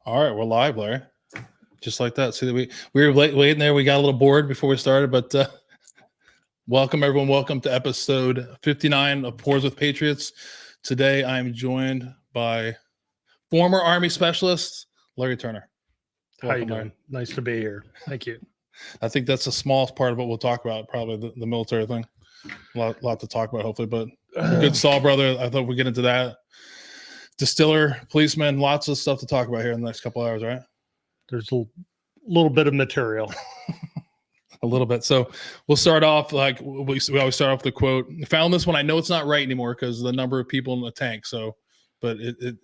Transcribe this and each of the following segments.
All right, we're live, Larry. Just like that. See that we were waiting there. We got a little bored before we started, but welcome everyone. Welcome to episode 59 of Pours with Patriots. Today I'm joined by former Army specialist Larry Turner. Welcome, how you doing? Larry. Nice to be here. Thank you. I think that's the smallest part of what we'll talk about, probably the military thing. A lot to talk about, hopefully, but a good Saul brother. I thought we'd get into that. Distiller, policeman, lots of stuff to talk about here in the next couple hours, right? There's a little bit of material. A little bit. So we'll start off like we always start off with a quote. I found this one. I know it's not right anymore because of the number of people in the tank. So, but it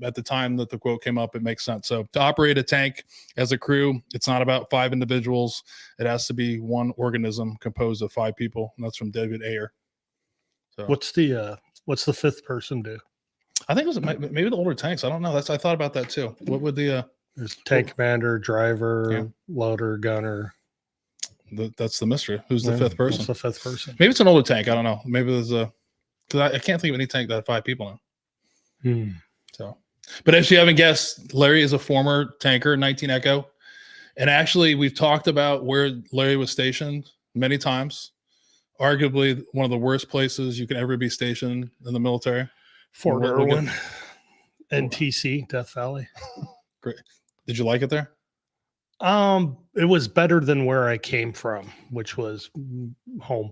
at the time that the quote came up, it makes sense. So to operate a tank as a crew, it's not about 5 individuals. It has to be one organism composed of 5 people. And that's from David Ayer. So what's the 5th person do? I think it was maybe the older tanks. I don't know. I thought about that too. What would the there's tank commander, driver, loader, gunner. That's the mystery. Who's the 5th person? What's the 5th person? Maybe it's an older tank. I don't know. Maybe there's because I can't think of any tank that had 5 people in. So, but if you haven't guessed, Larry is a former tanker, 19 Echo, and actually we've talked about where Larry was stationed many times. Arguably one of the worst places you can ever be stationed in the military. Fort Irwin, NTC, Death Valley. Great. Did you like it there? It was better than where I came from, which was home.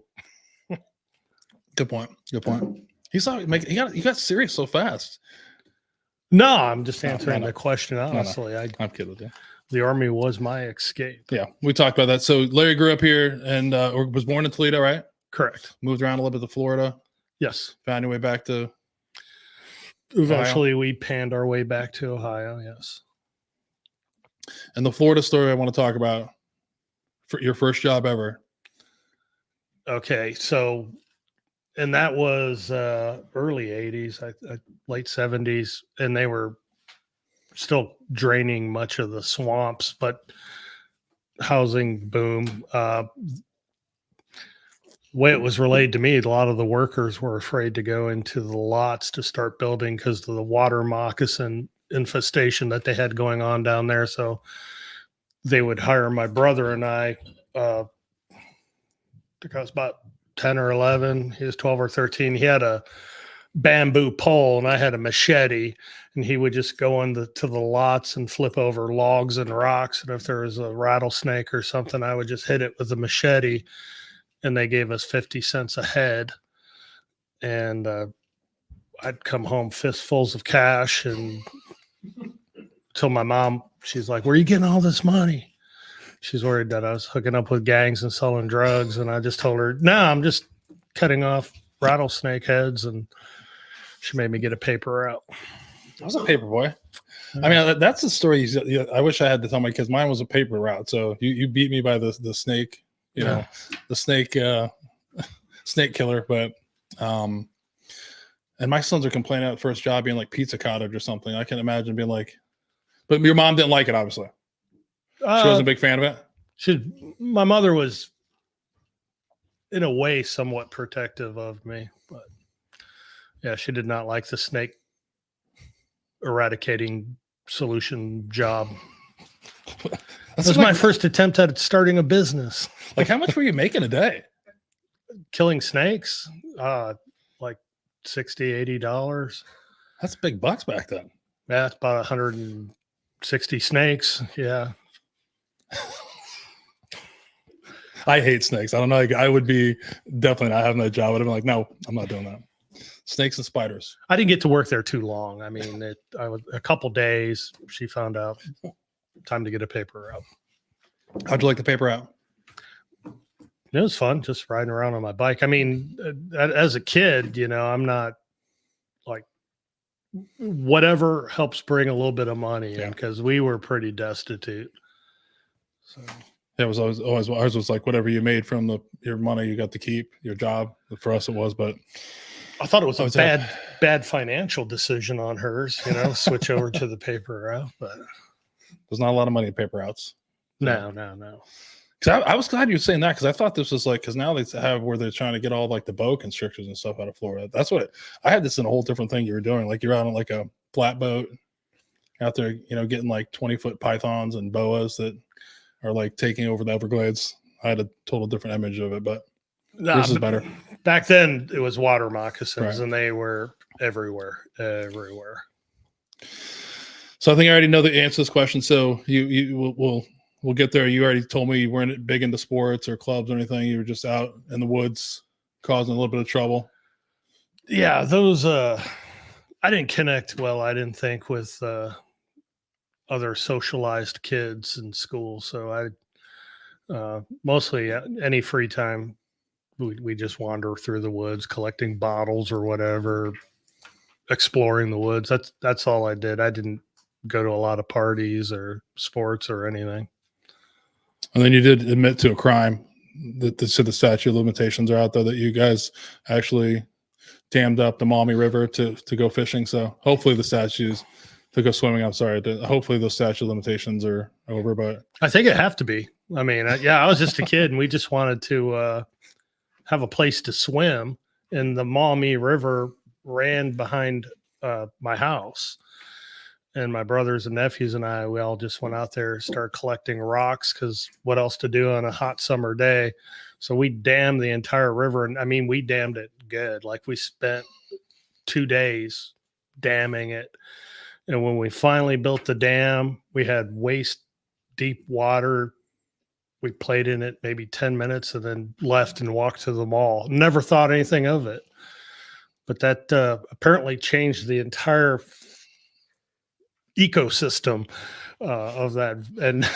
Good point. Good point. He got serious so fast. No, I'm just answering the question honestly. I'm kidding with you. The Army was my escape. Yeah, we talked about that. So Larry grew up here and or was born in Toledo, right? Correct. Moved around a little bit to Florida. Yes. Found your way back to Eventually, Ohio. we panned our way back to Ohio, yes. And the Florida story I want to talk about for your first job ever. Okay, so, and that was early 80s, late 70s, and they were still draining much of the swamps, but housing boom. The way it was relayed to me, a lot of the workers were afraid to go into the lots to start building because of the water moccasin infestation that they had going on down there. So they would hire my brother and I think I was about 10 or 11. He was 12 or 13. He had a bamboo pole and I had a machete, and he would just go to the lots and flip over logs and rocks. And if there was a rattlesnake or something, I would just hit it with a machete. And they gave us 50 cents a head. And I'd come home fistfuls of cash and tell my mom, she's like, where are you getting all this money? She's worried that I was hooking up with gangs and selling drugs. And I just told her, no, I'm just cutting off rattlesnake heads. And she made me get a paper route. I was a paper boy. I mean, that's the story. I wish I had to tell my kids. Mine was a paper route. So you beat me by the snake. You know, the snake killer, but and my sons are complaining at first job being like Pizza Cottage or something. I can imagine being like, but your mom didn't like it, obviously. She wasn't a big fan of it. My mother was, in a way, somewhat protective of me, but yeah, she did not like the snake eradicating solution job. This was my first attempt at starting a business. Like, how much were you making a day? Killing snakes? Like $60, $80. That's big bucks back then. Yeah, it's about 160 snakes. Yeah. I hate snakes. I don't know. I would be definitely not having that job. I'd have been like, no, I'm not doing that. Snakes and spiders. I didn't get to work there too long. I mean, I was a couple days. She found out. Time to get a paper route. How'd you like the paper route? It was fun, just riding around on my bike. I mean, as a kid, I'm not like whatever helps bring a little bit of money in, because we were pretty destitute. So it was always ours was like whatever you made from your money you got to keep. Your job for us it was, but I thought it was a bad financial decision on hers. Switch over to the paper route, but. There's not a lot of money in paper routes. No. Because I was glad you were saying that, because I thought this was like, because now they have where they're trying to get all like the boat constrictors and stuff out of Florida. That's what I had this in a whole different thing you were doing. Like you're out on like a flatboat out there, getting like 20-foot pythons and boas that are like taking over the Everglades. I had a total different image of it, but yours is better. Back then it was water moccasins, Right. and they were everywhere. So I think I already know the answer to this question. So we'll get there. You already told me you weren't big into sports or clubs or anything. You were just out in the woods causing a little bit of trouble. Yeah, those I didn't connect well, I didn't think, with other socialized kids in school. So I mostly any free time we just wander through the woods collecting bottles or whatever, exploring the woods. That's all I did. I didn't go to a lot of parties or sports or anything. And then you did admit to a crime. The statute of limitations are out there that you guys actually dammed up the Maumee River to go fishing. So hopefully the statutes to go swimming. I'm sorry. Hopefully those statute of limitations are over, but I think it have to be. I mean, I was just a kid and we just wanted to have a place to swim, and the Maumee River ran behind my house. And my brothers and nephews and we all just went out there and started collecting rocks, because what else to do on a hot summer day? So we dammed the entire river. And I mean, we dammed it good. Like, we spent 2 days damming it. And when we finally built the dam, we had waist deep water. We played in it maybe 10 minutes and then left and walked to the mall. Never thought anything of it. But that apparently changed the entire ecosystem of that. And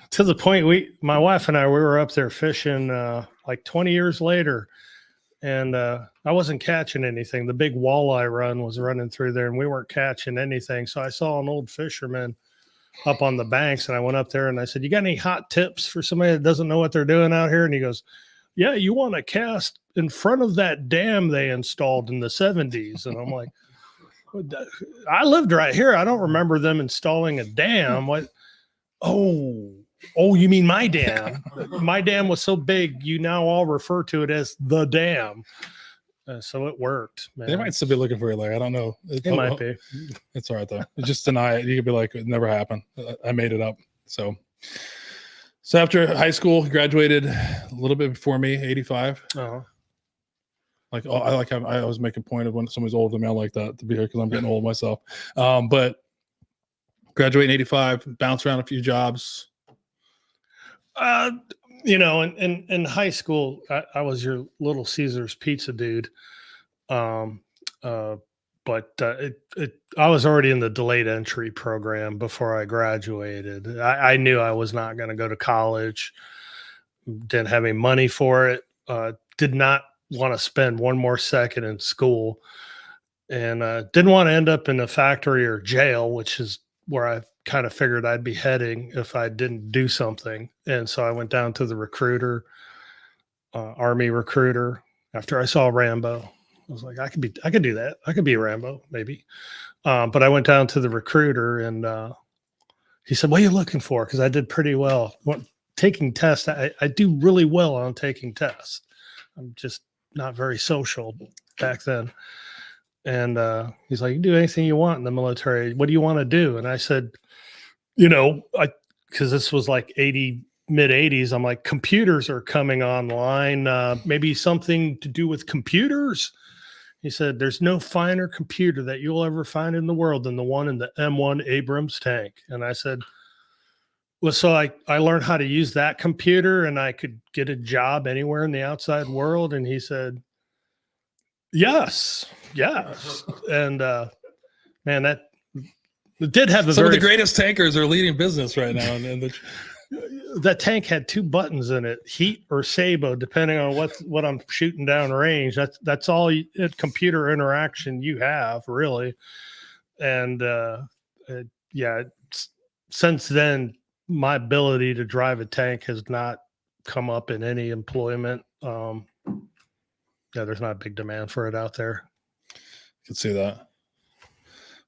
to the point my wife and I, we were up there fishing like 20 years later, and I wasn't catching anything. The big walleye run was running through there and we weren't catching anything. So I saw an old fisherman up on the banks, and I went up there and I said, "You got any hot tips for somebody that doesn't know what they're doing out here?" And he goes, "Yeah, you want to cast in front of that dam they installed in the 70s. And I'm like, I lived right here. I don't remember them installing a dam. What? Oh, you mean my dam? My dam was so big, you now all refer to it as the dam. So it worked, man. They might still be looking for you. Like, I don't know. It might be. It's all right though. You just deny it. You could be like, it never happened. I made it up. So after high school, graduated a little bit before me, 85. Uh-huh. I always make a point of when somebody's older than me, I like that to be here because I'm getting old myself. But graduating in 85, bounce around a few jobs. In high school, I was your Little Caesars pizza dude. But I was already in the delayed entry program before I graduated. I knew I was not going to go to college. Didn't have any money for it. Did not want to spend one more second in school, and didn't want to end up in a factory or jail, which is where I kind of figured I'd be heading if I didn't do something. And so I went down to the recruiter, Army recruiter, after I saw Rambo. I was like, I could do that. I could be a Rambo, maybe. But I went down to the recruiter, and he said, "What are you looking for?" Because I did pretty well. Taking tests, I do really well on taking tests. I'm just not very social back then. And he's like, "You can do anything you want in the military. What do you want to do?" And I said, because this was like mid 80s, I'm like, computers are coming online. Maybe something to do with computers. He said, "There's no finer computer that you'll ever find in the world than the one in the M1 Abrams tank." And I said, well, so I learned how to use that computer and I could get a job anywhere in the outside world. And he said, yes. And man, that did have some of the greatest tankers are leading business right now. And that tank had 2 buttons in it, heat or sabot, depending on what I'm shooting down range. That's all computer interaction you have, really. And since then, my ability to drive a tank has not come up in any employment. There's not a big demand for it out there. I can see that.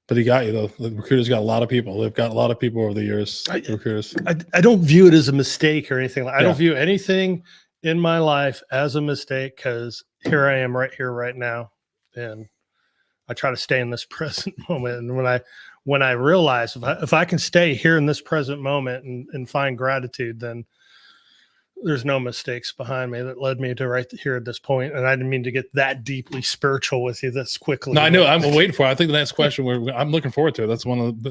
But he got you, though. The recruiter's got a lot of people. They've got a lot of people over the years. Recruiters. I don't view it as a mistake or anything. I don't view anything in my life as a mistake, because here I am right here, right now. And I try to stay in this present moment. And when I realize if I can stay here in this present moment and find gratitude, then there's no mistakes behind me that led me to right here at this point. And I didn't mean to get that deeply spiritual with you this quickly. No, I know. I'm waiting for it. I think the next question I'm looking forward to it. That's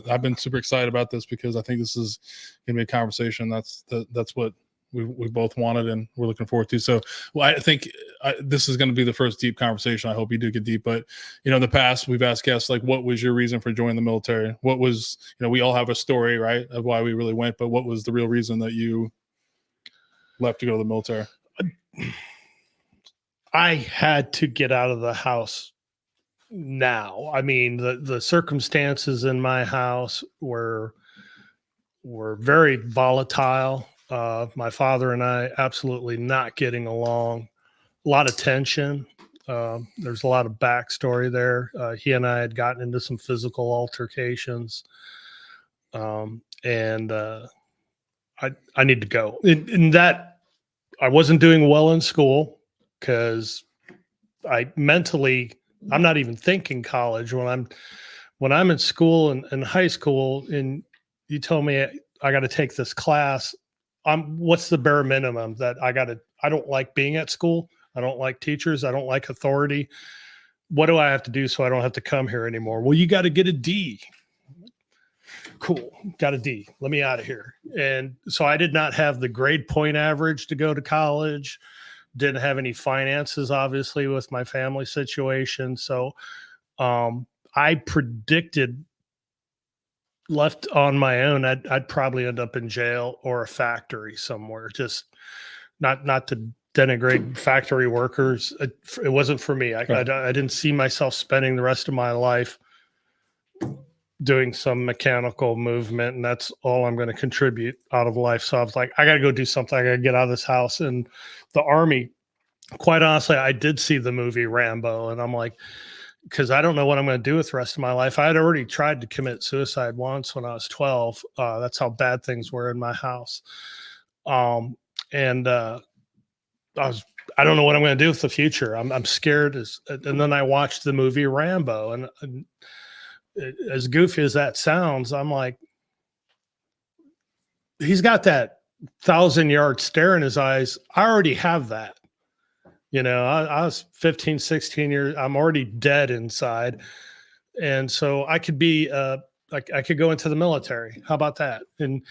I've been super excited about this because I think this is going to be a conversation. That's what we both wanted and we're looking forward to. So I think this is going to be the first deep conversation. I hope you do get deep, but in the past we've asked guests, like, what was your reason for joining the military? What was, we all have a story, right, of why we really went, but what was the real reason that you left to go to the military? I had to get out of the house now. I mean, the circumstances in my house were very volatile. My father and I absolutely not getting along. A lot of tension. There's a lot of backstory there. He and I had gotten into some physical altercations. And I need to go. In that, I wasn't doing well in school because I'm not even thinking college when I'm in school and high school, and you tell me I got to take this class. What's the bare minimum that I don't like being at school. I don't like teachers. I don't like authority. What do I have to do so I don't have to come here anymore? Well, you got to get a D. Cool. Got a D. Let me out of here. And so I did not have the grade point average to go to college. Didn't have any finances, obviously, with my family situation. So I predicted, left on my own, I'd probably end up in jail or a factory somewhere. Just not to denigrate factory workers. It wasn't for me. I didn't see myself spending the rest of my life doing some mechanical movement, and that's all I'm going to contribute out of life. So I was like, I got to go do something. I got to get out of this house. And the Army, quite honestly, I did see the movie Rambo, and I'm like, because I don't know what I'm going to do with the rest of my life. I had already tried to commit suicide once when I was 12. That's how bad things were in my house. I don't know what I'm going to do with the future. I'm scared. And then I watched the movie Rambo, and as goofy as that sounds, I'm like, he's got that 1,000-yard stare in his eyes. I already have that. I was 15, 16 years. I'm already dead inside. And so I could be, I could go into the military. How about that? And,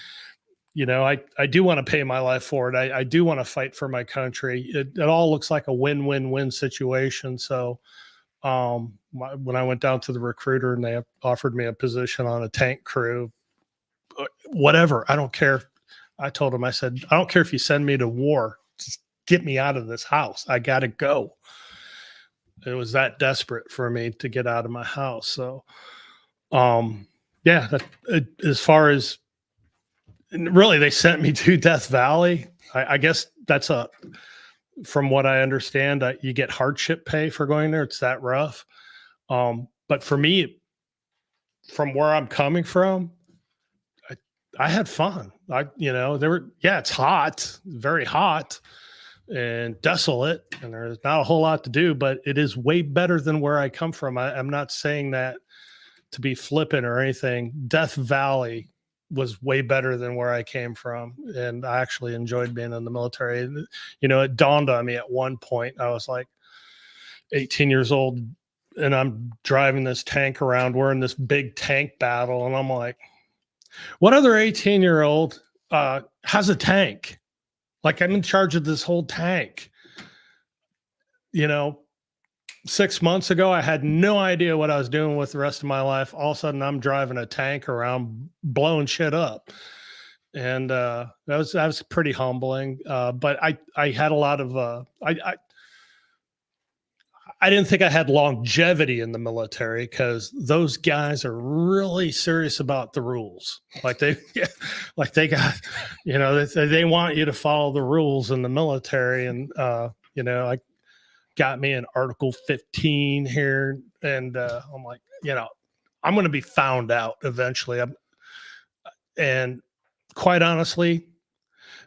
I do want to pay my life forward. I do want to fight for my country. It all looks like a win-win-win situation. So, when I went down to the recruiter and they offered me a position on a tank crew, whatever, I don't care. I told him, I said, I don't care if you send me to war, just get me out of this house. I got to go. It was that desperate for me to get out of my house. So, as far as really, they sent me to Death Valley. I guess that's from what I understand, you get hardship pay for going there. It's that rough. But for me, from where I'm coming from, I had fun. It's hot, very hot and desolate, and there's not a whole lot to do, but it is way better than where I come from. I'm not saying that to be flippant or anything. Death Valley was way better than where I came from. And I actually enjoyed being in the military. It dawned on me at one point, I was like 18 years old and I'm driving this tank around. We're in this big tank battle. And I'm like, what other 18-year-old has a tank? Like, I'm in charge of this whole tank. 6 months ago, I had no idea what I was doing with the rest of my life. All of a sudden, I'm driving a tank around, blowing shit up, and that was pretty humbling. But I had a lot of I didn't think I had longevity in the military because those guys are really serious about the rules. Like they got, they want you to follow the rules in the military, and I got me in Article 15 here, and I'm like, I'm going to be found out eventually. And quite honestly,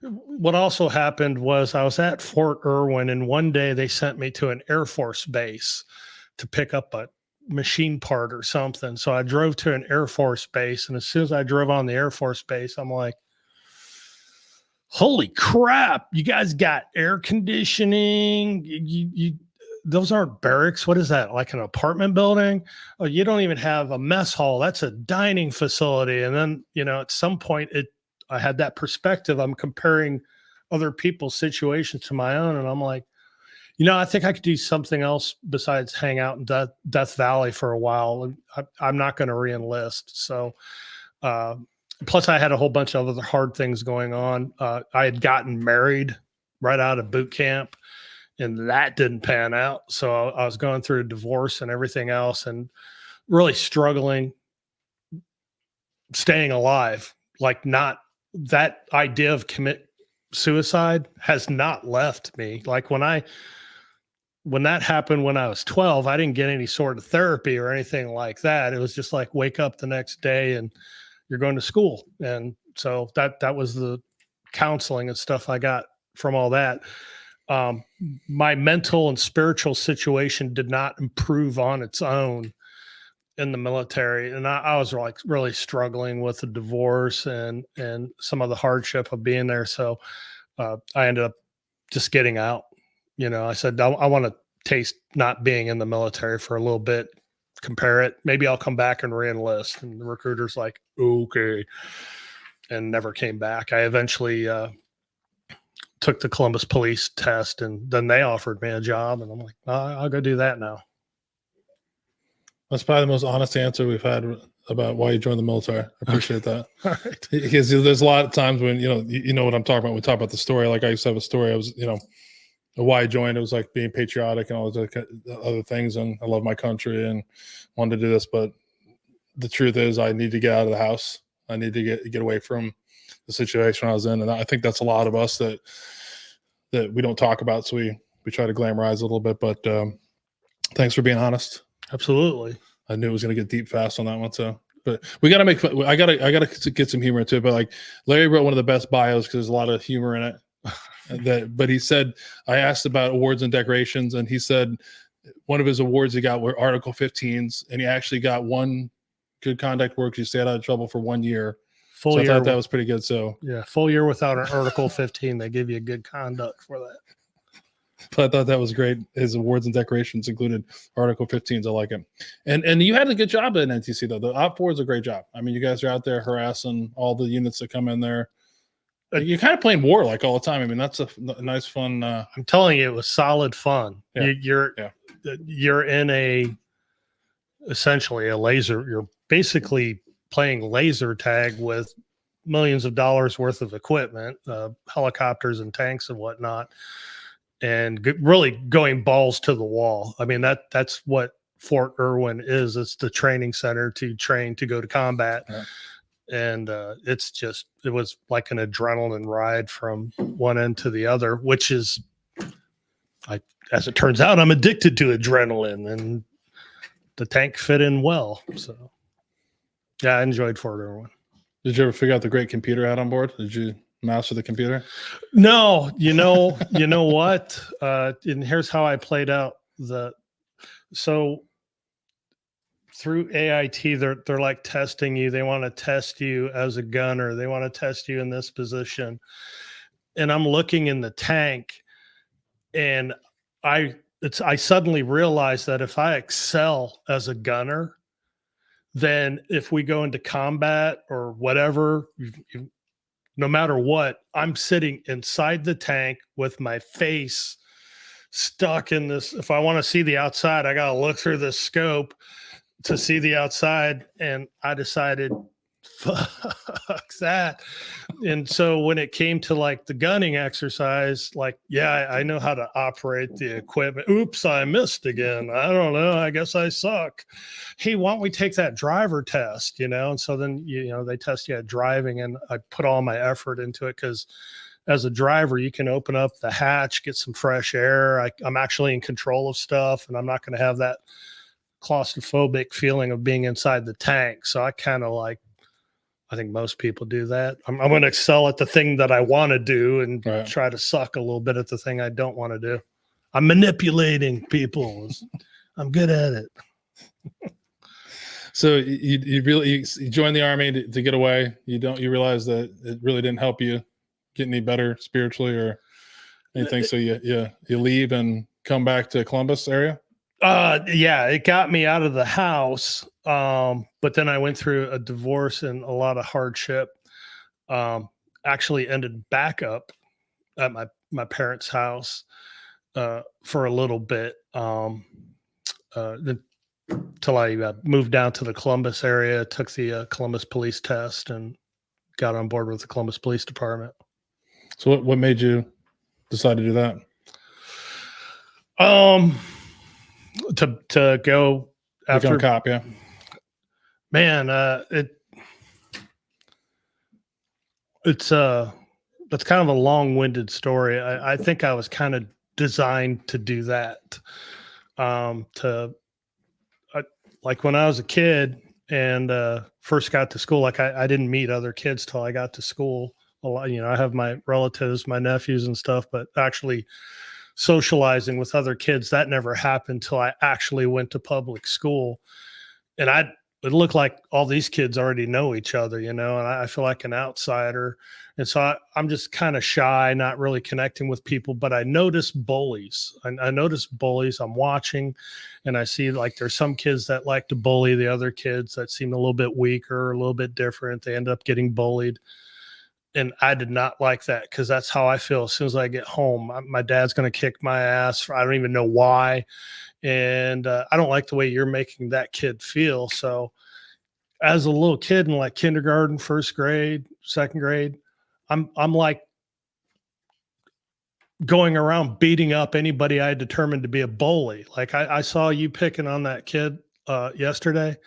what also happened was I was at Fort Irwin, and one day they sent me to an Air Force base to pick up machine part or something. So I drove to an Air Force base, and as soon as I drove on the Air Force base, I'm like, holy crap, you guys got air conditioning. You those aren't barracks. What is that? Like an apartment building? Oh, you don't even have a mess hall. That's a dining facility. And then, at some point I had that perspective. I'm comparing other people's situations to my own. And I'm like, I think I could do something else besides hang out in Death Valley for a while. I'm not going to re-enlist. So, plus I had a whole bunch of other hard things going on. I had gotten married right out of boot camp, and that didn't pan out. So I was going through a divorce and everything else, and really struggling staying alive. Like, not that idea of commit suicide has not left me. Like when that happened when I was 12, I didn't get any sort of therapy or anything like that. It was just like, wake up the next day and you're going to school. And so that was the counseling and stuff I got from all that. My mental and spiritual situation did not improve on its own in the military. And I was like really struggling with the divorce and some of the hardship of being there. So I ended up just getting out. I said, I want to taste not being in the military for a little bit, compare it. Maybe I'll come back and re-enlist. And the recruiter's like, okay. And never came back. I eventually took the Columbus police test, and then they offered me a job, and I'm like, I'll go do that now. That's probably the most honest answer we've had about why you joined the military. I appreciate that. All right. Because there's a lot of times when, you know what I'm talking about. We talk about the story. Like I used to have a story. I was, why I joined. It was like being patriotic and all those other things. And I love my country and wanted to do this. But the truth is I need to get out of the house. I need to get away from the situation I was in. And I think that's a lot of us that we don't talk about. So we try to glamorize a little bit, but thanks for being honest. Absolutely. I knew it was going to get deep fast on that one. So, but we got to make fun. I gotta get some humor into it. But like Larry wrote one of the best bios because there's a lot of humor in it. But he said, I asked about awards and decorations, and he said one of his awards he got were Article 15s, and he actually got one good conduct work. He stayed out of trouble for 1 year. Full so year. I thought that was pretty good. So yeah, full year without an Article 15, they give you a good conduct for that. But I thought that was great. His awards and decorations included Article 15s. I like it. And you had a good job at NTC though. The Op 4 is a great job. I mean, you guys are out there harassing all the units that come in there. You're kind of playing war like all the time. I mean, that's a nice, fun. I'm telling you, it was solid fun. Yeah. You're in essentially a laser. You're basically playing laser tag with millions of dollars worth of equipment, helicopters and tanks and whatnot, and really going balls to the wall. I mean, that's what Fort Irwin is. It's the training center to train to go to combat. Yeah. And it was like an adrenaline ride from one end to the other, which is, as it turns out, I'm addicted to adrenaline, and the tank fit in well. So yeah, I enjoyed Fort Irwin. Did you ever figure out the great computer out on board? Did you master the computer? No, you know what? And here's how I played out so through AIT, they're like testing you. They want to test you as a gunner. They want to test you in this position. And I'm looking in the tank, and I suddenly realized that if I excel as a gunner, then if we go into combat or whatever, no matter what, I'm sitting inside the tank with my face stuck in this. If I want to see the outside, I got to look through this scope to see the outside. And I decided, fuck that. And so when it came to like the gunning exercise, like, yeah, I know how to operate the equipment. Oops, I missed again. I don't know. I guess I suck. Hey, why don't we take that driver test, And so then, they test you at driving, and I put all my effort into it because as a driver, you can open up the hatch, get some fresh air. I'm actually in control of stuff, and I'm not going to have that claustrophobic feeling of being inside the tank. So I kind of I think most people do that. I'm going to excel at the thing that I want to do and try to suck a little bit at the thing I don't want to do. I'm manipulating people. I'm good at it. So you joined the Army to get away. You realize that it really didn't help you get any better spiritually or anything. So you leave and come back to Columbus area. Yeah, it got me out of the house. But then I went through a divorce and a lot of hardship. Actually ended back up at my parents' house for a little bit. Till I moved down to the Columbus area, took the Columbus police test, and got on board with the Columbus Police Department. So what made you decide to do that? To go after become a cop, yeah. Man, it's that's kind of a long-winded story. I think I was kind of designed to do that. Like when I was a kid and first got to school, like I didn't meet other kids till I got to school. A lot, I have my relatives, my nephews and stuff, but actually socializing with other kids, that never happened till I actually went to public school. And it looked like all these kids already know each other, and I feel like an outsider. And so I'm just kind of shy, not really connecting with people, but I notice bullies. I notice bullies. I'm watching and I see like there's some kids that like to bully the other kids that seem a little bit weaker, a little bit different. They end up getting bullied. And I did not like that because that's how I feel as soon as I get home. My dad's going to kick my ass. I don't even know why. And I don't like the way you're making that kid feel. So as a little kid in like kindergarten, first grade, second grade, I'm like going around beating up anybody I determined to be a bully. Like I saw you picking on that kid yesterday,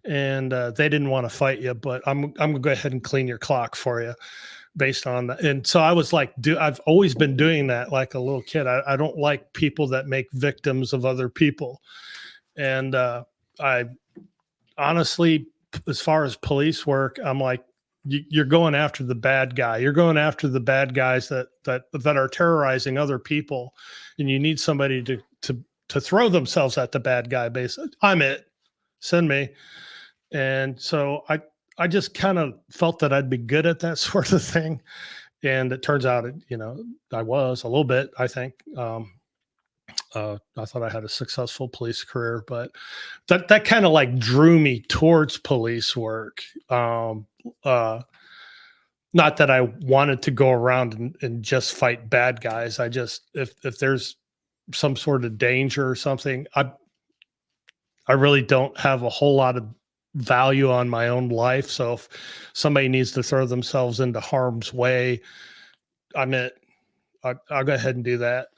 and they didn't want to fight you, but I'm gonna go ahead and clean your clock for you based on that. And so I was like, I've always been doing that like a little kid. I don't like people that make victims of other people. And I honestly, as far as police work, I'm like, you're going after the bad guy. You're going after the bad guys that are terrorizing other people, and you need somebody to throw themselves at the bad guy. Basically, I'm it. Send me. And so I just kind of felt that I'd be good at that sort of thing, and it turns out, I was a little bit. I think. I thought I had a successful police career, but that kind of like drew me towards police work. Not that I wanted to go around and just fight bad guys. I just, if there's some sort of danger or something, I really don't have a whole lot of value on my own life. So if somebody needs to throw themselves into harm's way, I'll go ahead and do that.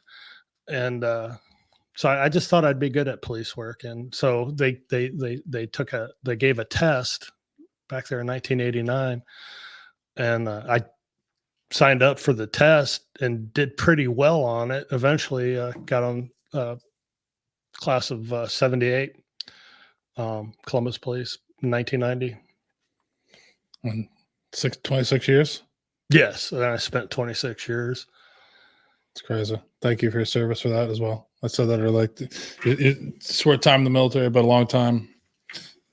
And so I just thought I'd be good at police work. And so they gave a test back there in 1989, and I signed up for the test and did pretty well on it. Eventually got on class of 78, Columbus Police in 1990. 26 years? Yes. And I spent 26 years. It's crazy. Thank you for your service for that as well. I said that it's a short time in the military, but a long time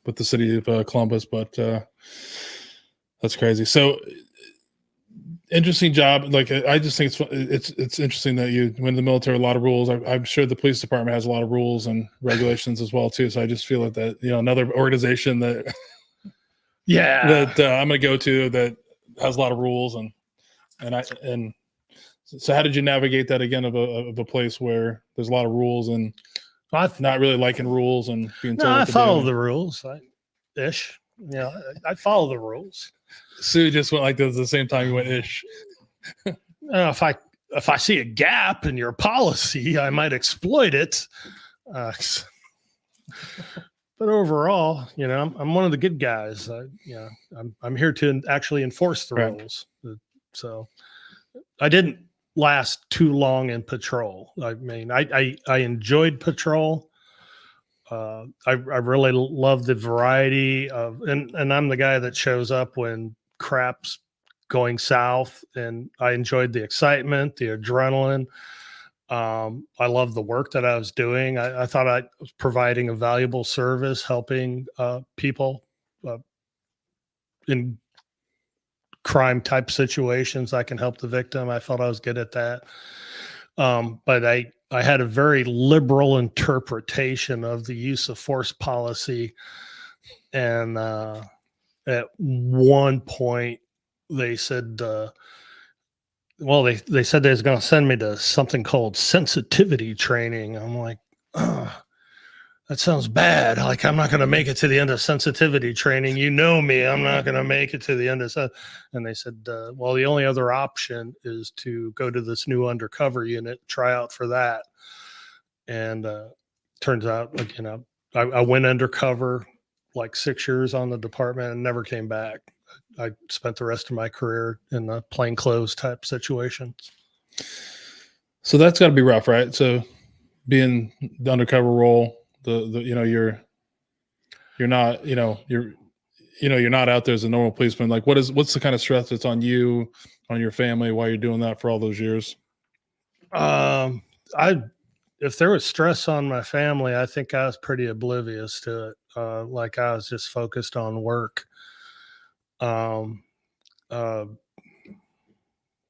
with the city of Columbus. But that's crazy. So interesting job. Like I just think it's interesting that you went in the military. A lot of rules. I'm sure the police department has a lot of rules and regulations as well too. So I just feel like that another organization that that I'm going to go to that has a lot of rules and. So how did you navigate that again of a place where there's a lot of rules and not really liking rules and being told? I follow the rules. I follow the rules. Sue just went like this at the same time you went ish. If I see a gap in your policy, I might exploit it. But overall, I'm one of the good guys. I'm here to actually enforce the rules. So I didn't last too long in patrol. I mean, I enjoyed patrol. I really love the variety of, and I'm the guy that shows up when crap's going south, and I enjoyed the excitement, the adrenaline. I loved the work that I was doing. I thought I was providing a valuable service, helping people in crime type situations. I can help the victim. I felt I was good at that. But I had a very liberal interpretation of the use of force policy. And at one point they said, they said they was going to send me to something called sensitivity training. I'm like, oh, that sounds bad. Like, I'm not going to make it to the end of sensitivity training. You know me, I'm not going to make it to the end of. And they said, well, the only other option is to go to this new undercover unit, try out for that. And turns out, like, I went undercover like 6 years on the department and never came back. I spent the rest of my career in the plainclothes type situations. So that's got to be rough, right? So being the undercover role, you're not, you're not out there as a normal policeman. Like, what's the kind of stress that's on you, on your family, while you're doing that for all those years? If there was stress on my family, I think I was pretty oblivious to it. Like, I was just focused on work. I don't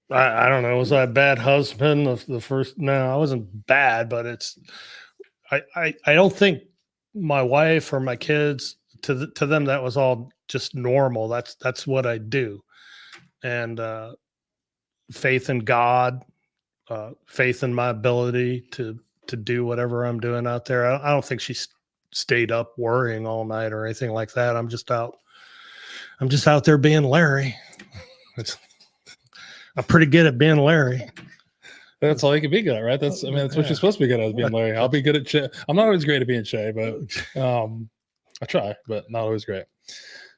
know. Was I a bad husband? The first? No, I wasn't bad, but I don't think my wife or my kids, to them, that was all just normal. That's what I do. And faith in God, faith in my ability to do whatever I'm doing out there. I don't think she stayed up worrying all night or anything like that. I'm just out there being Larry. I'm pretty good at being Larry. That's all you can be good at, right? That's what you're supposed to be good at, being Larry. I'll be good at Shay. I'm not always great at being Shay, but I try, but not always great.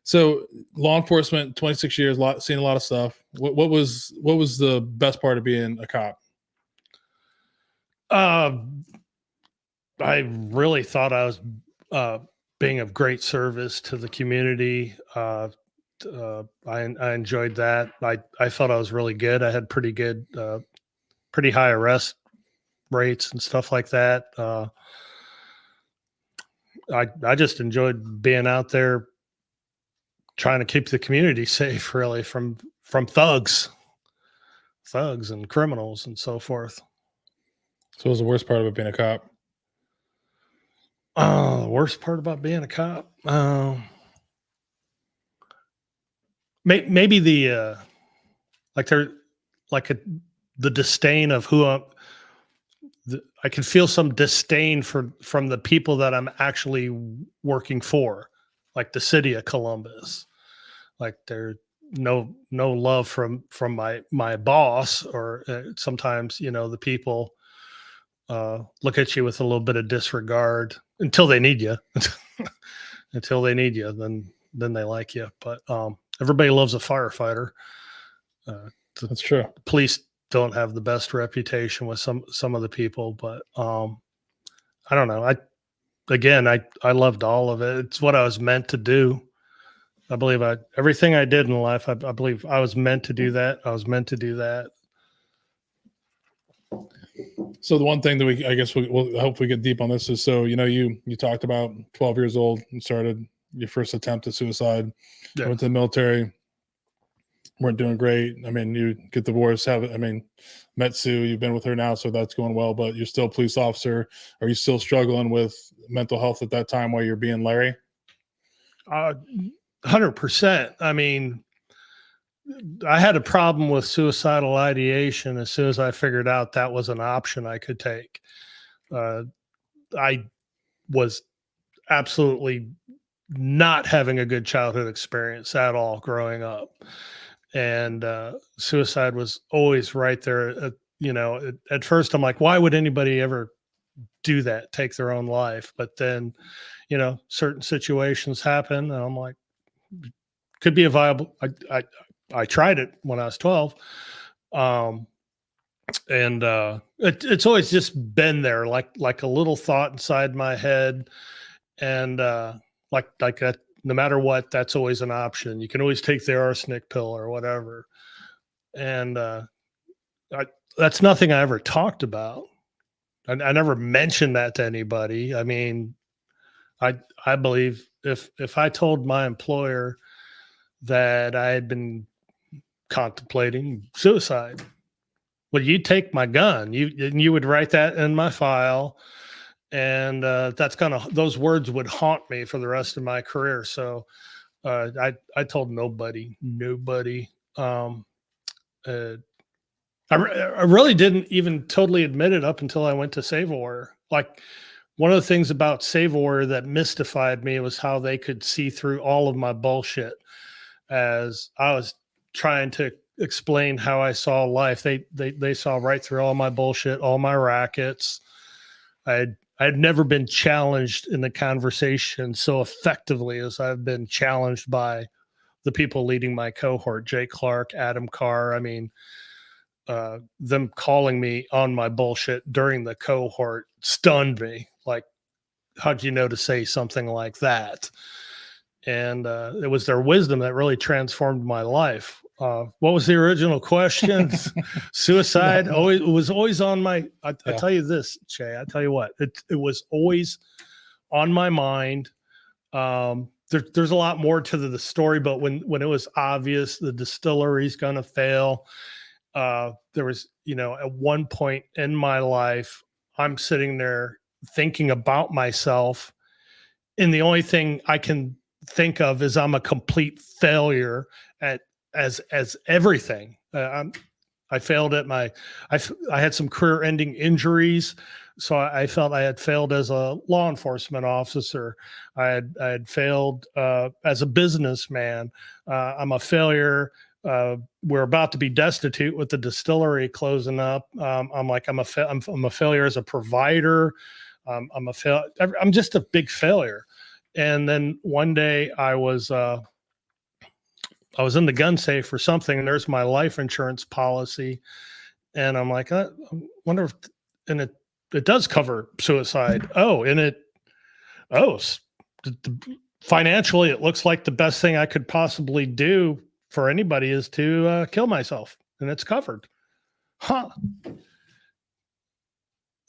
So law enforcement, 26 years, seen a lot of stuff. What was the best part of being a cop? I really thought I was being of great service to the community. I enjoyed that. I felt I was really good. I had pretty good, pretty high arrest rates and stuff like that. I just enjoyed being out there trying to keep the community safe, really, from thugs and criminals and so forth. So what was the worst part about being a cop? The worst part about being a cop? Maybe the the disdain of who I can feel some disdain from the people that I'm actually working for, like the city of Columbus. Like, there's no love from my boss, or sometimes, the people look at you with a little bit of disregard until they need you. Until they need you, then they like you. But everybody loves a firefighter. That's true. Police don't have the best reputation with some of the people, but I don't know. I loved all of it. It's what I was meant to do. I believe everything I did in life, I believe I was meant to do that. I was meant to do that. So the one thing that we'll hopefully get deep on this is, so, you talked about 12 years old and started your first attempt at suicide. Yeah. Went to the military, weren't doing great. I mean, you get divorced, met Sue, you've been with her now, so that's going well, but you're still a police officer. Are you still struggling with mental health at that time while you're being Larry? 100%. I mean, I had a problem with suicidal ideation as soon as I figured out that was an option I could take. I was absolutely not having a good childhood experience at all growing up. And suicide was always right there. At first I'm like, why would anybody ever do that, take their own life? But then, certain situations happen, and I'm like, could be a viable. I tried it when I was 12. And it's always just been there, like a little thought inside my head. And like that, no matter what, that's always an option. You can always take the arsenic pill or whatever. And that's nothing I ever talked about. I never mentioned that to anybody. I mean, I believe if I told my employer that I had been contemplating suicide, well, you take my gun, you would write that in my file, and those words would haunt me for the rest of my career. So I told nobody. Um, uh, I really didn't even totally admit it up until I went to Save a Warrior. Like, one of the things about Save a Warrior that mystified me was how they could see through all of my bullshit as I was trying to explain how I saw life. They saw right through all my bullshit, all my rackets. I'd never been challenged in the conversation so effectively as I've been challenged by the people leading my cohort, Jake Clark, Adam Carr. I mean, them calling me on my bullshit during the cohort stunned me. Like, how'd you know to say something like that? And it was their wisdom that really transformed my life. What was the original question? Suicide was always on my. I tell you this, Che. I tell you what, it was always on my mind. There's a lot more to the story, but when it was obvious the distillery's going to fail, there was, at one point in my life, I'm sitting there thinking about myself, and the only thing I can think of is I'm a complete failure as everything. I failed at I had some career-ending injuries, so I felt I had failed as a law enforcement officer. I had failed as a businessman. I'm a failure. We're about to be destitute with the distillery closing up. I'm a failure as a provider. I'm just a big failure. And then one day I was in the gun safe for something, and there's my life insurance policy, and I'm like, I wonder if, and it does cover suicide. Financially, it looks like the best thing I could possibly do for anybody is to kill myself, and it's covered. Huh.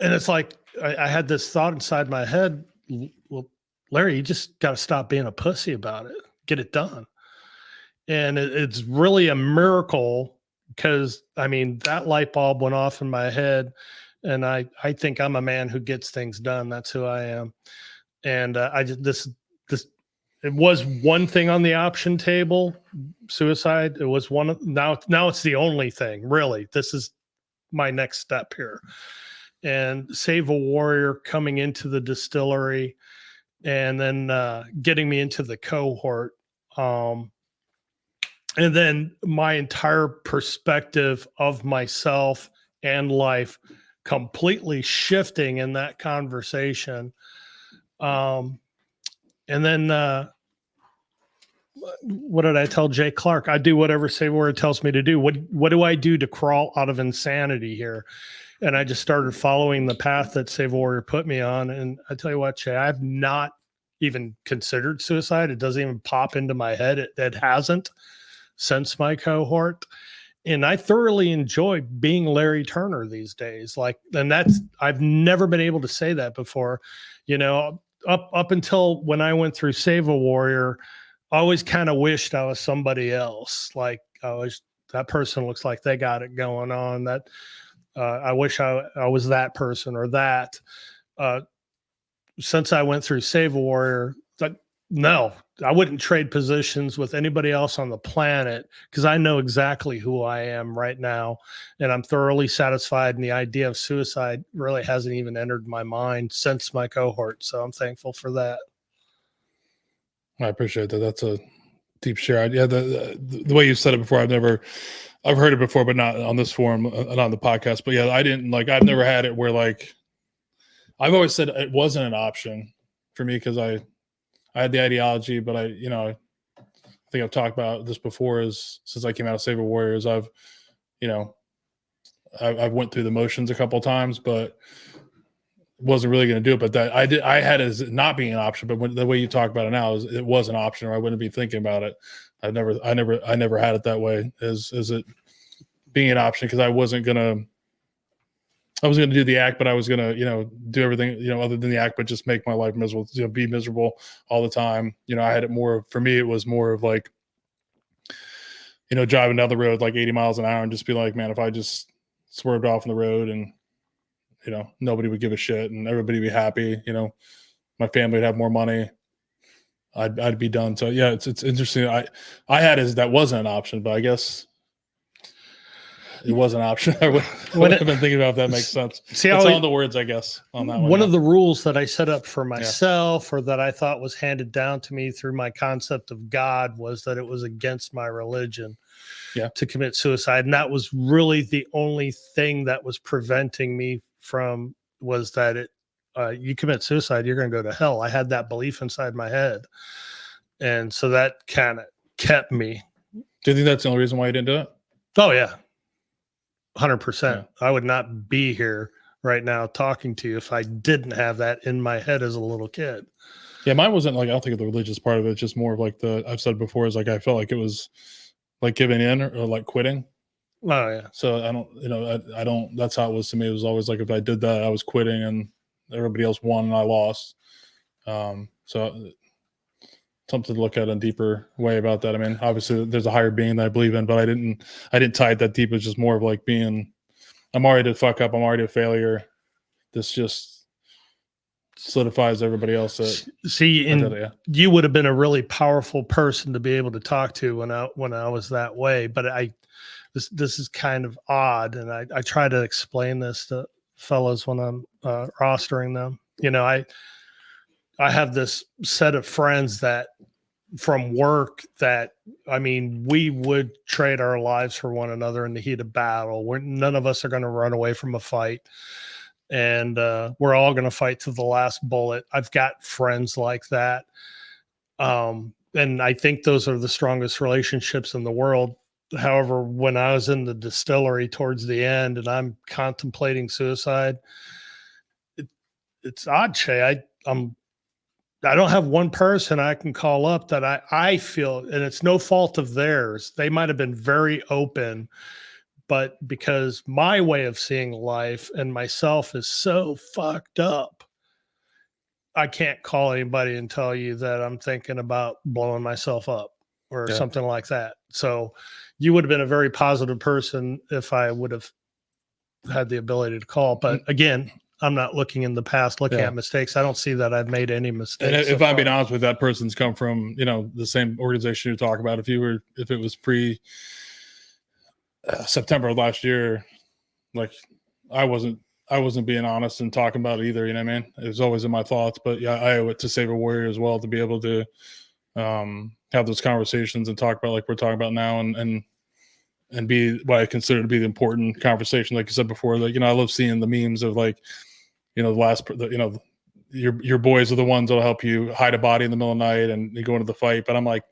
And it's like, I had this thought inside my head, well, Larry, you just got to stop being a pussy about it. Get it done. And it's really a miracle, because, I mean, that light bulb went off in my head, and I think I'm a man who gets things done. That's who I am. And it was one thing on the option table, suicide. It was one. Now it's the only thing, really. This is my next step here. And Save a Warrior coming into the distillery, and then getting me into the cohort. And then my entire perspective of myself and life completely shifting in that conversation. And then what did I tell Jay Clark? I do whatever Save a Warrior tells me to do. What do I do to crawl out of insanity here? And I just started following the path that Save a Warrior put me on. And I tell you what, Jay, I've not even considered suicide. It doesn't even pop into my head. It hasn't since my cohort. And I thoroughly enjoy being Larry Turner these days. I've never been able to say that before. Up until when I went through Save a Warrior, I always kind of wished I was somebody else. Like, that person looks like they got it going on. That I wish I was that person or that. Since I went through Save a Warrior, no, I wouldn't trade positions with anybody else on the planet, because I know exactly who I am right now, and I'm thoroughly satisfied. And the idea of suicide really hasn't even entered my mind since my cohort. So I'm thankful for that. I appreciate that. That's a deep share. Yeah, the way you said it before, I've heard it before, but not on this forum, not on the podcast. But yeah, I've never had it where, I've always said it wasn't an option for me, because I had the ideology, but I think I've talked about this before, is since I came out of Save a Warriors, I've went through the motions a couple of times, but wasn't really going to do it. But I had it as not being an option, but the way you talk about it now is it was an option, or I wouldn't be thinking about it. I never had it that way as it being an option, because I wasn't going to I was going to do the act, but I was going to, do everything, other than the act, but just make my life miserable, be miserable all the time. I had it more, for me, it was more of like, driving down the road like 80 miles an hour and just be like, man, if I just swerved off on the road and, nobody would give a shit and everybody would be happy, my family would have more money. I'd be done. So yeah, it's interesting. I had that wasn't an option, but I guess it was an option. I would have been thinking about if that makes sense. See, it's all the words, I guess, on that one. One of the rules that I set up for myself, or that I thought was handed down to me through my concept of God, was that it was against my religion to commit suicide. And that was really the only thing that was preventing me from, was that you commit suicide, you're going to go to hell. I had that belief inside my head. And so that kind of kept me. Do you think that's the only reason why you didn't do it? Oh, yeah. 100%. I would not be here right now talking to you if I didn't have that in my head as a little kid. Yeah, mine wasn't like, I don't think of the religious part of it. It's just more of like I've said before, is like, I felt like it was like giving in or like quitting. Oh yeah. So I don't, that's how it was to me. It was always like, if I did that, I was quitting and everybody else won and I lost. So something to look at in a deeper way about that. I mean, obviously there's a higher being that I believe in, but I didn't tie it that deep. It's just more of like I'm already a fuck up. I'm already a failure. This just solidifies everybody else. You would have been a really powerful person to be able to talk to when I was that way. But this is kind of odd. And I try to explain this to fellows when I'm rostering them. I have this set of friends that from work that, I mean, we would trade our lives for one another in the heat of battle. None of us are going to run away from a fight, and we're all going to fight to the last bullet. I've got friends like that. And I think those are the strongest relationships in the world. However, when I was in the distillery towards the end and I'm contemplating suicide, it's odd, Shay. I don't have one person I can call up that I feel, and it's no fault of theirs. They might have been very open, but because my way of seeing life and myself is so fucked up, I can't call anybody and tell you that I'm thinking about blowing myself up or something like that. So you would have been a very positive person if I would have had the ability to call. But again, I'm not looking in the past, looking at mistakes. I don't see that I've made any mistakes. And if I'm being honest with that person's come from, the same organization you're talking about. If it was pre September of last year, like I wasn't being honest and talking about it either. You know what I mean? It was always in my thoughts, but yeah, I owe it to Save a Warrior as well to be able to have those conversations and talk about like we're talking about now and be what I consider to be the important conversation. Like you said before, like, I love seeing the memes of like, your boys are the ones that'll help you hide a body in the middle of the night and you go into the fight. But I'm like,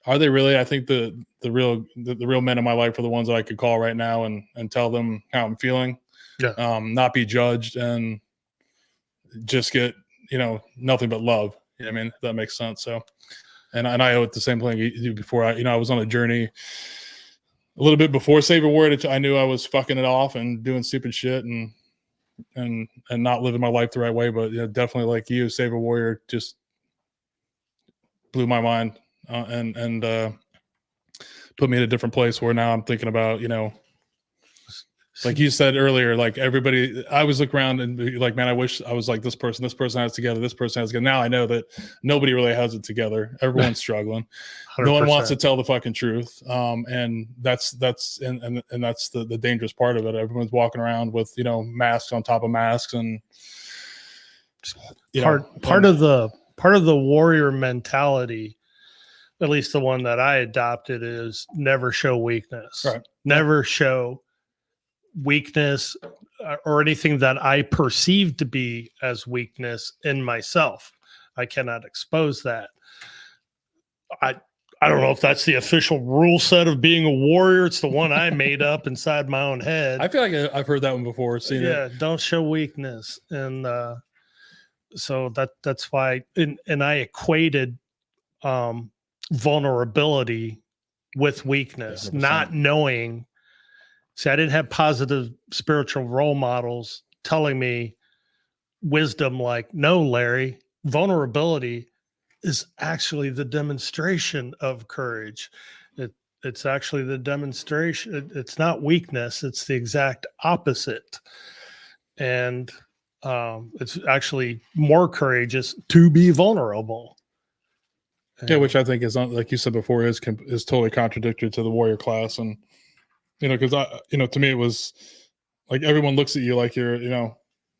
are they really? I think the real men in my life are the ones that I could call right now and tell them how I'm feeling. Yeah. Not be judged and just get, nothing but love. You know what I mean? If that makes sense. So, and I owe it the same thing you did before. I was on a journey a little bit before Save a Warrior. I knew I was fucking it off and doing stupid shit and not living my life the right way. But definitely like you, Save a Warrior just blew my mind and put me in a different place where now I'm thinking about, like you said earlier, like everybody, I was looking around and be like, man, I wish I was like this person has it together. This person has it together. Now I know that nobody really has it together. Everyone's struggling. 100%. No one wants to tell the fucking truth. And that's the dangerous part of it. Everyone's walking around with, masks on top of masks and part of the warrior mentality, at least the one that I adopted, is never show weakness. Right. Never show weakness or anything that I perceive to be as weakness in myself. I cannot expose that. I don't know if that's the official rule set of being a warrior. It's the one I made up inside my own head. I feel like I've heard that one before. Seen it. Don't show weakness. And so that's why, and I equated vulnerability with weakness, 100%. Not knowing See, I didn't have positive spiritual role models telling me wisdom like, no, Larry, vulnerability is actually the demonstration of courage. It's actually the demonstration. It's not weakness. It's the exact opposite. And it's actually more courageous to be vulnerable. Yeah, which I think is, like you said before, is totally contradictory to the warrior class. And, because to me, it was like everyone looks at you like you're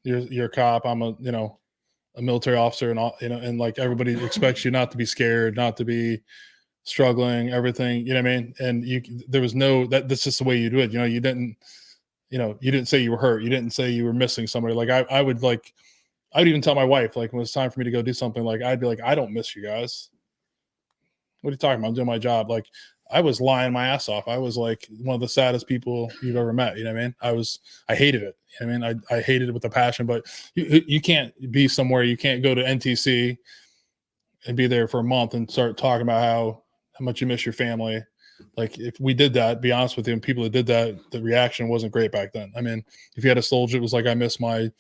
a cop. I'm a military officer, and all, and like everybody expects you not to be scared, not to be struggling, everything, you know what I mean? And there was that's just the way you do it. You didn't say you were hurt. You didn't say you were missing somebody. Like I would even tell my wife, like, when it's time for me to go do something, like, I'd be like, I don't miss you guys. What are you talking about? I'm doing my job. Like, I was lying my ass off. I was like one of the saddest people you've ever met. You know what I mean? I hated it. You know what I mean? I hated it with a passion, but you can't be somewhere. You can't go to NTC and be there for a month and start talking about how much you miss your family. Like, if we did that, be honest with you, and people that did that, the reaction wasn't great back then. I mean, if you had a soldier, it was like, I miss my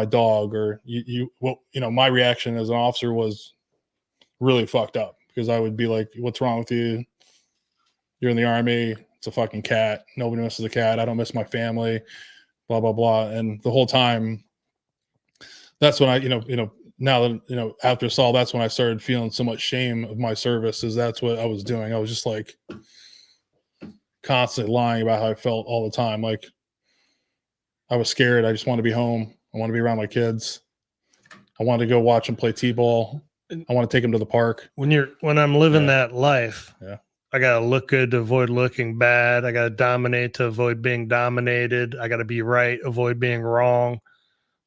dog, or my reaction as an officer was really fucked up, because I would be like, what's wrong with you? You're in the Army. It's a fucking cat. Nobody misses a cat. I don't miss my family, blah, blah, blah. And the whole time, that's when I, now that, after Saul, that's when I started feeling so much shame of my service, is that's what I was doing. I was just like constantly lying about how I felt all the time. Like, I was scared. I just wanted to be home. I want to be around my kids. I wanted to go watch them play T-ball. I want to take them to the park. When I'm living that life, yeah, I got to look good to avoid looking bad. I got to dominate to avoid being dominated. I got to be right, avoid being wrong.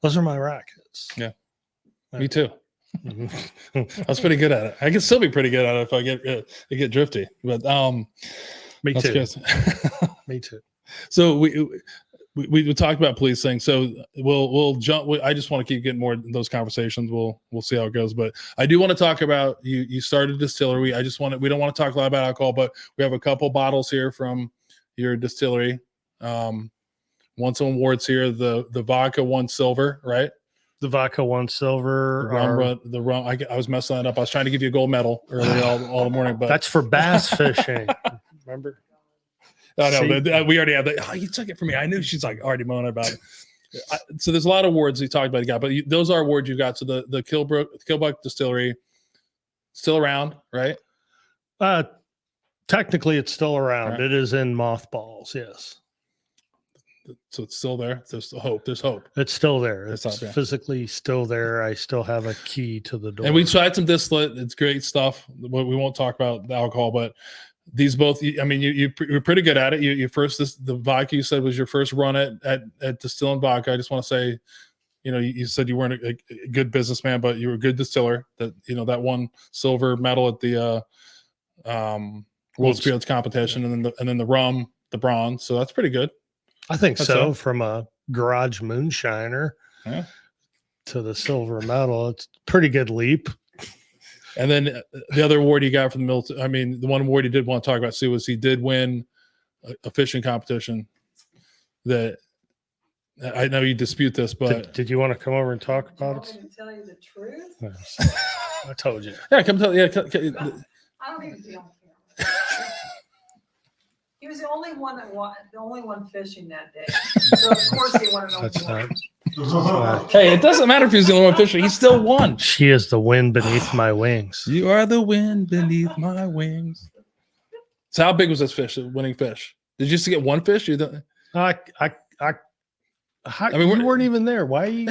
Those are my rackets. Yeah. Me too. I was pretty good at it. I can still be pretty good at it if I get drifty. But me too. Me too. So we talked about policing. So we'll jump. I just want to keep getting more in those conversations. We'll see how it goes. But I do want to talk about you started a distillery. We don't want to talk a lot about alcohol, but we have a couple bottles here from your distillery. Won some awards here. The vodka won silver, right? The vodka won silver. The rum. I was messing that up. I was trying to give you a gold medal early all the morning, but that's for bass fishing. Remember? Oh, no, but we already have that. Oh, you took it from me. I knew she's like already moaning about it. So there's a lot of awards we talked about. You got, but those are awards you got. So the Killbuck Distillery still around, right? Technically, it's still around. Right. It is in mothballs. Yes. So it's still there. There's hope. There's hope. It's still there. It's physically still there. I still have a key to the door. And we tried some distillate. It's great stuff. We won't talk about the alcohol, but these both. I mean, you're pretty good at it. The vodka you said was your first run at distilling vodka. I just want to say, you said you weren't a good businessman, but you were a good distiller. That won silver medal at the World Spirits competition, and then the rum, the bronze. So that's pretty good. I think so. From a garage moonshiner to the silver medal, it's a pretty good leap. And then the other award you got from the military, I mean, the one award you did want to talk about, Sue, was he did win a fishing competition that I know you dispute this, but did you want to come over and talk about it? I want to tell you the truth. I told you. Yeah, come tell. Yeah, I don't even be on camera. He was the only one fishing that day. So of course he wanted to know That's more. not. Hey, it doesn't matter if he's the only one fishing. He still won. She is the wind beneath my wings. You are the wind beneath my wings. So how big was this fish, the winning fish? Did you just get one fish? You don't... I mean, we weren't even there. Why? It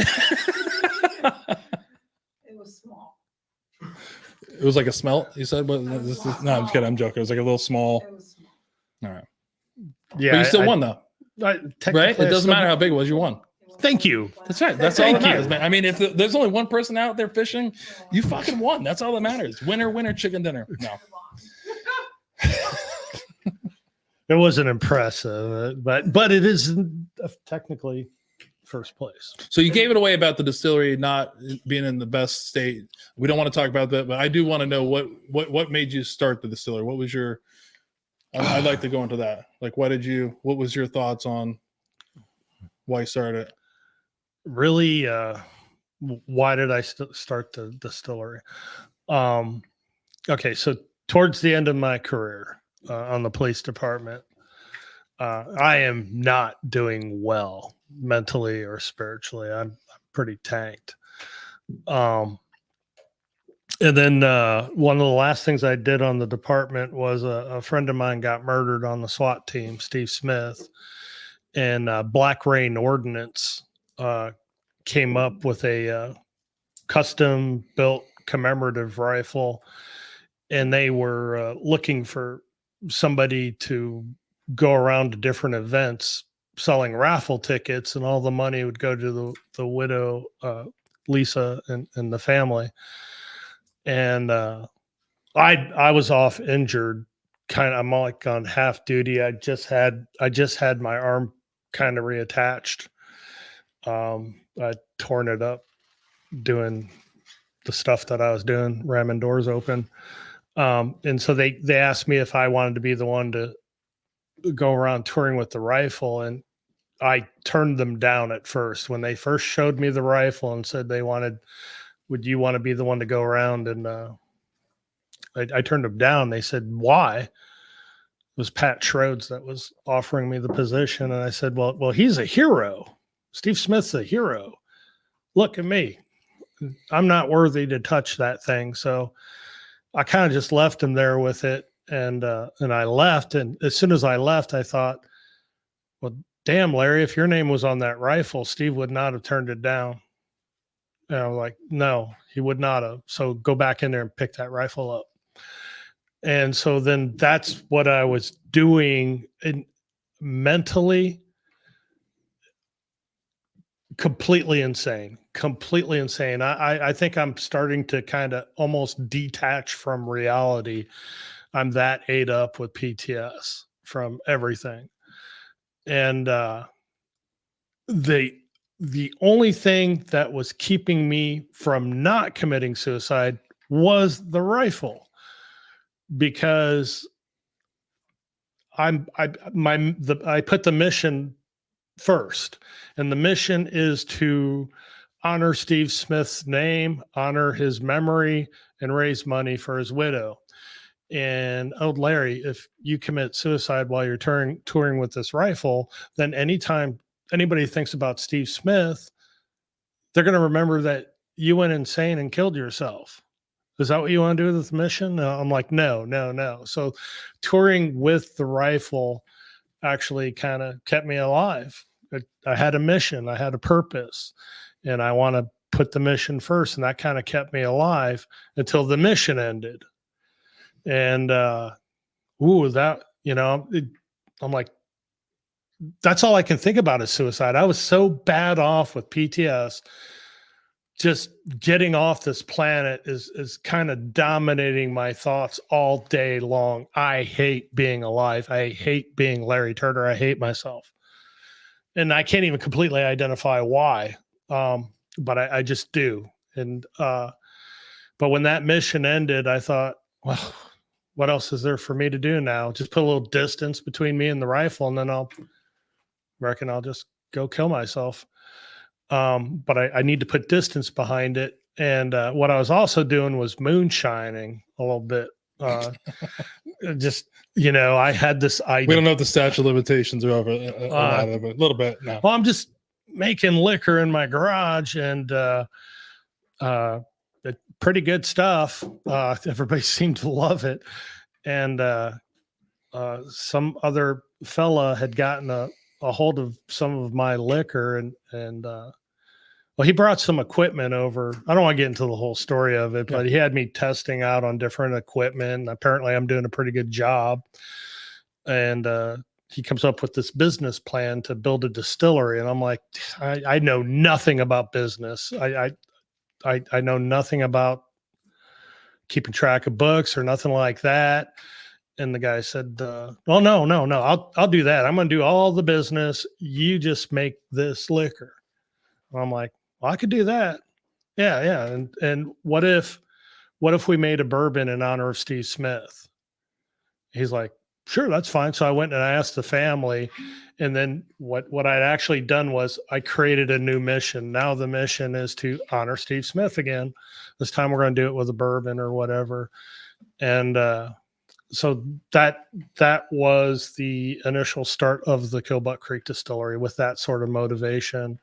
was small. It was like a smelt, you said? But no, I'm just kidding. I'm joking. It was like a little small. It was small. All right. Yeah, but you still won, though. Right? It doesn't matter how big it was. You won. Thank you. That's right. That's all that matters, man. I mean, if there's only one person out there fishing, you fucking won. That's all that matters. Winner, chicken dinner. No. It wasn't impressive, but it is technically first place. So you gave it away about the distillery not being in the best state. We don't want to talk about that, but I do want to know what made you start the distillery. What was your I'd like to go into that. Like, what was your thoughts on why you started it? Really, why did I start the distillery? Okay, so towards the end of my career on the police department, I am not doing well mentally or spiritually. I'm pretty tanked. And then one of the last things I did on the department was a friend of mine got murdered on the SWAT team, Steve Smith, and Black Rain Ordnance came up with a custom built commemorative rifle, and they were looking for somebody to go around to different events selling raffle tickets, and all the money would go to the widow, Lisa, and the family. And I was off injured, I'm like on half duty. I just had my arm kind of reattached. I'd torn it up doing the stuff that I was doing, ramming doors open. And so they asked me if I wanted to be the one to go around touring with the rifle, and I turned them down at first when they first showed me the rifle and said would you want to be the one to go around? And I turned them down. They said, why? It was Pat Schroeds that was offering me the position. And I said, well, he's a hero. Steve Smith's a hero. Look at me. I'm not worthy to touch that thing. So I kind of just left him there with it. And I left. And as soon as I left, I thought, well, damn, Larry, if your name was on that rifle, Steve would not have turned it down. And I was like, no, he would not have. So go back in there and pick that rifle up. And so then that's what I was doing, and mentally completely insane. I think I'm starting to kind of almost detach from reality. I'm that ate up with PTS from everything. And the only thing that was keeping me from not committing suicide was the rifle, because I put the mission first, and the mission is to honor Steve Smith's name, honor his memory, and raise money for his widow. And Larry, if you commit suicide while you're touring with this rifle, then anytime anybody thinks about Steve Smith, they're going to remember that you went insane and killed yourself. Is that what you want to do with the mission? I'm like, no. So touring with the rifle actually kind of kept me alive. I had a mission, I had a purpose, and I want to put the mission first. And that kind of kept me alive until the mission ended. And, I'm like, that's all I can think about is suicide. I was so bad off with PTS. Just getting off this planet is kind of dominating my thoughts all day long. I hate being alive. I hate being Larry Turner. I hate myself. And I can't even completely identify why. But I just do. And, but when that mission ended, I thought, well, what else is there for me to do now? Just put a little distance between me and the rifle, and then I'll just go kill myself. But I need to put distance behind it. And what I was also doing was moonshining a little bit. I had this idea. We don't know if the statute of limitations are over a little bit now. Well, I'm just making liquor in my garage, and pretty good stuff. Everybody seemed to love it. And some other fella had gotten a hold of some of my liquor, and he brought some equipment over. I don't want to get into the whole story of it, but he had me testing out on different equipment. Apparently I'm doing a pretty good job. And he comes up with this business plan to build a distillery. And I'm like, I know nothing about business. I know nothing about keeping track of books or nothing like that. And the guy said, well, no, I'll do that. I'm going to do all the business. You just make this liquor. And I'm like, well, I could do that. Yeah. And what if we made a bourbon in honor of Steve Smith? He's like, sure, that's fine. So I went and I asked the family, and then what I'd actually done was I created a new mission. Now the mission is to honor Steve Smith again. This time we're going to do it with a bourbon or whatever. And so that was the initial start of the Killbuck Creek Distillery, with that sort of motivation.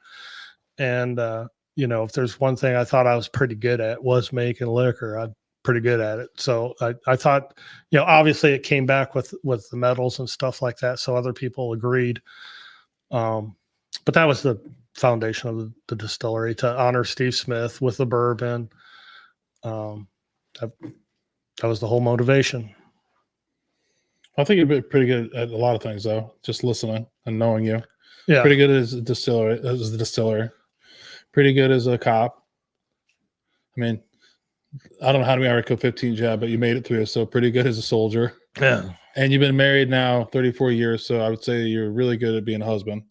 And you know, if there's one thing I thought I was pretty good at, was making liquor. I'm pretty good at it. So I thought, you know, obviously it came back with the medals and stuff like that. So other people agreed. But that was the foundation of the distillery, to honor Steve Smith with the bourbon. That was the whole motivation. I think you've been pretty good at a lot of things, though. Just listening and knowing you. Yeah. Pretty good as a distiller. Pretty good as a cop. I mean, I don't know how many Article 15 jab, but you made it through. So pretty good as a soldier. Yeah. And you've been married now 34 years. So I would say you're really good at being a husband.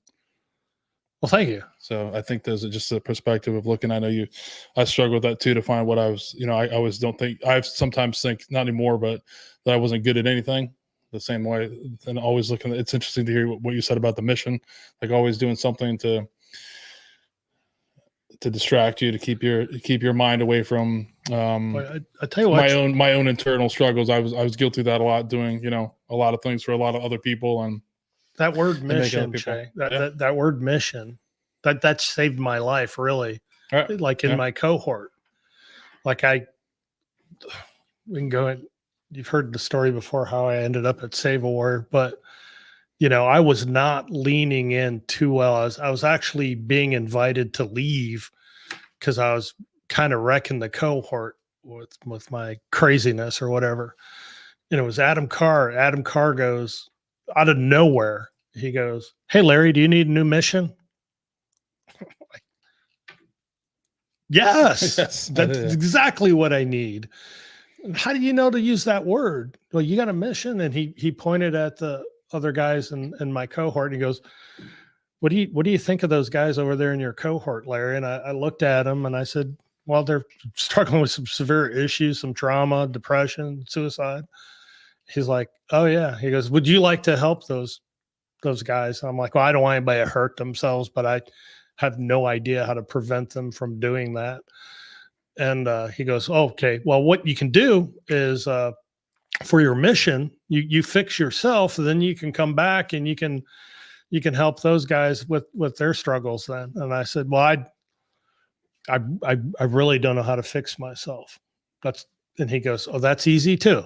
Well, thank you. So I think there's just a perspective of looking. I know I struggle with that too, to find what I was, you know, I always don't think, I sometimes think, not anymore, but that I wasn't good at anything the same way. And always looking, it's interesting to hear what you said about the mission, like always doing something to distract you, to keep your mind away from I tell you what, my own internal struggles. I was guilty of that a lot, doing, you know, a lot of things for a lot of other people. And that word mission, Jay, that word mission, that saved my life, really. Right. Like in my cohort, like we can go in, you've heard the story before, how I ended up at Save a War, but you know, I was not leaning in too well. I was actually being invited to leave because I was kind of wrecking the cohort with my craziness or whatever. And it was Adam Carr. Adam Carr goes out of nowhere. He goes, "Hey, Larry, do you need a new mission?" Yes, that's exactly what I need. How do you know to use that word? Well, you got a mission. And he pointed at the other guys in my cohort. And he goes, what do you think of those guys over there in your cohort, Larry? And I looked at him and I said, well, they're struggling with some severe issues, some trauma, depression, suicide. He's like, oh yeah. He goes, would you like to help those guys? I'm like, well, I don't want anybody to hurt themselves, but I have no idea how to prevent them from doing that. And he goes, oh, okay, well, what you can do is for your mission, you fix yourself, then you can come back and you can help those guys with their struggles then. And I said, well, I really don't know how to fix myself. And he goes, oh, that's easy too.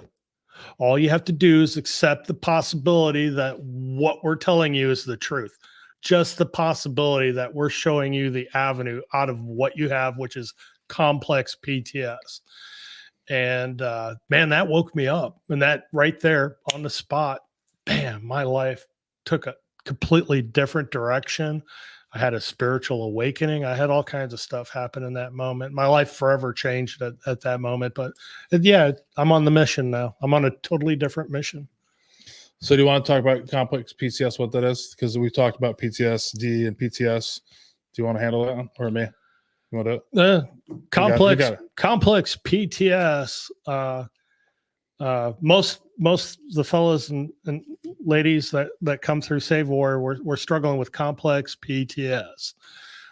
All you have to do is accept the possibility that what we're telling you is the truth. Just the possibility that we're showing you the avenue out of what you have, which is complex PTS. And man, that woke me up. And that right there on the spot, bam, my life took a completely different direction. I had a spiritual awakening. I had all kinds of stuff happen in that moment. My life forever changed at that moment. But yeah, I'm on the mission now. I'm on a totally different mission. So do you want to talk about complex PTS, what that is? Because we've talked about PTSD and PTS. Do you want to handle that one, or me? You want to? Complex PTS. Most of the fellas and ladies that come through Save War, we're struggling with complex PTS,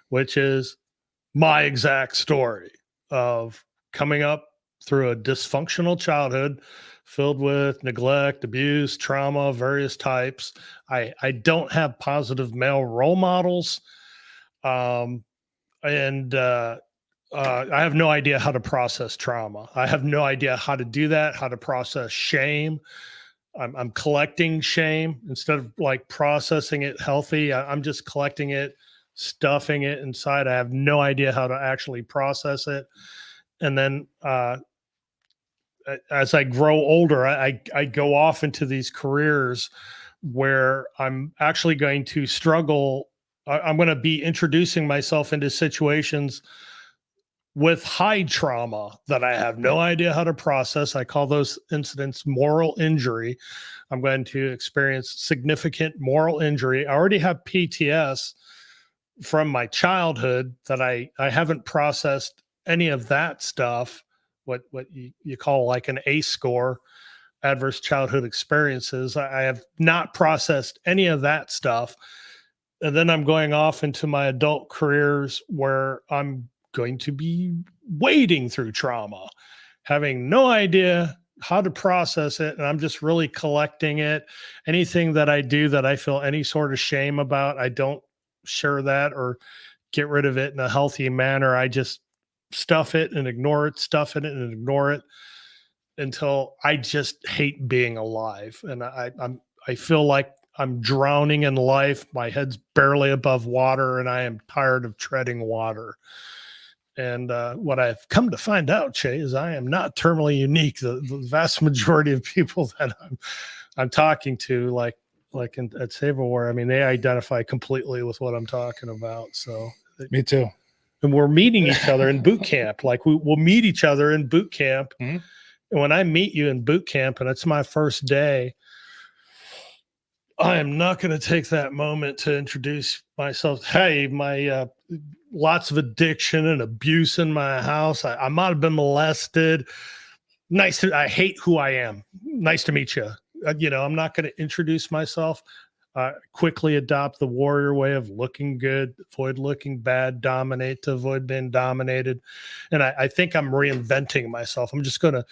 which is my exact story of coming up through a dysfunctional childhood filled with neglect, abuse, trauma, various types. I don't have positive male role models. I have no idea how to process trauma. I have no idea how to do that, how to process shame. I'm collecting shame instead of like processing it healthy. I'm just collecting it, stuffing it inside. I have no idea how to actually process it. And then as I grow older, I go off into these careers where I'm actually going to struggle. I'm going to be introducing myself into situations with high trauma that I have no idea how to process. I call those incidents moral injury. I'm going to experience significant moral injury. I already have PTS from my childhood that I haven't processed any of that stuff, what you call like an ACE score. adverse childhood experiences. I have not processed any of that stuff. And then I'm going off into my adult careers where I'm going to be wading through trauma, having no idea how to process it. And I'm just really collecting it. Anything that I do that I feel any sort of shame about, I don't share that or get rid of it in a healthy manner. I just stuff it and ignore it, stuff it and ignore it until I just hate being alive. And I feel like I'm drowning in life. My head's barely above water and I am tired of treading water. And what I've come to find out, Che, is I am not terminally unique. The vast majority of people that I'm talking to, like at Save a War, I mean, they identify completely with what I'm talking about. So Me too. And we're meeting each other in boot camp. Like we'll meet each other in boot camp. Mm-hmm. And when I meet you in boot camp and it's my first day, I am not going to take that moment to introduce myself. Hey, my lots of addiction and abuse in my house. I might have been molested. I hate who I am. Nice to meet you. I'm not going to introduce myself. Quickly adopt the warrior way of looking good, avoid looking bad, dominate to avoid being dominated. And I think I'm reinventing myself. I'm just going to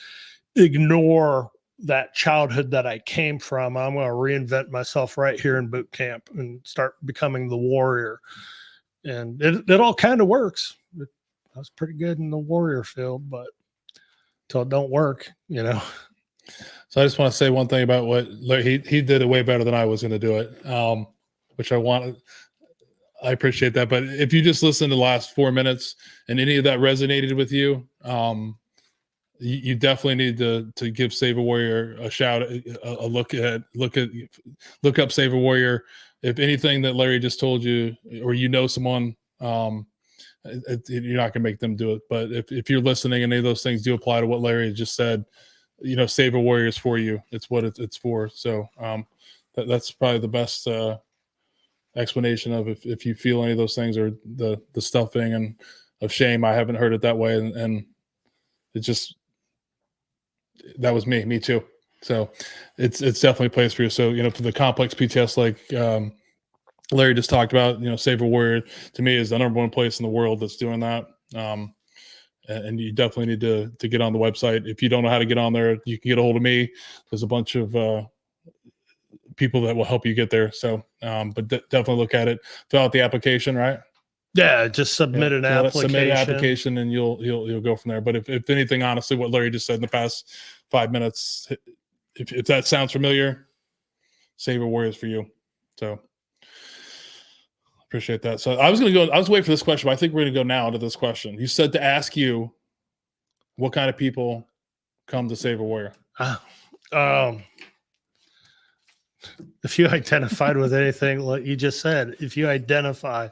ignore that childhood that I came from. I'm going to reinvent myself right here in boot camp and start becoming the warrior. And it all kind of works. I was pretty good in the warrior field, but until it don't work, So I just want to say one thing about what he did it way better than I was going to do it, which I appreciate that. But if you just listen to the last 4 minutes and any of that resonated with you, you definitely need to give Save a Warrior a shout, a look up Save a Warrior. If anything that Larry just told you, or someone, you're not going to make them do it. But if you're listening, any of those things do apply to what Larry just said. Save a Warrior is for you. It's what it's for. So that's probably the best explanation of if you feel any of those things or the stuffing and of shame. I haven't heard it that way, and it just that was me too. So it's definitely a place for you. So for the complex PTS, like Larry just talked about, Save a Warrior to me is the number one place in the world that's doing that. And you definitely need to get on the website. If you don't know how to get on there, you can get a hold of me. There's a bunch of people that will help you get there. So, but definitely look at it. Fill out the application, right? Yeah, just submit an application. Submit an application, and you'll go from there. But if anything, honestly, what Larry just said in the past 5 minutes, if that sounds familiar, Save a Warrior is for you. So. Appreciate that. So I was waiting for this question, but I think we're going to go now to this question. You said to ask you what kind of people come to Save a Warrior. If you identified with anything like you just said, if you identify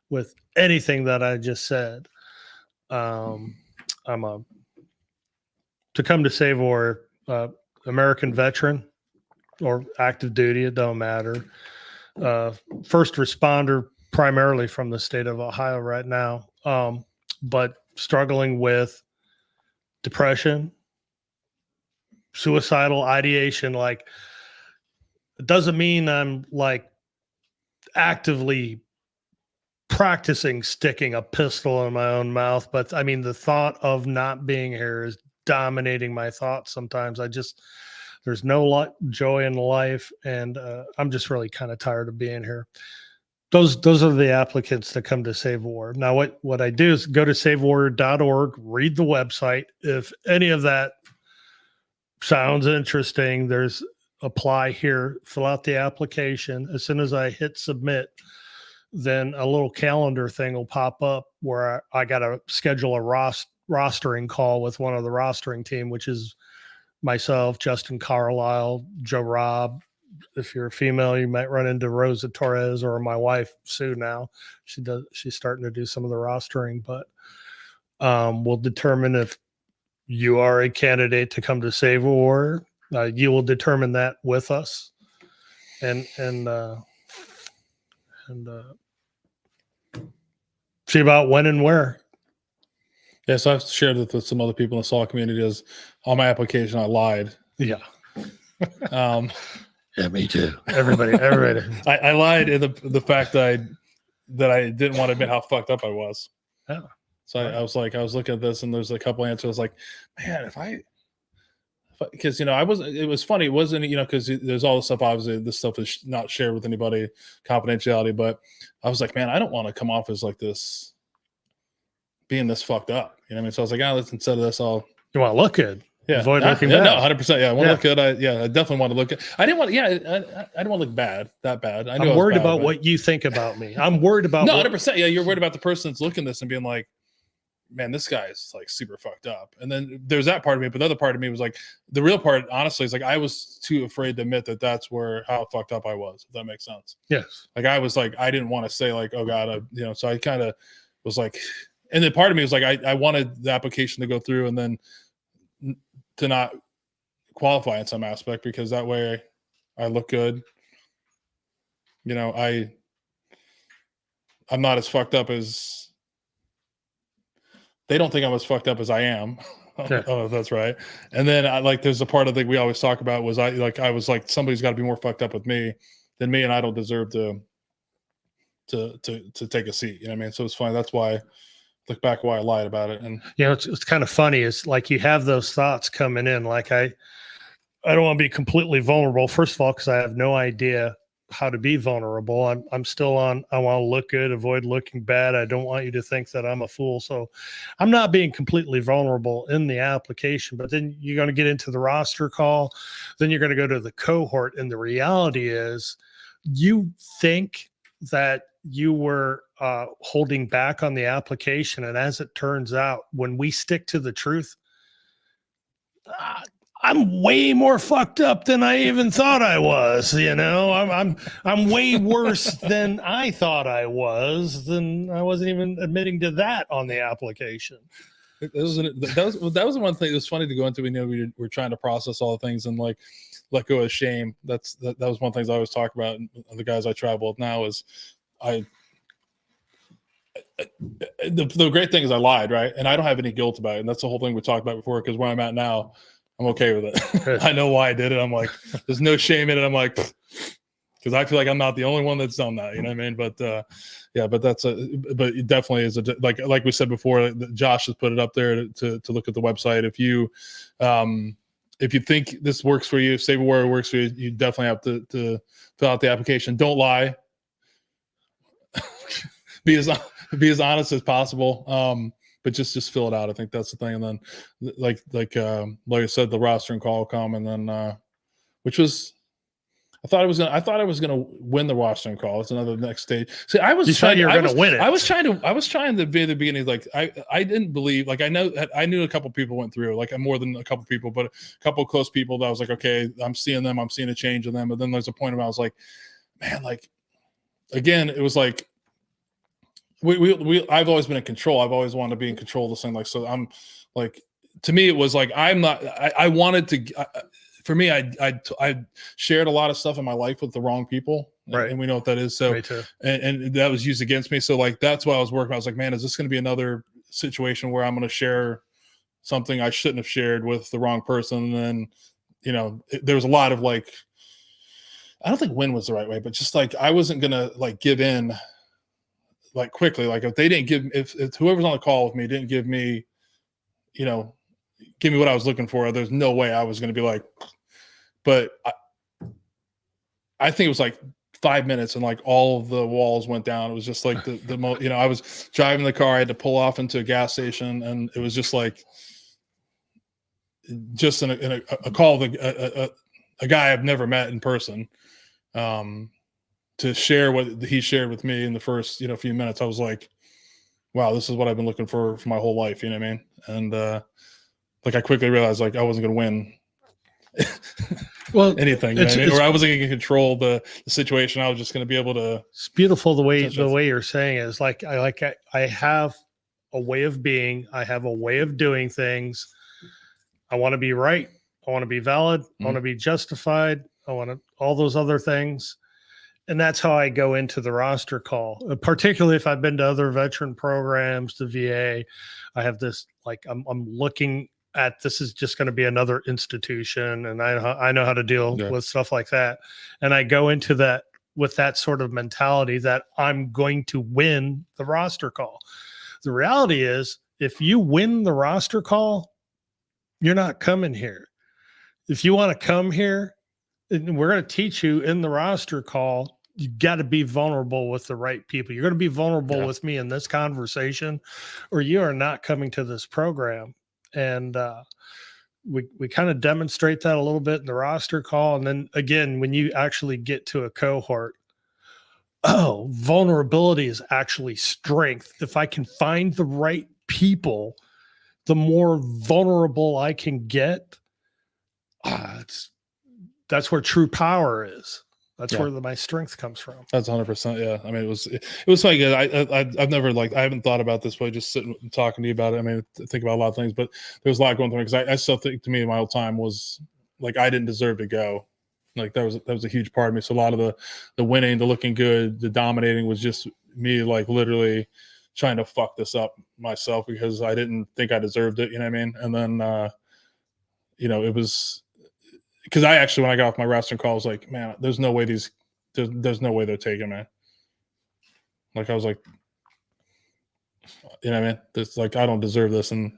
with anything that I just said, to come to Save a Warrior, American veteran or active duty, it don't matter. First responder, primarily from the state of Ohio right now, but struggling with depression, suicidal ideation. Like, it doesn't mean I'm like actively practicing sticking a pistol in my own mouth, but I mean, the thought of not being here is dominating my thoughts. Sometimes there's no joy in life, and I'm just really kind of tired of being here. Those are the applicants that come to Save a Warrior. Now, what I do is go to savewarrior.org, read the website. If any of that sounds interesting, there's apply here, fill out the application. As soon as I hit submit, then a little calendar thing will pop up where I got to schedule a rostering call with one of the rostering team, which is myself, Justin Carlisle, Joe Robb. If you're a female, you might run into Rosa Torres, or my wife, Sue. Now she's starting to do some of the rostering, but we'll determine if you are a candidate to come to Save a Warrior. You will determine that with us, and see about when and where. Yeah, so I've shared it with some other people in the SAL community. Is on my application I lied. Yeah. Yeah, me too. Everybody. I lied in the fact that I didn't want to admit how fucked up I was. Yeah. So I was looking at this and there's a couple answers. I was like, man, because it was funny. It wasn't, because there's all this stuff. Obviously, this stuff is not shared with anybody, confidentiality. But I was like, man, I don't want to come off as like this, being this fucked up. You know what I mean? So I was like, let's, instead of this, I'll. You want to look good. Yeah. Avoid looking bad. No, 100%. Yeah. I want to look good. I definitely want to look good. I didn't want. Yeah. I didn't want to look bad. That bad. I'm worried about what you think about me. I'm worried about. No, 100%. Yeah. You're worried about the person that's looking at this and being like, man, this guy's like super fucked up. And then there's that part of me, but the other part of me was like, the real part, honestly, is like, I was too afraid to admit that that's how fucked up I was, if that makes sense. Yes. Like, I was like, I didn't want to say like, oh God, so I kind of was like, and then part of me was like, I wanted the application to go through and then to not qualify in some aspect, because that way I look good. I'm not as fucked up as, they don't think I'm as fucked up as I am. Yeah. Oh, that's right. And then there's a part of the thing we always talk about was I was like, somebody's got to be more fucked up with me than me, and I don't deserve to take a seat. You know what I mean? So it's fine. That's why, look back why I lied about it. And it's kind of funny. It's like you have those thoughts coming in. Like I don't want to be completely vulnerable. First of all, because I have no idea how to be vulnerable. I'm still on. I want to look good, avoid looking bad. I don't want you to think that I'm a fool. So I'm not being completely vulnerable in the application, but then you're going to get into the roster call. Then you're going to go to the cohort. And the reality is you think that you were holding back on the application. And as it turns out, when we stick to the truth, I'm way more fucked up than I even thought I was. I'm way worse than I thought I was. Than I wasn't even admitting to that on the application. That was one thing that was funny to go into. We were trying to process all the things and like let go of shame. That was one of the things I always talk about. And the guys I travel with now is the great thing is I lied, right? And I don't have any guilt about it. And that's the whole thing we talked about before, because where I'm at now, I'm okay with it. I know why I did it. I'm like, there's no shame in it. I'm like, because I feel like I'm not the only one that's done that. You know what I mean? But but it definitely is like we said before, Josh has put it up there to look at the website. If you think this works for you, Save Warrior works for you, you definitely have to fill out the application. Don't lie. Be as honest as possible. But just fill it out. I think that's the thing. And then like I said, the roster and call will come, and then which was, I thought I was gonna win the roster and call. It's another next stage. See, I was trying to win it. I was trying to be at the beginning. Like I didn't believe, like I knew a couple people went through, like more than a couple people, but a couple of close people that I was like, okay, I'm seeing them, I'm seeing a change in them. But then there's a point where I was like, man, like again, it was like, I've always been in control. I've always wanted to be in control of this thing. Like, so I'm like, to me, it was like, I wanted to, for me, I shared a lot of stuff in my life with the wrong people. Right. And we know what that is. So, and that was used against me. So like, that's why I was working. I was like, man, is this going to be another situation where I'm going to share something I shouldn't have shared with the wrong person? And then, there was a lot of like, I don't think win was the right way, but just like, I wasn't going to like give in like quickly. Like if they didn't if whoever's on the call with me didn't give me what I was looking for, there's no way I was going to be like, but I think it was like 5 minutes and like all of the walls went down. It was just like I was driving the car, I had to pull off into a gas station, and it was just like, just in a call with a guy I've never met in person, to share what he shared with me in the first, few minutes. I was like, wow, this is what I've been looking for my whole life. You know what I mean? And like, I quickly realized like I wasn't going to win anything, or I wasn't going to control the situation. I was just going to be able to. It's beautiful the way you're saying it is like, I have a way of being, I have a way of doing things. I want to be right. I want to be valid. I want to be justified. I want to, all those other things. And that's how I go into the roster call, particularly if I've been to other veteran programs, the VA. I have this, like, I'm looking at this is just going to be another institution, and I know how to deal with stuff like that. And I go into that with that sort of mentality that I'm going to win the roster call. The reality is, if you win the roster call, you're not coming here. If you want to come here, and we're going to teach you in the roster call, you got to be vulnerable with the right people. You're going to be vulnerable with me in this conversation, or you are not coming to this program. And we kind of demonstrate that a little bit in the roster call. And then again, when you actually get to a cohort, vulnerability is actually strength. If I can find the right people, the more vulnerable I can get, that's where true power is. That's where my strength comes from. That's 100%. Yeah. I mean, it was so good. I've never I haven't thought about this, but just sitting and talking to you about it. I mean, think about a lot of things, but there was a lot going through me, because I still think, to me, my whole time was like, I didn't deserve to go. Like that was a huge part of me. So a lot of the winning, the looking good, the dominating was just me, like literally trying to fuck this up myself, because I didn't think I deserved it. You know what I mean? And then, it was, because I actually, when I got off my roster call, I was like, man, there's no way there's no way they're taking me. Like I was like, you know what I mean? It's like, I don't deserve this. And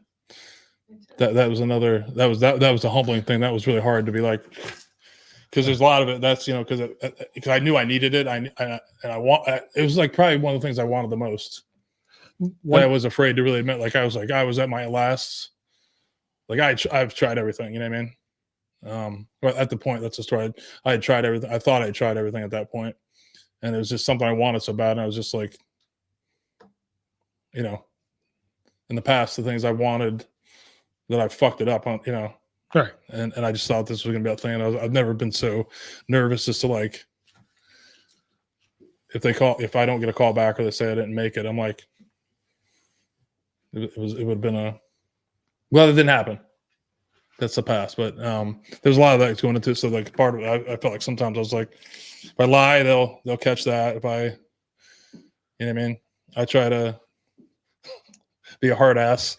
that was a humbling thing. That was really hard to be like, because there's a lot of it. That's, because I knew I needed it. It was like probably one of the things I wanted the most. I was afraid to really admit. Like I was at my last. Like I've tried everything. You know what I mean? But at the point, that's the story. I had tried everything. I thought I had tried everything at that point, and it was just something I wanted so bad. And I was just like, in the past, the things I wanted, that I fucked it up on, Right. And I just thought this was gonna be a thing. And I've never been so nervous as to like, if I don't get a call back, or they say I didn't make it, I'm like, it would have been it didn't happen. That's the past, but there's a lot of that going into it. So like part of it, I felt like sometimes I was like, if I lie, they'll catch that. If I, you know what I mean? I try to be a hard ass.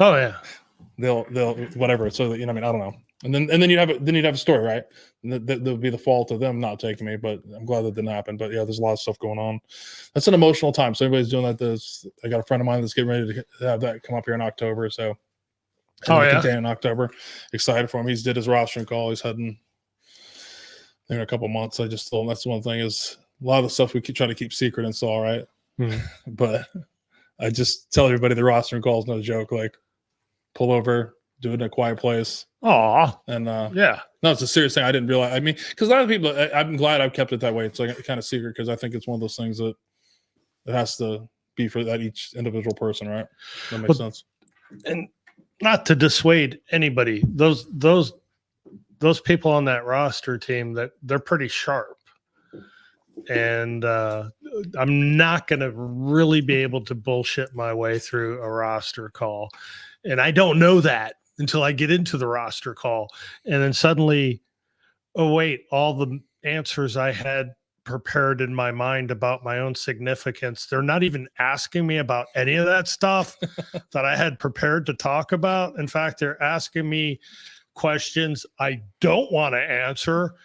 Oh yeah. They'll whatever. So that, I mean, I don't know. And then you'd have a story, right? And that'll be the fault of them not taking me. But I'm glad that didn't happen. But yeah, there's a lot of stuff going on. That's an emotional time. So anybody's doing that. I got a friend of mine that's getting ready to have that come up here in October. So. In October, excited for him. He's did his rostering call. He's heading in a couple months. I just told him that's one thing, is a lot of the stuff we keep trying to keep secret, and it's all right. But I just tell everybody the rostering call is no joke. Like, pull over, do it in a quiet place. And no, it's a serious thing. I didn't realize. I mean, because a lot of people, I'm glad I've kept it that way. It's like kind of secret, because I think it's one of those things that it has to be for that each individual person, right? That makes sense. And not to dissuade anybody, those people on that roster team, that they're pretty sharp, and I'm not going to really be able to bullshit my way through a roster call, and I don't know that until I get into the roster call, and then suddenly, oh wait, all the answers I had prepared in my mind about my own significance, they're not even asking me about any of that stuff that I had prepared to talk about. In fact, they're asking me questions I don't want to answer,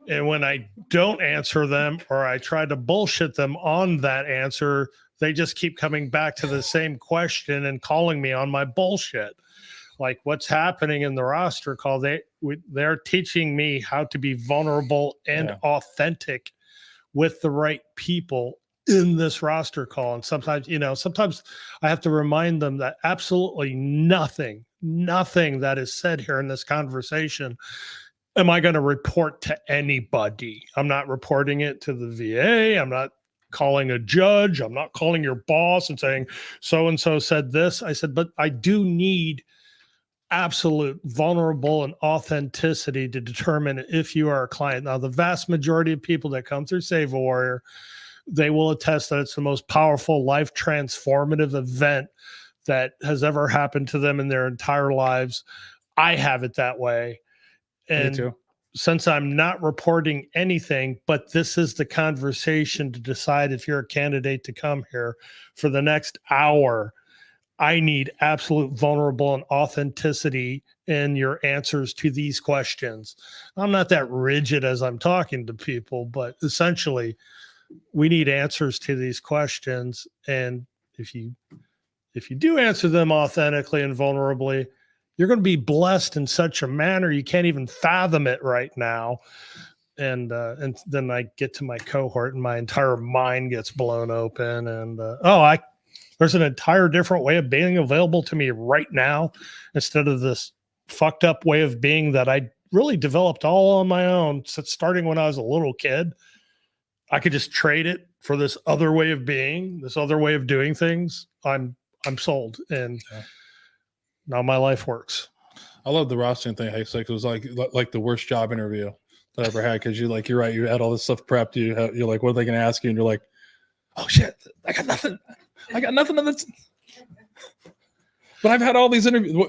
and when I don't answer them, or I try to bullshit them on that answer, they just keep coming back to the same question and calling me on my bullshit. Like what's happening in the roster call, they're teaching me how to be vulnerable and authentic with the right people in this roster call. And sometimes I have to remind them that absolutely nothing that is said here in this conversation am I going to report to anybody. I'm not reporting it to the VA. I'm not calling a judge. I'm not calling your boss and saying, so-and-so said this. I said, but I do need absolute vulnerable and authenticity to determine if you are a client. Now, the vast majority of people that come through Save a Warrior, they will attest that it's the most powerful, life transformative event that has ever happened to them in their entire lives. I have it that way. And Me too. Since I'm not reporting anything, but this is the conversation to decide if you're a candidate to come here for the next hour, I need absolute vulnerable and authenticity in your answers to these questions. I'm not that rigid as I'm talking to people, but essentially we need answers to these questions. And if you do answer them authentically and vulnerably, you're going to be blessed in such a manner you can't even fathom it right now. And then I get to my cohort and my entire mind gets blown open. And there's an entire different way of being available to me right now, instead of this fucked up way of being that I really developed all on my own, starting when I was a little kid. I could just trade it for this other way of being, this other way of doing things. I'm sold, and now my life works. I love the rostering thing. Hey, it was like the worst job interview that I ever had, because you're right, you had all this stuff prepped. You're like, what are they going to ask you? And you're like, oh shit, I got nothing on this. But I've had all these interviews.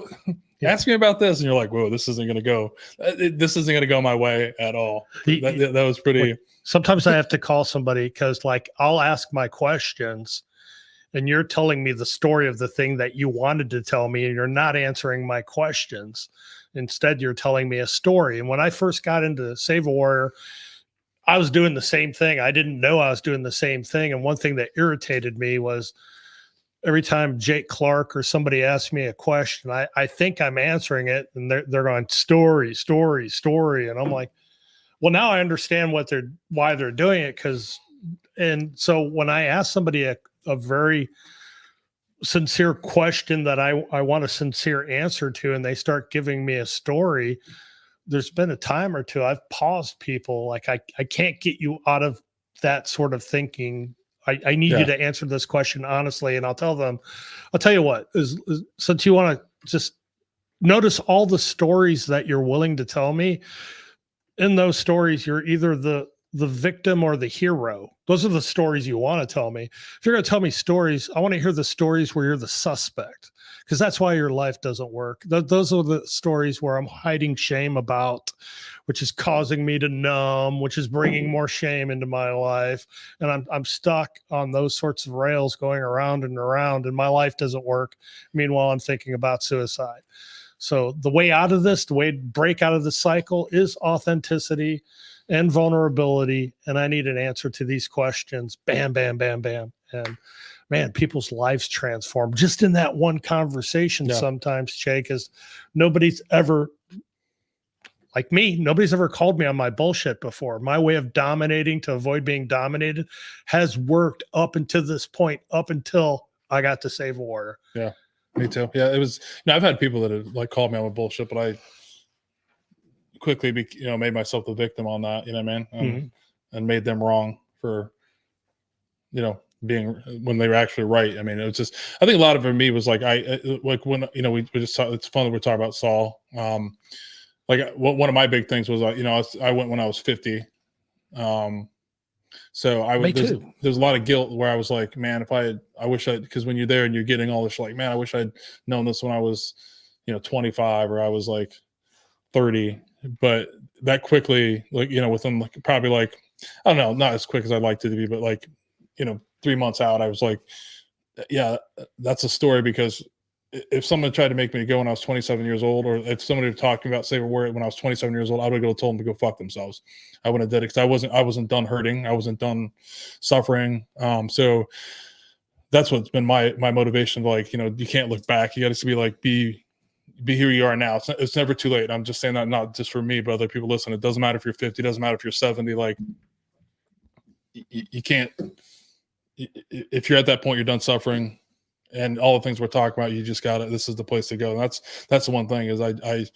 Ask me about this, and you're like, whoa, this isn't going to go. This isn't going to go my way at all. That was pretty. Sometimes I have to call somebody, because like I'll ask my questions and you're telling me the story of the thing that you wanted to tell me, and you're not answering my questions. Instead, you're telling me a story. And when I first got into Save a Warrior, I was doing the same thing. I didn't know I was doing the same thing. And one thing that irritated me was every time Jake Clark or somebody asked me a question, I think I'm answering it, and they're going story. And I'm like, well, now I understand why they're doing it. And so when I ask somebody a very sincere question that I want a sincere answer to, and they start giving me a story, there's been a time or two I've paused people. Like, I can't get you out of that sort of thinking. I need you to answer this question honestly. And I'll tell you what, since you want to just notice all the stories that you're willing to tell me, in those stories, you're either the victim or the hero. Those are the stories you want to tell me. If you're going to tell me stories, I want to hear the stories where you're the suspect, because that's why your life doesn't work. Those are the stories where I'm hiding shame about, which is causing me to numb, which is bringing more shame into my life. And I'm stuck on those sorts of rails going around and around, and my life doesn't work. Meanwhile, I'm thinking about suicide. So the way out of this, the way to break out of the cycle, is authenticity and vulnerability. And I need an answer to these questions. Bam, bam, bam, bam. And man, people's lives transform just in that one conversation. Sometimes, Jake, because nobody's ever, like me, nobody's ever called me on my bullshit before. My way of dominating to avoid being dominated has worked up until this point, up until I got to Save a Warrior. Yeah. Me too. Yeah, it was. I've had people that have like called me on my bullshit, but I quickly, made myself the victim on that. You know what I mean? And made them wrong for, being when they were actually right. I mean, it was just. I think a lot of it for me was like like when we just talk, it's fun that we're talking about Saul. Like one of my big things was I went when I was 50. So there's a lot of guilt where I was like, man, because when you're there and you're getting all this, like, man, I wish I'd known this when I was, 25, or I was like 30. But that quickly, like, within probably I don't know, not as quick as I'd like to be, but 3 months out, I was like, yeah, that's a story. Because if someone tried to make me go when I was 27 years old, or if somebody was talking about Save a Warrior when I was 27 years old, I would have told them to go fuck themselves. I wouldn't have did it, because I wasn't done hurting. I wasn't done suffering. So that's what's been my motivation. You can't look back. You got to be here you are now. It's never too late. I'm just saying that not just for me, but other people listen. It doesn't matter if you're 50. It doesn't matter if you're 70. Like, you can't. If you're at that point, you're done suffering. And all the things we're talking about, you just got it. This is the place to go. And that's the one thing is that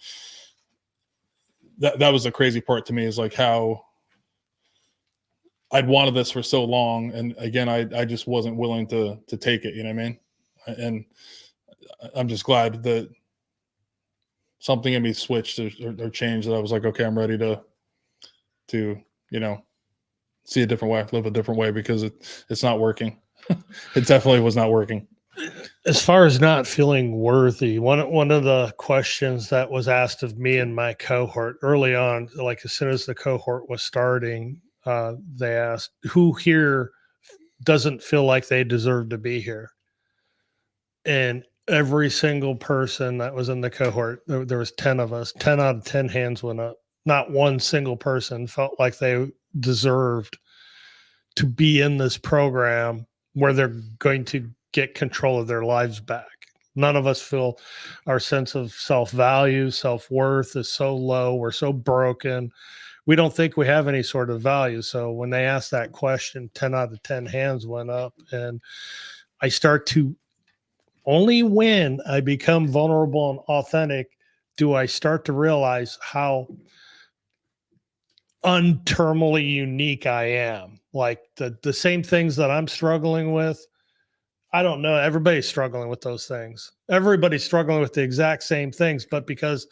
was the crazy part to me, is like how I'd wanted this for so long. And again, I just wasn't willing to take it. You know what I mean? And I'm just glad that something in me switched or changed, that I was like, okay, I'm ready to see a different way, live a different way, because it's not working. It definitely was not working. As far as not feeling worthy, one of the questions that was asked of me and my cohort early on, like as soon as the cohort was starting, they asked, who here doesn't feel like they deserve to be here? And every single person that was in the cohort, there was 10 of us, 10 out of 10 hands went up. Not one single person felt like they deserved to be in this program where they're going to get control of their lives back. None of us feel our sense of self-value, self-worth is so low. We're so broken. We don't think we have any sort of value. So when they asked that question, 10 out of 10 hands went up. And I start to, only when I become vulnerable and authentic do I start to realize how unterminally unique I am. Like the same things that I'm struggling with, I don't know. Everybody's struggling with those things. Everybody's struggling with the exact same things, but because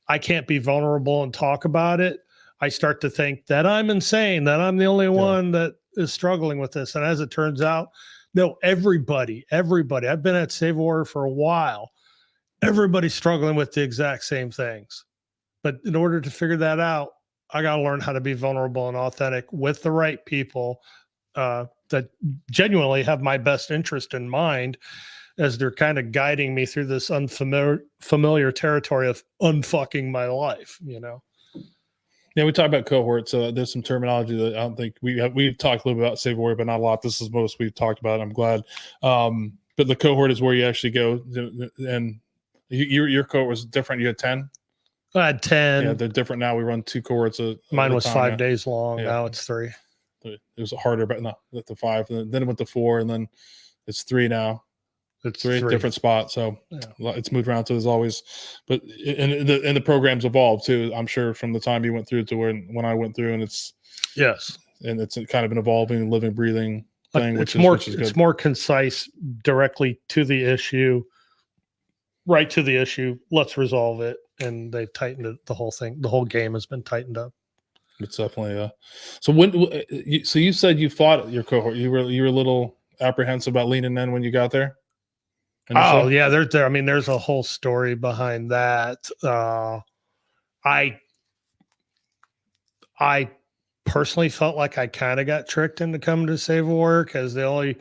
I can't be vulnerable and talk about it, I start to think that I'm insane, that I'm the only one that is struggling with this. And as it turns out, no, everybody, I've been at Save Warrior for a while. Everybody's struggling with the exact same things. But in order to figure that out, I got to learn how to be vulnerable and authentic with the right people that genuinely have my best interest in mind as they're kind of guiding me through this unfamiliar territory of unfucking my life, you know? Yeah, we talk about cohorts. So there's some terminology that I don't think we've talked a little bit about Save Warrior, but not a lot. This is most we've talked about. I'm glad. But the cohort is where you actually go, and your cohort was different. You had 10. I had 10. Yeah, they're different now. We run 2 cohorts. Mine was time, 5 right? days long. Yeah. Now it's 3. It was harder, but no, the 5. And then it went to 4, and then it's 3 now. It's 3 3 different spots. So yeah. It's moved around. So there's always, but and the program's evolved too. I'm sure from the time you went through to when I went through, and it's kind of an evolving, living, breathing thing. It's more concise, directly to the issue, right to the issue. Let's resolve it. And they've tightened it. The whole thing, the whole game has been tightened up. It's definitely so so you said you fought your cohort. You were a little apprehensive about leaning in when you got there. Initially? Oh yeah, there. I mean, there's a whole story behind that. I personally felt like I kind of got tricked into coming to Save Warrior because the only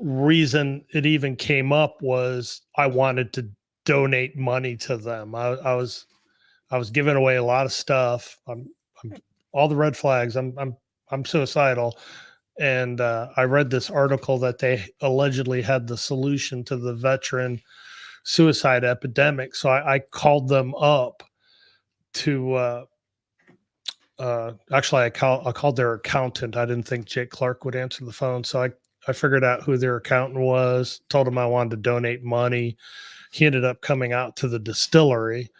reason it even came up was I wanted to donate money to them. I was giving away a lot of stuff. I'm all the red flags. I'm suicidal. And I read this article that they allegedly had the solution to the veteran suicide epidemic. So I called them up to actually I called their accountant. I didn't think Jake Clark would answer the phone. So I figured out who their accountant was, told him I wanted to donate money. He ended up coming out to the distillery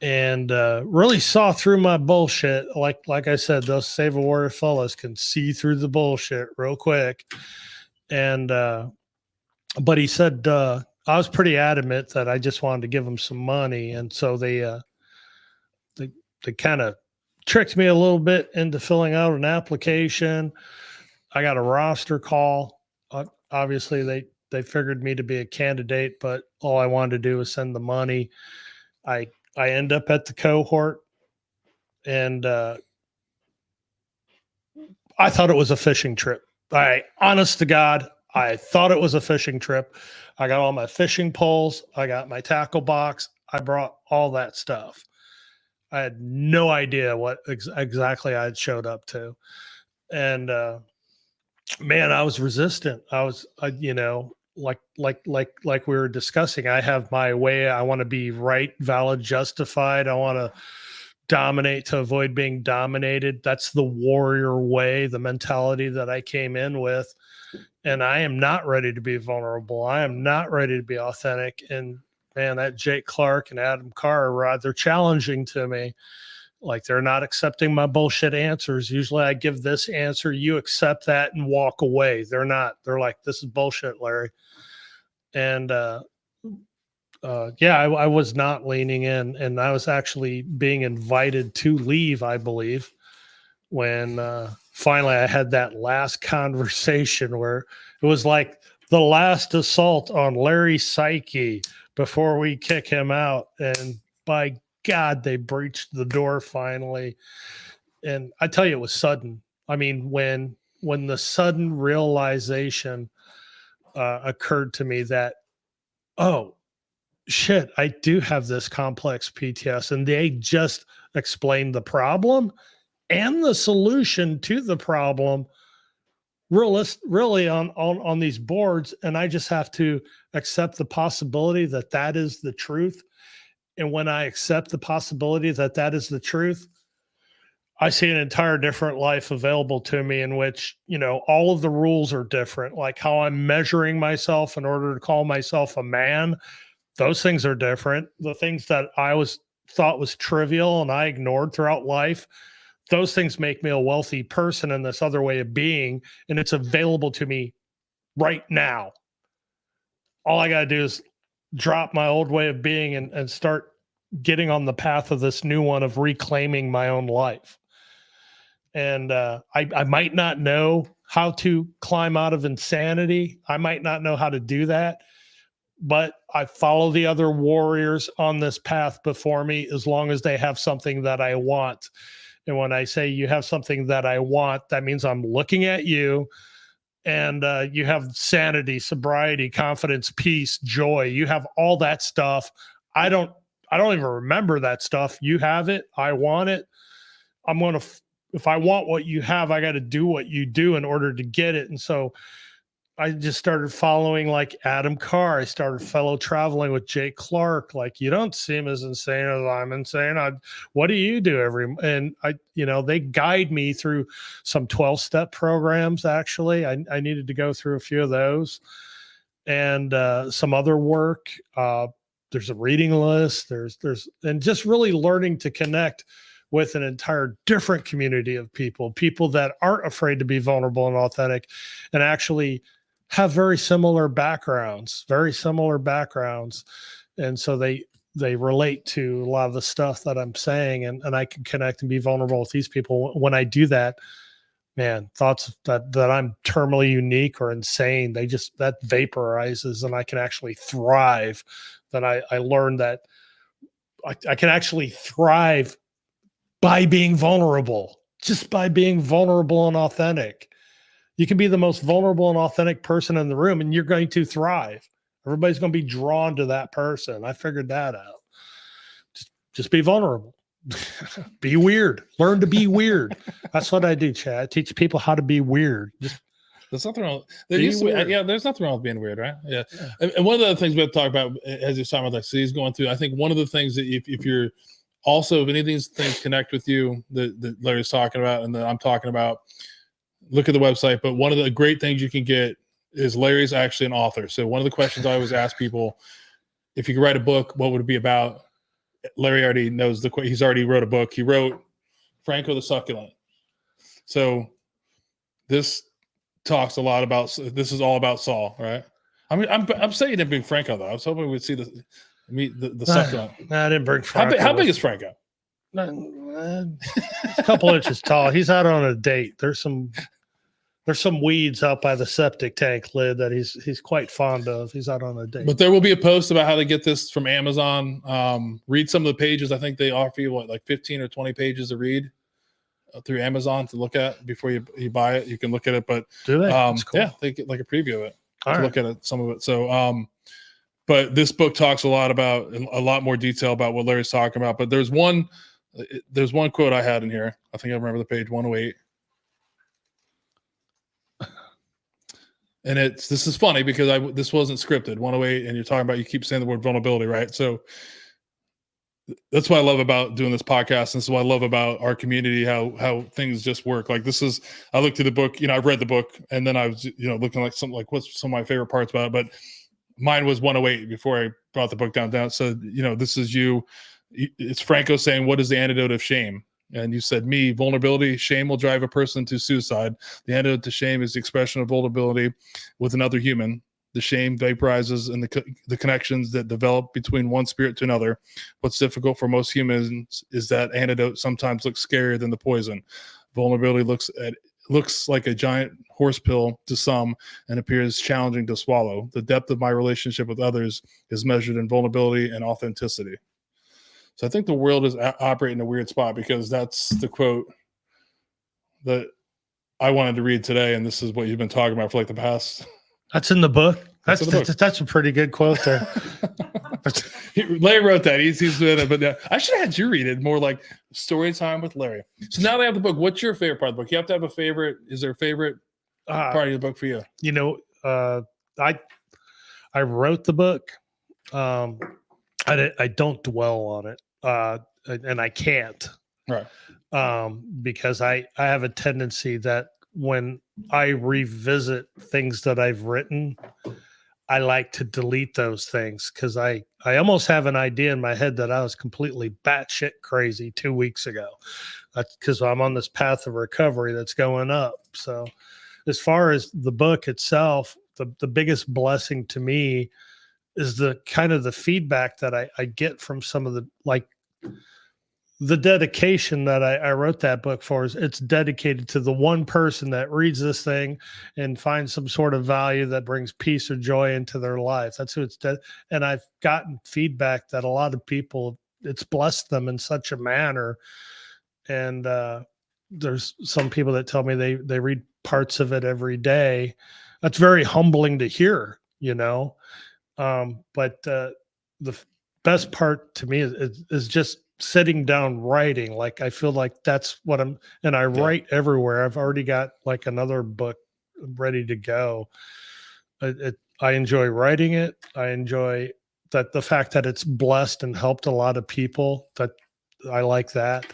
and really saw through my bullshit. Like I said, those Save a Warrior fellas can see through the bullshit real quick. And but he said I was pretty adamant that I just wanted to give him some money, and so they kind of tricked me a little bit into filling out an application. I got a roster call. Obviously, they figured me to be a candidate, but all I wanted to do was send the money. I end up at the cohort, and I thought it was a fishing trip. Honest to God, I thought it was a fishing trip. I got all my fishing poles. I got my tackle box. I brought all that stuff. I had no idea what exactly I had showed up to. And man, I was resistant. Like we were discussing, I have my way. I want to be right, valid, justified. I want to dominate to avoid being dominated. That's the warrior way, the mentality that I came in with. And I am not ready to be vulnerable. I am not ready to be authentic. And man, that Jake Clark and Adam Carr, they're challenging to me. Like, they're not accepting my bullshit answers. Usually I give this answer, you accept that and walk away. They're not. They're like, this is bullshit, Larry. And I was not leaning in, and I was actually being invited to leave, I believe, when finally I had that last conversation where it was like the last assault on Larry's psyche before we kick him out. And by God, they breached the door finally. And I tell you, it was sudden. I mean, when the sudden realization occurred to me that oh, shit, I do have this complex PTS. And they just explained the problem and the solution to the problem really on these boards. And I just have to accept the possibility that that is the truth. And when I accept the possibility that that is the truth, I see an entire different life available to me in which, all of the rules are different, like how I'm measuring myself in order to call myself a man. Those things are different. The things that thought was trivial and I ignored throughout life, those things make me a wealthy person in this other way of being. And it's available to me right now. All I got to do is drop my old way of being and start getting on the path of this new one of reclaiming my own life. And I might not know how to climb out of insanity. I might not know how to do that, but I follow the other warriors on this path before me as long as they have something that I want. And when I say you have something that I want, that means I'm looking at you and you have sanity, sobriety, confidence, peace, joy. You have all that stuff. I don't even remember that stuff. You have it. I want it. I'm going to, if I want what you have, I got to do what you do in order to get it. And so I just started following like Adam Carr. I started fellow traveling with Jake Clark. Like, you don't seem as insane as I'm insane. What do you do and they guide me through some 12-step programs. Actually, I needed to go through a few of those and some other work. There's a reading list. There's and just really learning to connect with an entire different community of people that aren't afraid to be vulnerable and authentic and actually have very similar backgrounds. And so they relate to a lot of the stuff that I'm saying and I can connect and be vulnerable with these people. When I do that, man, thoughts that I'm terminally unique or insane, that vaporizes and I can actually thrive. Then I learned that I can actually thrive by being vulnerable, just by being vulnerable and authentic. You can be the most vulnerable and authentic person in the room and you're going to thrive. Everybody's going to be drawn to that person. I figured that out. Just be vulnerable. Be weird. Learn to be weird. That's what I do, Chad. I teach people how to be weird. There's nothing wrong. There's nothing wrong with being weird, right? Yeah. And one of the other things we have to talk about as you're talking about like C's going through, I think one of the things that if you're also, if any of these things connect with you that Larry's talking about and that I'm talking about, look at the website. But one of the great things you can get is Larry's actually an author. So one of the questions I always ask people, if you could write a book, what would it be about? Larry already knows he's already wrote a book. He wrote Franco the Succulent. So this talks a lot about, this is all about Saul, right? I mean, I'm saying you didn't bring Franco though. I was hoping we'd see the Succulent. I didn't bring Franco. How big is Franco? A couple inches tall. He's out on a date. There's some weeds out by the septic tank lid that he's quite fond of. He's out on a date. But there will be a post about how to get this from Amazon. Read some of the pages. I think they offer you like 15 or 20 pages to read through Amazon to look at before you buy it. You can look at it, but do they? That's cool. Yeah, they get like a preview of it. Look at it, some of it. So, but this book talks a lot more detail about what Larry's talking about. But there's one quote I had in here. I think I remember the page 108. And this is funny because this wasn't scripted. 108, and you're talking about, you keep saying the word vulnerability, right? So that's what I love about doing this podcast. And this is what I love about our community, how things just work. Like I looked through the book, I've read the book, and then I was, looking like something like what's some of my favorite parts about it. But mine was 108 before I brought the book down. So, this is it's Franco saying, what is the antidote of shame? And you said, me, vulnerability, shame will drive a person to suicide. The antidote to shame is the expression of vulnerability with another human. The shame vaporizes and the connections that develop between one spirit to another. What's difficult for most humans is that antidote sometimes looks scarier than the poison. Vulnerability looks like a giant horse pill to some and appears challenging to swallow. The depth of my relationship with others is measured in vulnerability and authenticity. So I think the world is operating in a weird spot because that's the quote that I wanted to read today. And this is what you've been talking about for like the past. That's in the book. That's a pretty good quote there. Larry wrote that. He's been, but I should have had you read it more like story time with Larry. So now they have the book. What's your favorite part of the book? You have to have a favorite. Is there a favorite part of the book for you? You know, I wrote the book. I don't dwell on it, and I can't. Right. Because I have a tendency that when I revisit things that I've written, I like to delete those things because I almost have an idea in my head that I was completely batshit crazy 2 weeks ago. That's because I'm on this path of recovery that's going up. So as far as the book itself, the biggest blessing to me is the kind of the feedback that I get from some of the dedication that I wrote that book for. Is it's dedicated to the one person that reads this thing and finds some sort of value that brings peace or joy into their life. That's who it's and I've gotten feedback that a lot of people, it's blessed them in such a manner. And there's some people that tell me they read parts of it every day. That's very humbling to hear, you know. But the best part to me is just sitting down writing. Like I feel like that's what I write everywhere. I've already got like another book ready to go. I enjoy writing it. I enjoy that the fact that it's blessed and helped a lot of people. That I like that.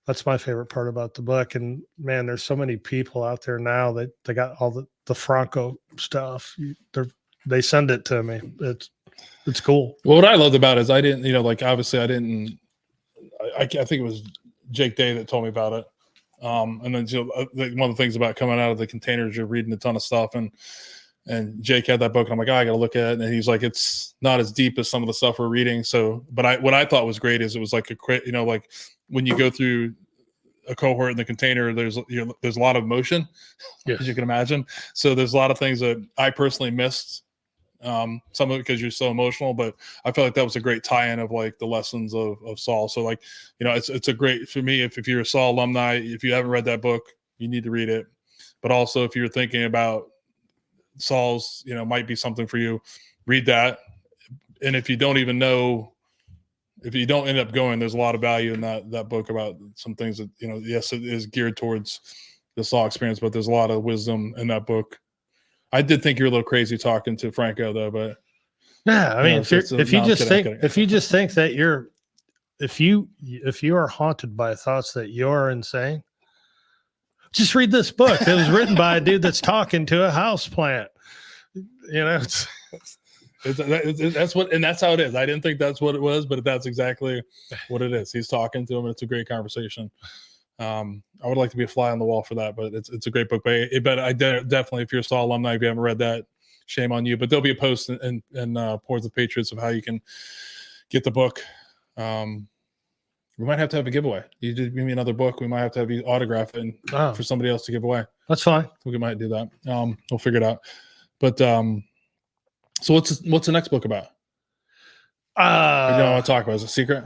That's my favorite part about the book. And man, there's so many people out there now that they got all the Franco stuff. They send it to me. It's cool. Well, what I loved about it is I didn't, obviously I didn't. I think it was Jake Day that told me about it. And then one of the things about coming out of the containers, you're reading a ton of stuff, and Jake had that book, and I'm like, I got to look at it. And he's like, it's not as deep as some of the stuff we're reading. So, but what I thought was great is it was like like when you go through a cohort in the container, there's a lot of emotion, as you can imagine. So there's a lot of things that I personally missed. Some of it because you're so emotional, but I feel like that was a great tie-in of like the lessons of Saul. So like, it's a great, for me, if you're a Saul alumni, if you haven't read that book, you need to read it. But also if you're thinking about Saul's, might be something for you, read that. And if you don't even know, if you don't end up going, there's a lot of value in that book about some things that, yes, it is geared towards the Saul experience, but there's a lot of wisdom in that book. I did think you're a little crazy talking to Franco though, but yeah, I mean, if you just think that if you are haunted by thoughts that you're insane, just read this book. It was written by a dude that's talking to a house plant. That's what, and that's how it is. I didn't think that's what it was, but that's exactly what it is. He's talking to him, and it's a great conversation. I would like to be a fly on the wall for that, but it's a great book. But I definitely, if you're a Saul alumni, if you haven't read that, shame on you. But there'll be a post in Ports of Patriots of how you can get the book. We might have to have a giveaway. You did give me another book. We might have to have you autograph it for somebody else to give away. That's fine. We might do that. We'll figure it out. But so what's the next book about? I don't want to talk about. Is it a secret?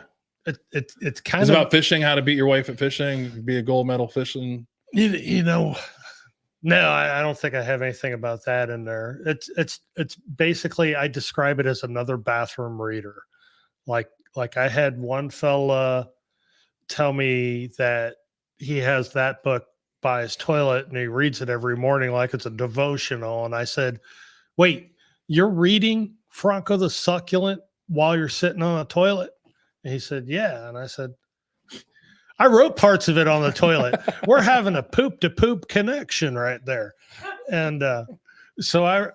It's kind of about fishing, how to beat your wife at fishing, be a gold medal fishing. No, I don't think I have anything about that in there. It's basically, I describe it as another bathroom reader. Like I had one fella tell me that he has that book by his toilet and he reads it every morning like it's a devotional. And I said, wait, you're reading Franco the Succulent while you're sitting on a toilet? And he said, yeah. And I said, I wrote parts of it on the toilet. We're having a poop to poop connection right there. And so I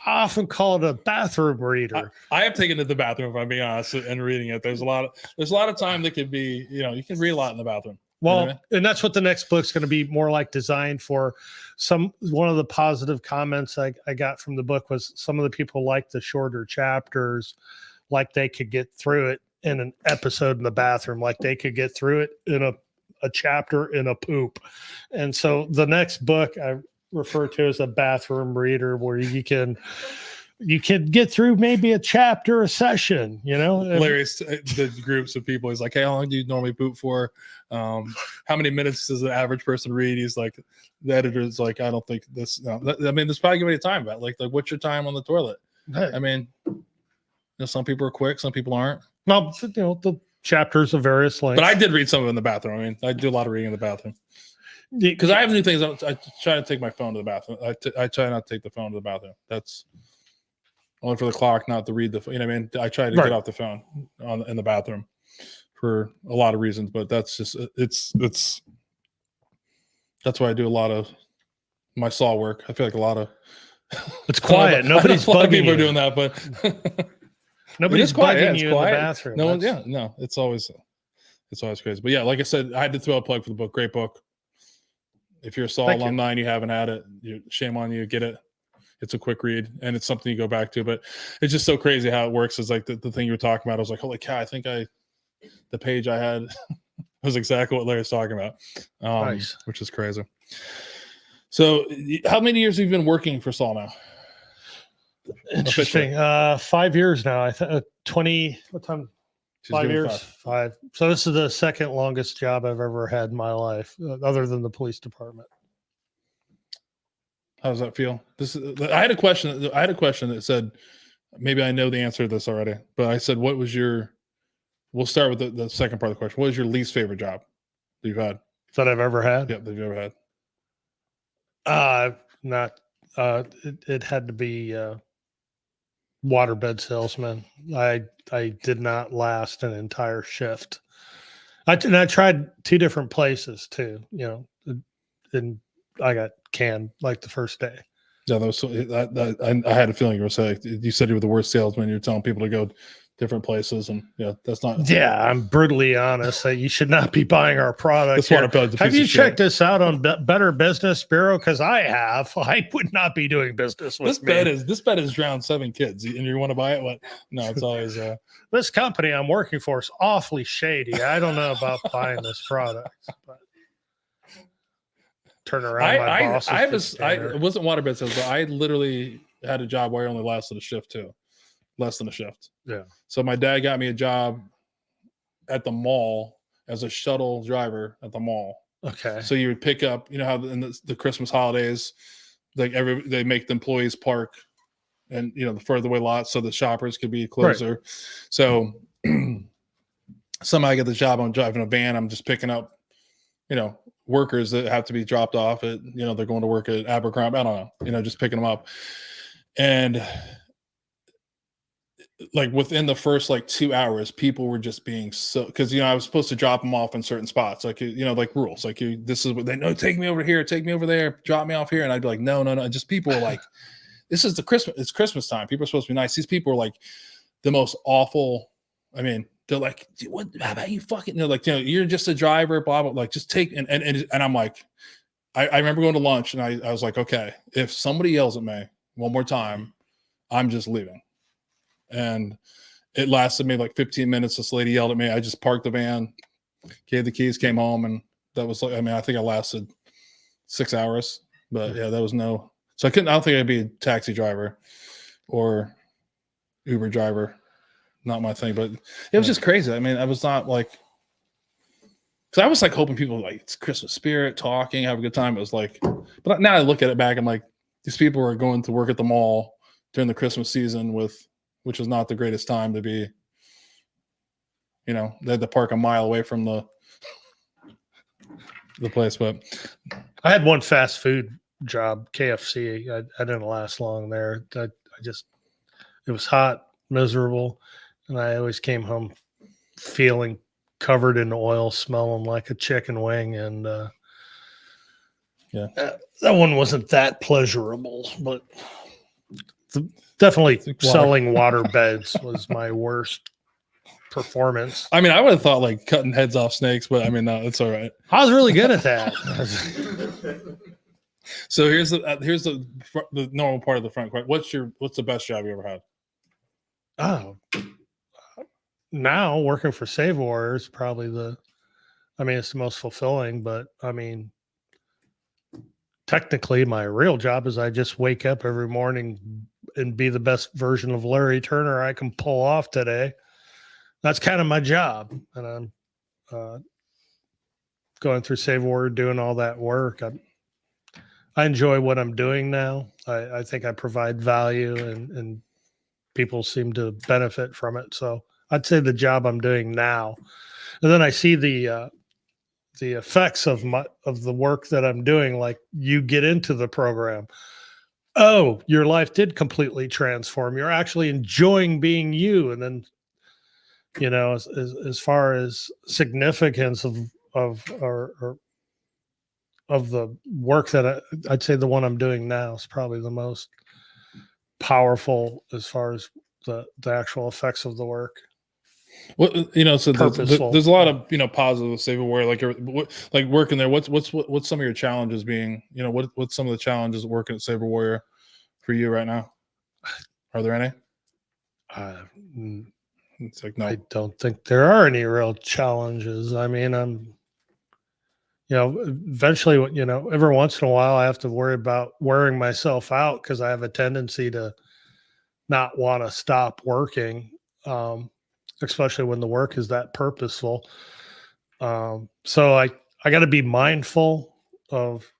often call it a bathroom reader. I have taken it to the bathroom, if I'm being honest, and reading it. There's a lot of time that could be, you can read a lot in the bathroom. Well, and that's what the next book's going to be more like, designed for. One of the positive comments I got from the book was some of the people like the shorter chapters, like they could get through it in an episode in the bathroom, like they could get through it in a chapter in a poop. And so the next book I refer to as a bathroom reader, where you can get through maybe a chapter a session, Hilarious. The groups of people, he's like, hey, how long do you normally poop for? How many minutes does the average person read? He's like, the editor's like, I don't think this, no. I mean, there's probably gonna be a time about like what's your time on the toilet? Hey, I mean, some people are quick, some people aren't. well, the chapters of various lengths. But I did read some of it in the bathroom. I mean, I do a lot of reading in the bathroom because I have new things. I try to take my phone to the bathroom. I try not to take the phone to the bathroom. That's only for the clock, not to read the. You know what I mean? I try to get off the phone in the bathroom for a lot of reasons, but that's just it's. That's why I do a lot of my saw work. I feel like a lot of it's quiet. Nobody's a lot of bugging people you. are doing that, but nobody's quiet. bugging It's you quiet. in the bathroom. No, no, it's always crazy. But yeah, like I said, I had to throw a plug for the book. Great book. If you're a Saw alumni and you haven't had it, shame on you. Get it. It's a quick read and it's something you go back to. But it's just so crazy how it works. Is like the thing you were talking about. I was like, holy cow! I think the page I had was exactly what Larry's talking about. Nice. Which is crazy. So, how many years have you been working for Saw now? Interesting. 5 years now. I think 20. What time? She's 5 giving years. 5. So this is the second longest job I've ever had in my life, other than the police department. How does that feel? I had a question that said, maybe I know the answer to this already, but I said, what was your? We'll start with the second part of the question. What is your least favorite job that you've had? That I've ever had? Yeah, that you've ever had. Not. It had to be waterbed salesman. I did not last an entire shift. I tried 2 different places too. And I got canned like the first day. Yeah, that was I had a feeling you were saying. You said you were the worst salesman. You're telling people to go different places, and that's not. Yeah, I'm brutally honest. You should not be buying our product. Have you checked this out on Better Business Bureau? Because I have. I would not be doing business with this bed has drowned 7 kids, and you want to buy it? What? No, it's always. This company I'm working for is awfully shady. I don't know about buying this product. But turn around, my boss. It wasn't waterbed sales, but I literally had a job where I only lasted a shift too. Less than a shift. Yeah. So my dad got me a job at the mall as a shuttle driver at the mall. Okay. So you would pick up, you know how in the Christmas holidays, like they make the employees park and the further away lots so the shoppers could be closer. Right. So somehow I get the job. I'm driving a van. I'm just picking up, workers that have to be dropped off at, they're going to work at Abercrombie. I don't know, just picking them up. And like within the first 2 hours, people were just being so, because I was supposed to drop them off in certain spots, like rules, this is what they know. Take me over here, take me over there, drop me off here, and I'd be like, no. Just people were like, this is it's Christmas time. People are supposed to be nice. These people are like the most awful. I mean, they're like, what? How about you fucking? They're like, you're just a driver, blah blah. Like, just take and I'm like, I remember going to lunch and I was like, okay, if somebody yells at me one more time, I'm just leaving. And it lasted me 15 minutes. This lady yelled at me. I just parked the van, gave the keys, came home, and that was I think I lasted 6 hours. But yeah, that was so I don't think I'd be a taxi driver or Uber driver. Not my thing, but it was just crazy. I mean, I was not because I was hoping people it's Christmas spirit, talking, have a good time. It was but now I look at it back, I'm like, these people are going to work at the mall during the Christmas season which is not the greatest time to be, they had to park a mile away from the place. But I had one fast food job, KFC. I didn't last long there. It was hot, miserable. And I always came home feeling covered in oil, smelling like a chicken wing. And that one wasn't that pleasurable, but definitely selling water beds was my worst performance. I mean, I would have thought cutting heads off snakes, but I mean, no, it's all right. I was really good at that. So here's the normal part of the front question. What's the best job you ever had? Oh, now working for Save Warriors, probably it's the most fulfilling, but I mean, technically my real job is I just wake up every morning and be the best version of Larry Turner I can pull off today. That's kind of my job. And I'm going through Save Warrior, doing all that work. I enjoy what I'm doing now. I think I provide value and people seem to benefit from it. So I'd say the job I'm doing now, and then I see the effects of the work that I'm doing. Like, you get into the program, oh, your life did completely transform. You're actually enjoying being you. And then, as far as significance or of the work that I'd say the one I'm doing now is probably the most powerful as far as the actual effects of the work. Well, so Purposeful. there's a lot of positive silverware, like working there. What's some of your challenges being? What's some of the challenges working at Saber Warrior for you right now? Are there any? It's like, no, I don't think there are any real challenges. I mean, I'm, eventually, every once in a while, I have to worry about wearing myself out because I have a tendency to not want to stop working, especially when the work is that purposeful. So I got to be mindful of,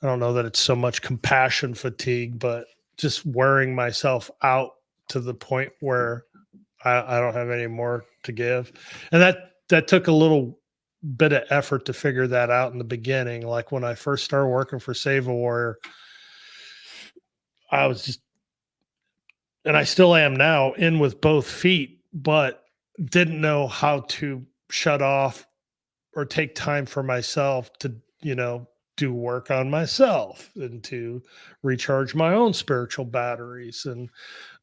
I don't know that it's so much compassion fatigue, but just wearing myself out to the point where I don't have any more to give. And that took a little bit of effort to figure that out in the beginning. Like when I first started working for Save a Warrior, I was just, and I still am now, in with both feet, but didn't know how to shut off or take time for myself to, do work on myself and to recharge my own spiritual batteries. And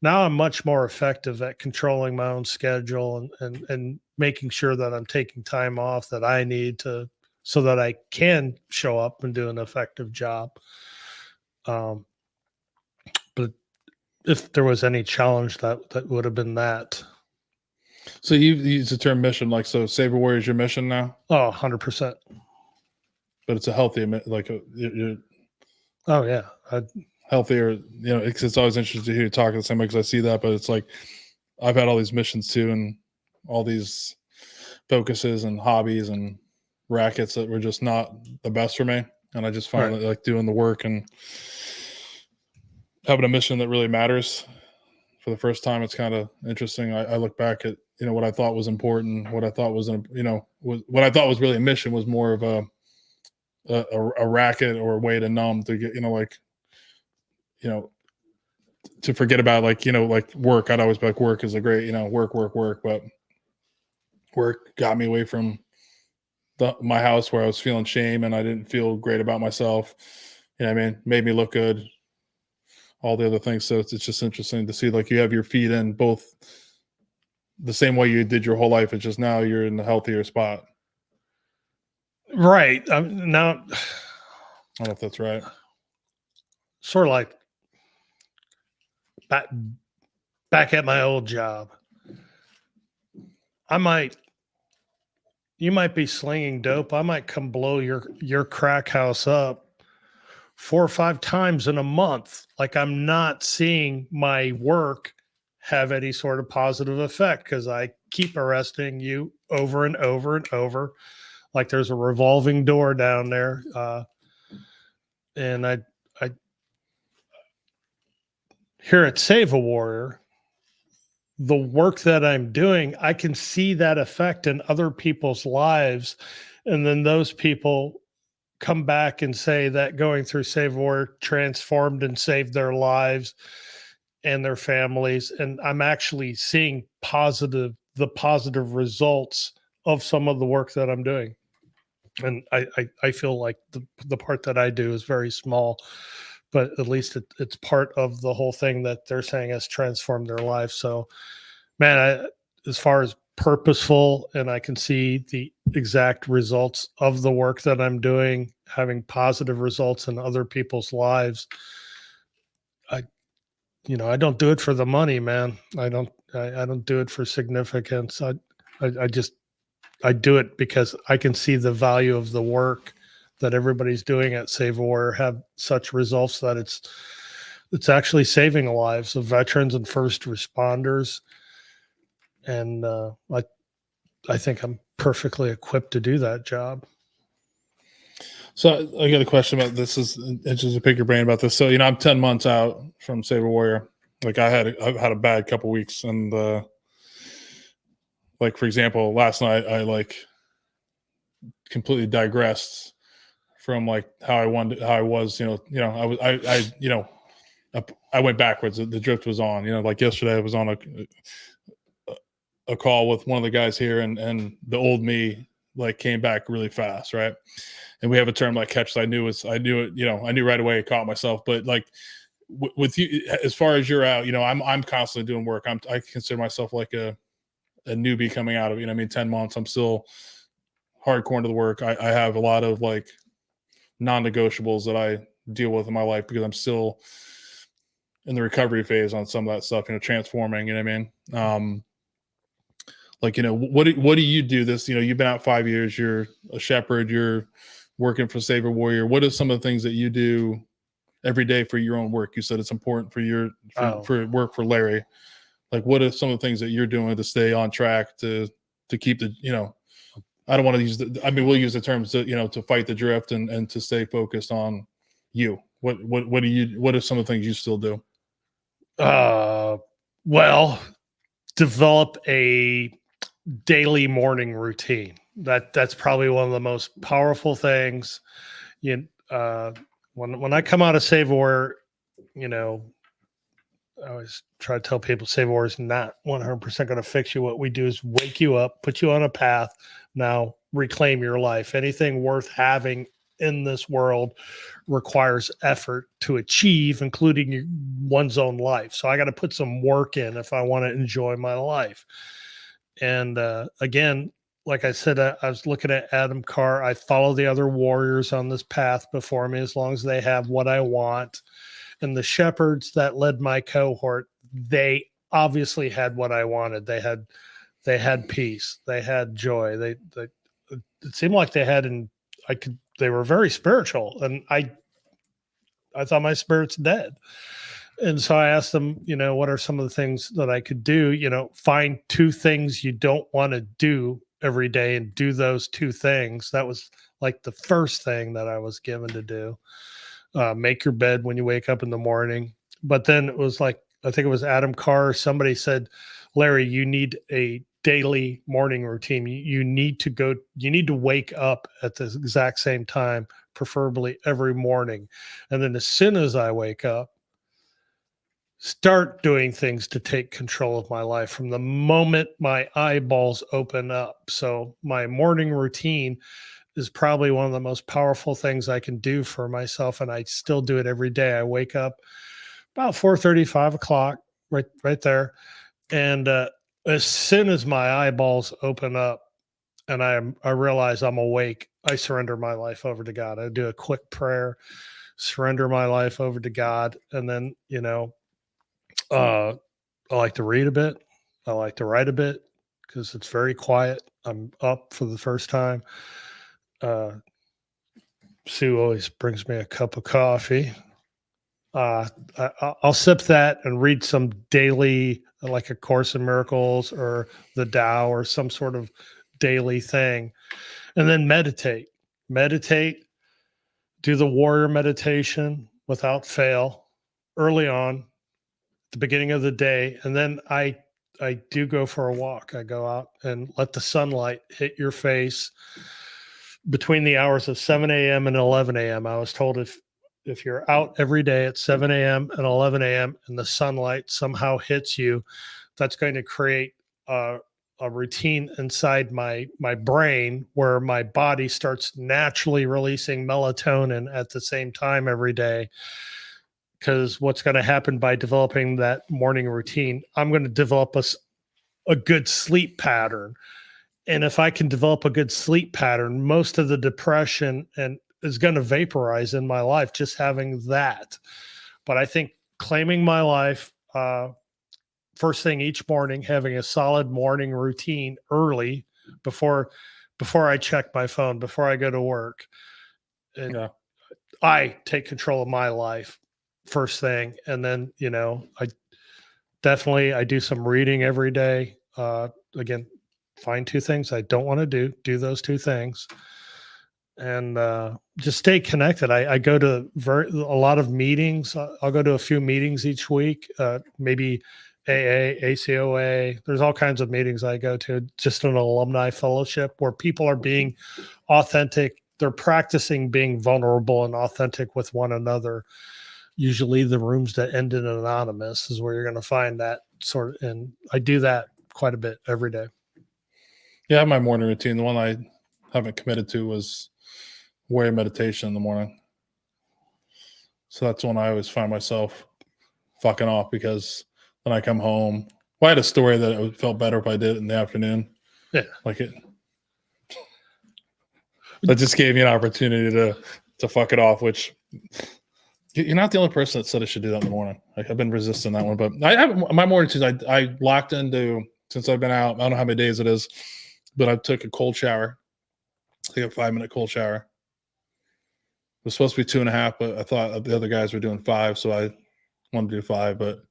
now I'm much more effective at controlling my own schedule and making sure that I'm taking time off that I need to, so that I can show up and do an effective job. But if there was any challenge, that would have been that. So you use the term mission, like, so Saber Warrior is your mission now? Oh, 100%. But it's a healthy, you're Oh yeah. healthier, because it's always interesting to hear you talk the same way, because I see that, but it's like, I've had all these missions too, and all these focuses and hobbies and rackets that were just not the best for me. And I just find that, like, doing the work and having a mission that really matters for the first time, it's kind of interesting. I look back at, what I thought was important, what I thought was, what I thought was really a mission was more of a racket or a way to numb, to get, to forget about, like work. I'd always be like, work is a great, work, but work got me away from my house, where I was feeling shame and I didn't feel great about myself. Made me look good, all the other things. So it's just interesting to see, like, you have your feet in both the same way you did your whole life. It's just now you're in a healthier spot. Right. Now, I don't know if that's right. Sort of like back at my old job. You might be slinging dope. I might come blow your crack house up 4 or 5 times in a month. Like, I'm not seeing my work have any sort of positive effect because I keep arresting you over and over and over. Like, there's a revolving door down there. And I here at Save a Warrior, the work that I'm doing, I can see that effect in other people's lives. And then those people come back and say that going through Save a Warrior transformed and saved their lives and their families. And I'm actually seeing the positive results of some of the work that I'm doing. And I feel like the part that I do is very small, but at least it's part of the whole thing that they're saying has transformed their life. So, man, as far as purposeful, and I can see the exact results of the work that I'm doing, having positive results in other people's lives. I don't do it for the money, man. I don't do it for significance. I do it because I can see the value of the work that everybody's doing at Save a Warrior have such results that it's actually saving the lives of veterans and first responders. And I think I'm perfectly equipped to do that job. So I got a question about this. Is interesting to pick your brain about this. So, I'm 10 months out from Save a Warrior. Like I've had a bad couple weeks, and like for example, last night I like completely digressed from like how I was, I went backwards. The drift was on, like yesterday I was on a call with one of the guys here, and the old me like came back really fast, right? And we have a term like catch. I knew it, I knew right away. I caught myself, but like with you, as far as you're out, I'm constantly doing work. I consider myself like a newbie coming out of 10 months. I'm still hardcore into the work. I have a lot of like non-negotiables that I deal with in my life because I'm still in the recovery phase on some of that stuff, transforming, what I mean? What do you do this, you've been out 5 years, you're a shepherd, you're working for Save a Warrior. What are some of the things that you do every day for your own work? You said it's important for for work for Larry. Like, what are some of the things that you're doing to stay on track to keep the, I don't want to use we'll use the terms to fight the drift and to stay focused on you. What are some of the things you still do? Well, develop a daily morning routine. That's probably one of the most powerful things. When I come out of Save a Warrior, I always try to tell people Save a Warrior is not 100% going to fix you. What we do is wake you up, put you on a path. Now reclaim your life. Anything worth having in this world requires effort to achieve, including one's own life. So I got to put some work in if I want to enjoy my life. And again, like I said, I was looking at Adam Carr. I follow the other warriors on this path before me as long as they have what I want. And the shepherds that led my cohort, they obviously had what I wanted. They had peace. They had joy. It seemed like they had, they were very spiritual. And I thought my spirit's dead. And so I asked them, what are some of the things that I could do? Find 2 things you don't want to do every day and do those 2 things. That was like the first thing that I was given to do. Make your bed when you wake up in the morning. But then it was like, I think it was Adam Carr. Somebody said, Larry, you need a daily morning routine. You need to wake up at the exact same time, preferably every morning. And then as soon as I wake up, start doing things to take control of my life from the moment my eyeballs open up. So my morning routine is probably one of the most powerful things I can do for myself. And I still do it every day. I wake up about 4:30, 5 o'clock, right there. And as soon as my eyeballs open up and I realize I'm awake, I surrender my life over to God. I do a quick prayer, surrender my life over to God. And then, I like to read a bit. I like to write a bit because it's very quiet. I'm up for the first time. Sue always brings me a cup of coffee. I'll sip that and read some daily, like A Course in Miracles or the Tao or some sort of daily thing. And then meditate, do the warrior meditation without fail early on, the beginning of the day. And then I do go for a walk. I go out and let the sunlight hit your face between the hours of 7 a.m. and 11 a.m. I was told if you're out every day at 7 a.m. and 11 a.m. and the sunlight somehow hits you, that's going to create a routine inside my brain where my body starts naturally releasing melatonin at the same time every day. Because what's going to happen by developing that morning routine, I'm going to develop a good sleep pattern. And if I can develop a good sleep pattern, most of the depression is going to vaporize in my life, just having that. But I think claiming my life, first thing each morning, having a solid morning routine early before I check my phone, before I go to work. And I take control of my life first thing. And then, I do some reading every day. Again, find 2 things I don't want to do those 2 things. and just stay connected. I go to a lot of meetings. I'll go to a few meetings each week, maybe AA, ACOA. There's all kinds of meetings I go to, just an alumni fellowship where people are being authentic. They're practicing being vulnerable and authentic with one another. Usually the rooms that end in anonymous is where you're going to find that sort of, and I do that quite a bit every day. Yeah, I have my morning routine. The one I haven't committed to was warrior meditation in the morning. So that's when I always find myself fucking off, because when I come home, well, I had a story that it felt better if I did it in the afternoon. Yeah. Like it. That just gave me an opportunity to fuck it off, which you're not the only person that said I should do that in the morning. I've been resisting that one, but I have my morning routines. I locked into, since I've been out, I don't know how many days it is, but I took a cold shower. Take a 5-minute cold shower. It was supposed to be 2.5, but I thought the other guys were doing 5, so I wanted to do 5. But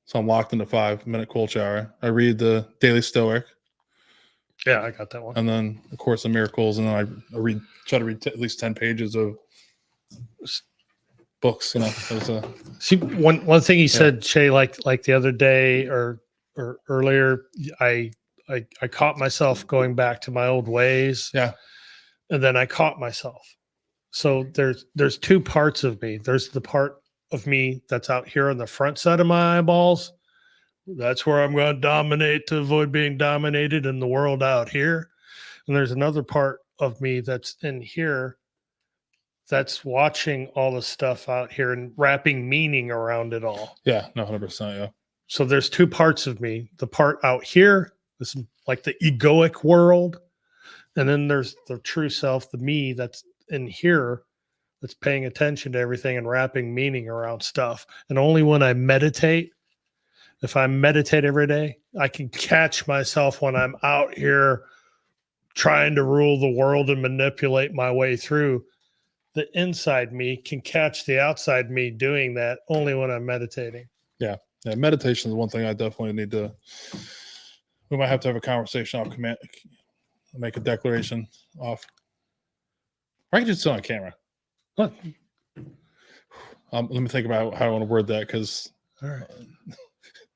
so I'm locked into 5-minute cold shower. I read the Daily Stoic. Yeah, I got that one. And then A Course in Miracles, and then I try to read at least 10 pages of books. You know, see one thing he said, Shay, like the other day or earlier, I caught myself going back to my old ways. Yeah. And then I caught myself. So there's two parts of me. There's the part of me that's out here on the front side of my eyeballs. That's where I'm going to dominate to avoid being dominated in the world out here. And there's another part of me that's in here that's watching all the stuff out here and wrapping meaning around it all. Yeah, no, 100%. Yeah. So there's two parts of me. The part out here, this is like the egoic world. And then there's the true self, the me that's in here, that's paying attention to everything and wrapping meaning around stuff. And only when I meditate, if I meditate every day, I can catch myself when I'm out here trying to rule the world and manipulate my way through. The inside me can catch the outside me doing that only when I'm meditating. Yeah. Yeah. Meditation is one thing I definitely need to. We might have to have a conversation. I'll make a declaration off. Or I can just do it on camera. What? Let me think about how I want to word that, because All right.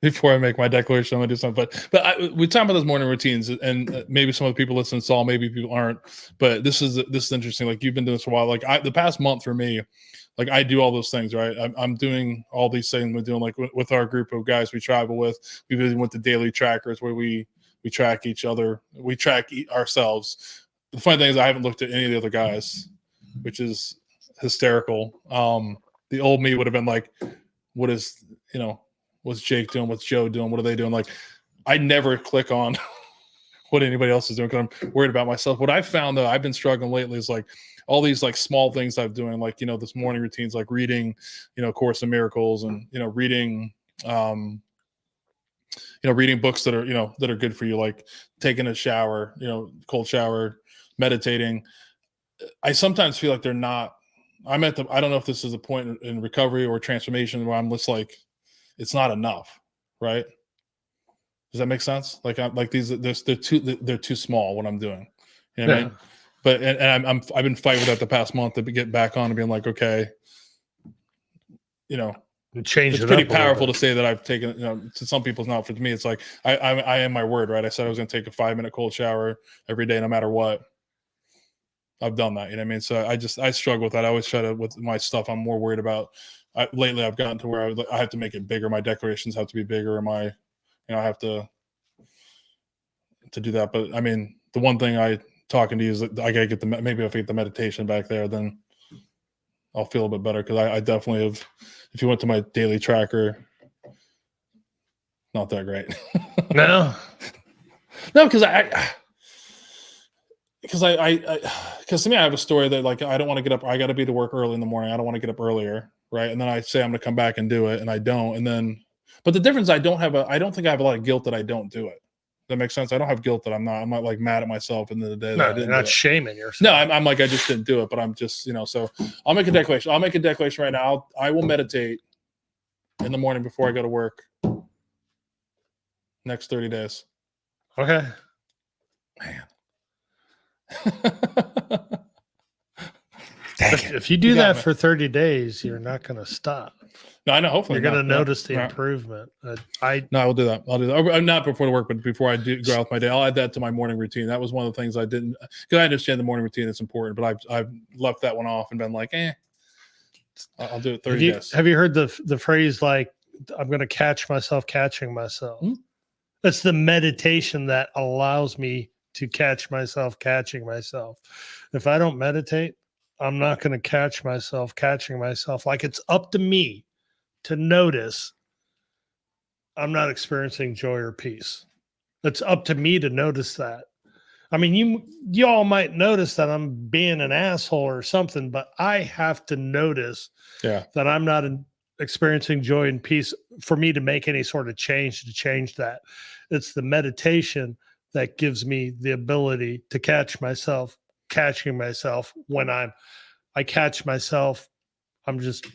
Before I make my declaration, I'm gonna do something. But we talk about those morning routines, and maybe some of the people listening saw, maybe people aren't. But this is interesting. Like, you've been doing this for a while. Like the past month for me, like I do all those things, right? I'm doing all these things. We're doing, like, with our group of guys we travel with. We really went to daily trackers where we track each other. We track ourselves. The funny thing is, I haven't looked at any of the other guys, which is hysterical. The old me would have been like, what is, what's Jake doing? What's Joe doing? What are they doing? Like, I never click on what anybody else is doing because I'm worried about myself. What I found, though, I've been struggling lately is like all these like small things I'm doing, like, this morning routines, like reading, Course in Miracles, and, reading, reading books that are, that are good for you, like taking a shower, cold shower, meditating. I sometimes feel like they're not, I don't know if this is a point in recovery or transformation where I'm just like, it's not enough, right? Does that make sense? Like, they're too small what I'm doing. You know what I mean? But and I've been fighting with that the past month to get back on and being like, okay, change it's it pretty up powerful to say that I've taken, to some people's not. For me, it's like I am my word, right? I said I was going to take a 5-minute cold shower every day, no matter what. I've done that, you know what I mean? So I struggle with that. I always try to, with my stuff, I'm more worried about. Lately, I've gotten to where I have to make it bigger. My declarations have to be bigger, and I have to do that. But I mean, the one thing talking to you is that I gotta get maybe if I get the meditation back there, then I'll feel a bit better, because I definitely have. If you went to my daily tracker, not that great. No, because because to me, I have a story that, like, I don't want to get up. I got to be to work early in the morning. I don't want to get up earlier, right? And then I say I'm going to come back and do it, and I don't. And then, but the difference, I don't think I have a lot of guilt that I don't do it. That makes sense. I don't have guilt that I'm not like mad at myself in the day that I didn't. You're not shaming yourself. No, I'm like, I just didn't do it. But I'm just, so I'll make a declaration. I'll make a declaration right now. I will meditate in the morning before I go to work. Next 30 days. Okay. Man. If you do You got that me. for 30 days, you're not going to stop. No, I know. Hopefully, You're going to not. notice the Right. improvement. No, I will do that. I'll do that. Not before work, but before I do go out with my day, I'll add that to my morning routine. That was one of the things I didn't, because I understand the morning routine is important, but I've left that one off and been like, I'll do it 30 days. Have you heard the phrase like, I'm going to catch myself catching myself? Hmm? That's the meditation that allows me to catch myself catching myself. If I don't meditate, I'm not going to catch myself catching myself. Like, it's up to me to notice I'm not experiencing joy or peace. It's up to me to notice that. I mean, you all might notice that I'm being an asshole or something, but I have to notice that I'm not experiencing joy and peace for me to make any sort of change to change that. It's the meditation that gives me the ability to catch myself catching myself when I catch myself. I'm just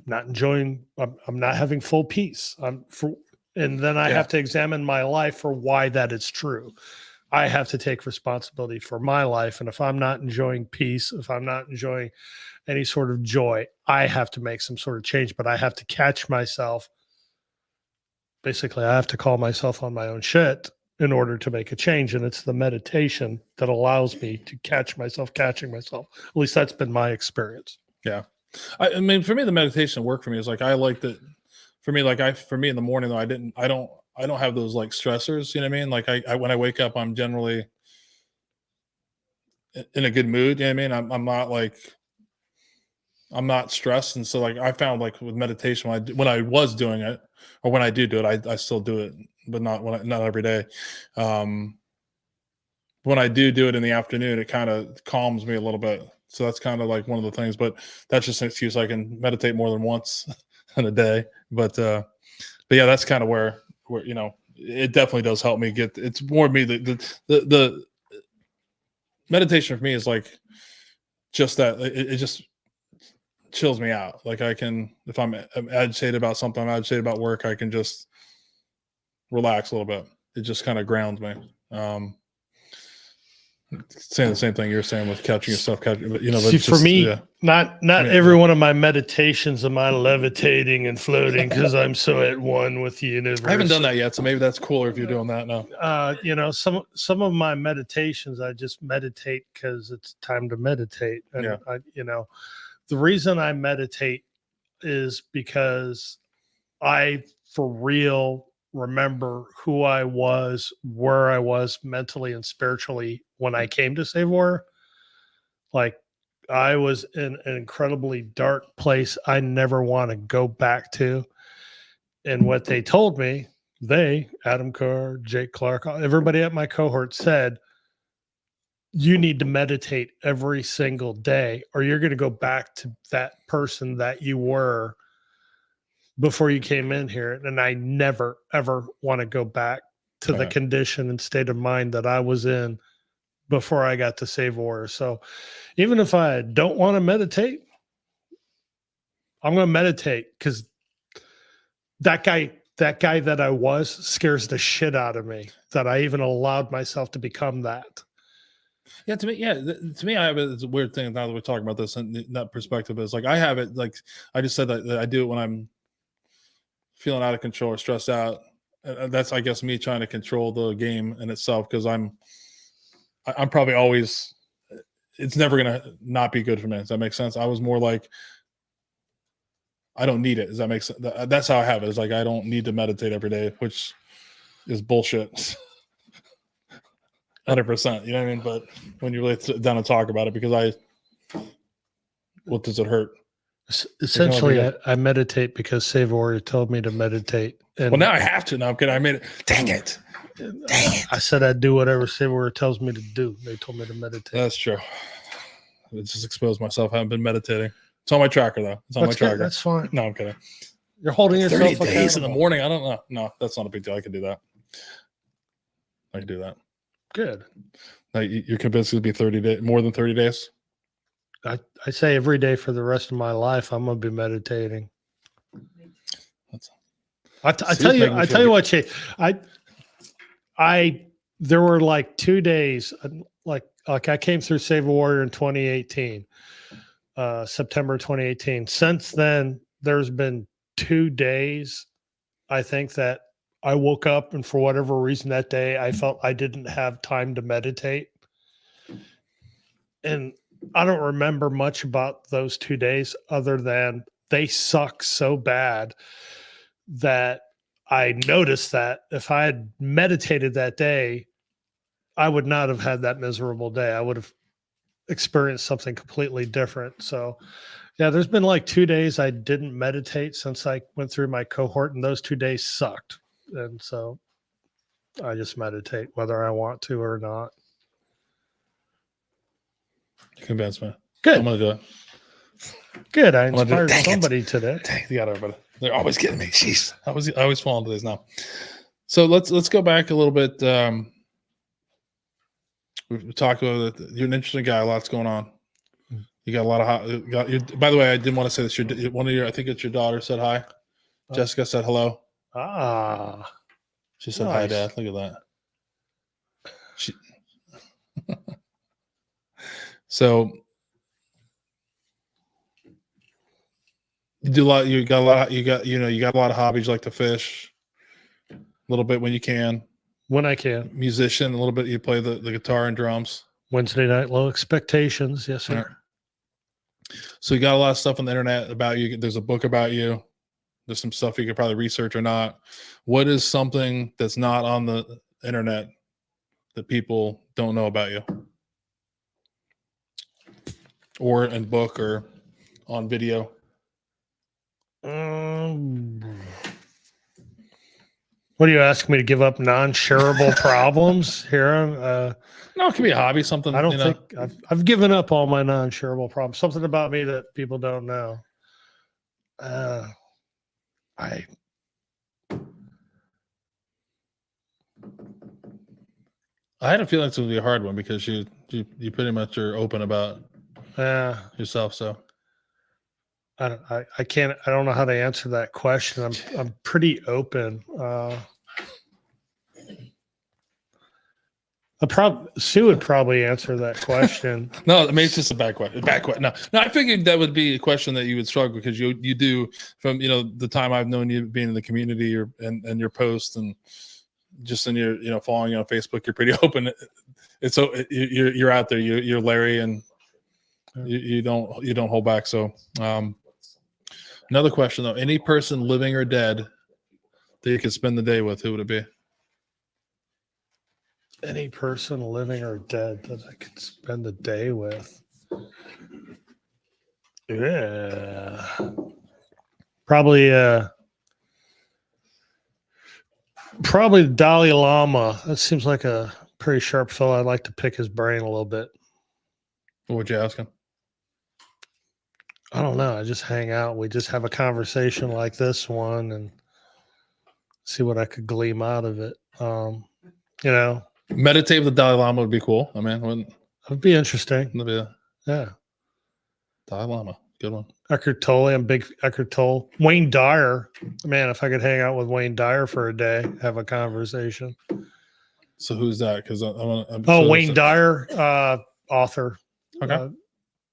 not enjoying. I'm not having full peace. And then I have to examine my life for why that is true. I have to take responsibility for my life. And if I'm not enjoying peace, if I'm not enjoying any sort of joy, I have to make some sort of change, but I have to catch myself. Basically, I have to call myself on my own shit in order to make a change. And it's the meditation that allows me to catch myself catching myself. At least that's been my experience. Yeah. I mean, for me, the meditation work for me is like, I like that. For me, for me in the morning though, I don't have those like stressors. You know what I mean? Like I when I wake up, I'm generally in a good mood. You know what I mean? I'm not stressed. And so like, I found like with meditation, when I was doing it, or when I do it, I still do it, but not every day. When I do it in the afternoon, it kind of calms me a little bit. So that's kind of like one of the things, but that's just an excuse. I can meditate more than once in a day, but yeah, that's kind of where it definitely does help me get. It's more me the meditation for me is like just that it just chills me out. Like I can, if I'm agitated about something, I'm agitated about work, I can just relax a little bit. It just kind of grounds me. Saying the same thing you're saying with catching yourself, but See, for me, not every one of my meditations am I levitating and floating because I'm so at one with the universe. I haven't done that yet, so maybe that's cooler if you're doing that now. Some of my meditations, I just meditate because it's time to meditate. And the reason I meditate is because I, for real, remember who I was, where I was mentally and spiritually when I came to Save War. Like, I was in an incredibly dark place I never want to go back to. And what they told me, Adam Carr, Jake Clark, everybody at my cohort said, you need to meditate every single day or you're going to go back to that person that you were before you came in here. And I never, ever want to go back to the condition and state of mind that I was in before I got to Save War. So even if I don't want to meditate, I'm going to meditate because that guy that I was scares the shit out of me, that I even allowed myself to become that. Yeah, to me, I have it's a weird thing now that we're talking about this and that perspective is like, I have it, like I just said that I do it when I'm feeling out of control or stressed out. That's, I guess, me trying to control the game in itself. Cause I'm probably always, it's never going to not be good for me. Does that make sense? I was more like, I don't need it. Does that make sense? That's how I have it. It's like, I don't need to meditate every day, which is bullshit. 100%. You know what I mean? But when you really sit down and talk about it, because what does it hurt? Essentially, I meditate because Save Warrior told me to meditate. And well, now I have to. Now I'm kidding. I made it. Dang it. I said I'd do whatever Save Warrior tells me to do. They told me to meditate. That's true. I just exposed myself. I haven't been meditating. It's on my tracker, though. It's on my tracker. That's fine. No, I'm kidding. You're holding yourself 30 accountable. days in the morning. I don't know. No, that's not a big deal. I can do that. I can do that. Good. Now, you're convinced it'll be 30 days, more than 30 days? I say every day for the rest of my life, I'm going to be meditating. I tell you what, Chase, there were like 2 days, like I came through Save a Warrior in 2018, September 2018. Since then, there's been 2 days, I think, that I woke up and for whatever reason that day, I felt I didn't have time to meditate. And I don't remember much about those 2 days other than they suck so bad that I noticed that if I had meditated that day, I would not have had that miserable day. I would have experienced something completely different. So, yeah, there's been like 2 days I didn't meditate since I went through my cohort, and those 2 days sucked. And so I just meditate whether I want to or not. Convince me. Good. I'm gonna do it. Good. I I'm gonna do it. inspired Dang it. somebody today. Dang, you got everybody. They're always getting me. Jeez, I always fall into this now. So let's go back a little bit. We've talked about it. You're an interesting guy. Lots going on. You got a lot of. By the way, I didn't want to say this. One of your, I think it's your daughter, said hi. Jessica said hello. Ah, She said nice. hi, Dad. Look at that. She. So you do a lot. You got a lot. You got a lot of hobbies. You like to fish a little bit when you can. When I can. Musician a little bit. You play the guitar and drums. Wednesday night low expectations. Yes, sir. Yeah. So you got a lot of stuff on the internet about you. There's a book about you. There's some stuff you could probably research or not. What is something that's not on the internet that people don't know about you? Or in book or on video? What do you ask me to give up non-shareable problems here? No, it could be a hobby, something. I don't think I've given up all my non-shareable problems. Something about me that people don't know. I had a feeling it's going to be a hard one because you pretty much are open about yourself. So I don't know how to answer that question. I'm pretty open. Sue would probably answer that question. No, I mean, it's just a bad question. No, I figured that would be a question that you would struggle because you do from the time I've known you being in the community and your posts and just in your following you on Facebook, you're pretty open. It's so you're out there. You're Larry, and you don't hold back. So another question though: any person living or dead that you could spend the day with, who would it be? Any person living or dead that I could spend the day with. Yeah. Probably the Dalai Lama. That seems like a pretty sharp fellow. I'd like to pick his brain a little bit. What would you ask him? I don't know. I just hang out. We just have a conversation like this one and see what I could glean out of it. Meditate with the Dalai Lama would be cool. I mean, it'd be interesting. Yeah. Dalai Lama. Good one. Eckhart Tolle. I'm big Eckhart Tolle. Wayne Dyer. Man, if I could hang out with Wayne Dyer for a day, have a conversation. So who's that? Because Wayne Dyer, author. Okay.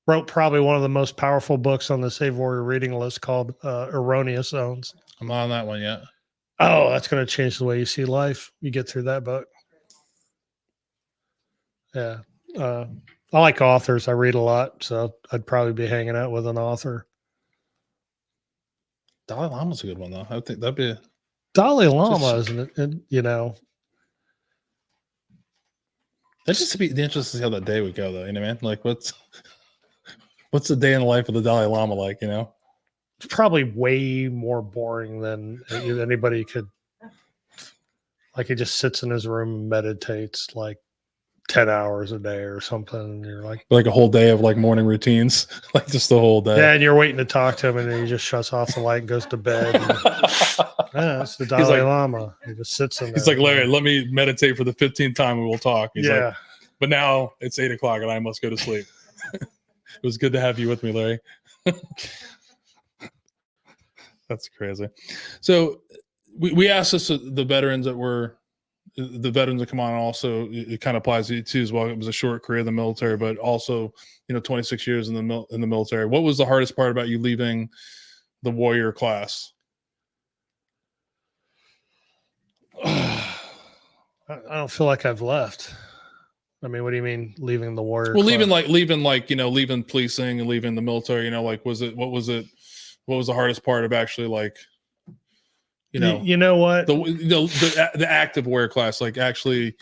Wrote probably one of the most powerful books on the Save Warrior reading list called Erroneous Zones. I'm not on that one yet. Oh, that's going to change the way you see life. You get through that book. Yeah. I like authors. I read a lot, so I'd probably be hanging out with an author. Dalai Lama's a good one, though. I think that'd be Dalai Lama, isn't it? And, that'd just be interesting to see how that day would go, though. You know what I mean? Like, what's the day in the life of the Dalai Lama like? It's probably way more boring than anybody could. Like, he just sits in his room and meditates like 10 hours a day or something, and you're like a whole day of like morning routines, like just the whole day. Yeah, and you're waiting to talk to him, and then he just shuts off the light and goes to bed. It's the Dalai Lama. He just sits in there. He's like, Larry, let me meditate for the 15th time and we'll talk. He's like, but now it's 8:00 and I must go to sleep. It was good to have you with me, Larry. That's crazy. So we asked this the veterans that were the veterans that come on also, it kind of applies to you too as well. It was a short career in the military, but also, 26 years in the military. What was the hardest part about you leaving the warrior class? I don't feel like I've left. I mean, what do you mean leaving the warrior? Well, class? leaving policing and leaving the military, what was the hardest part of actually you know what? The active warrior class, like actually,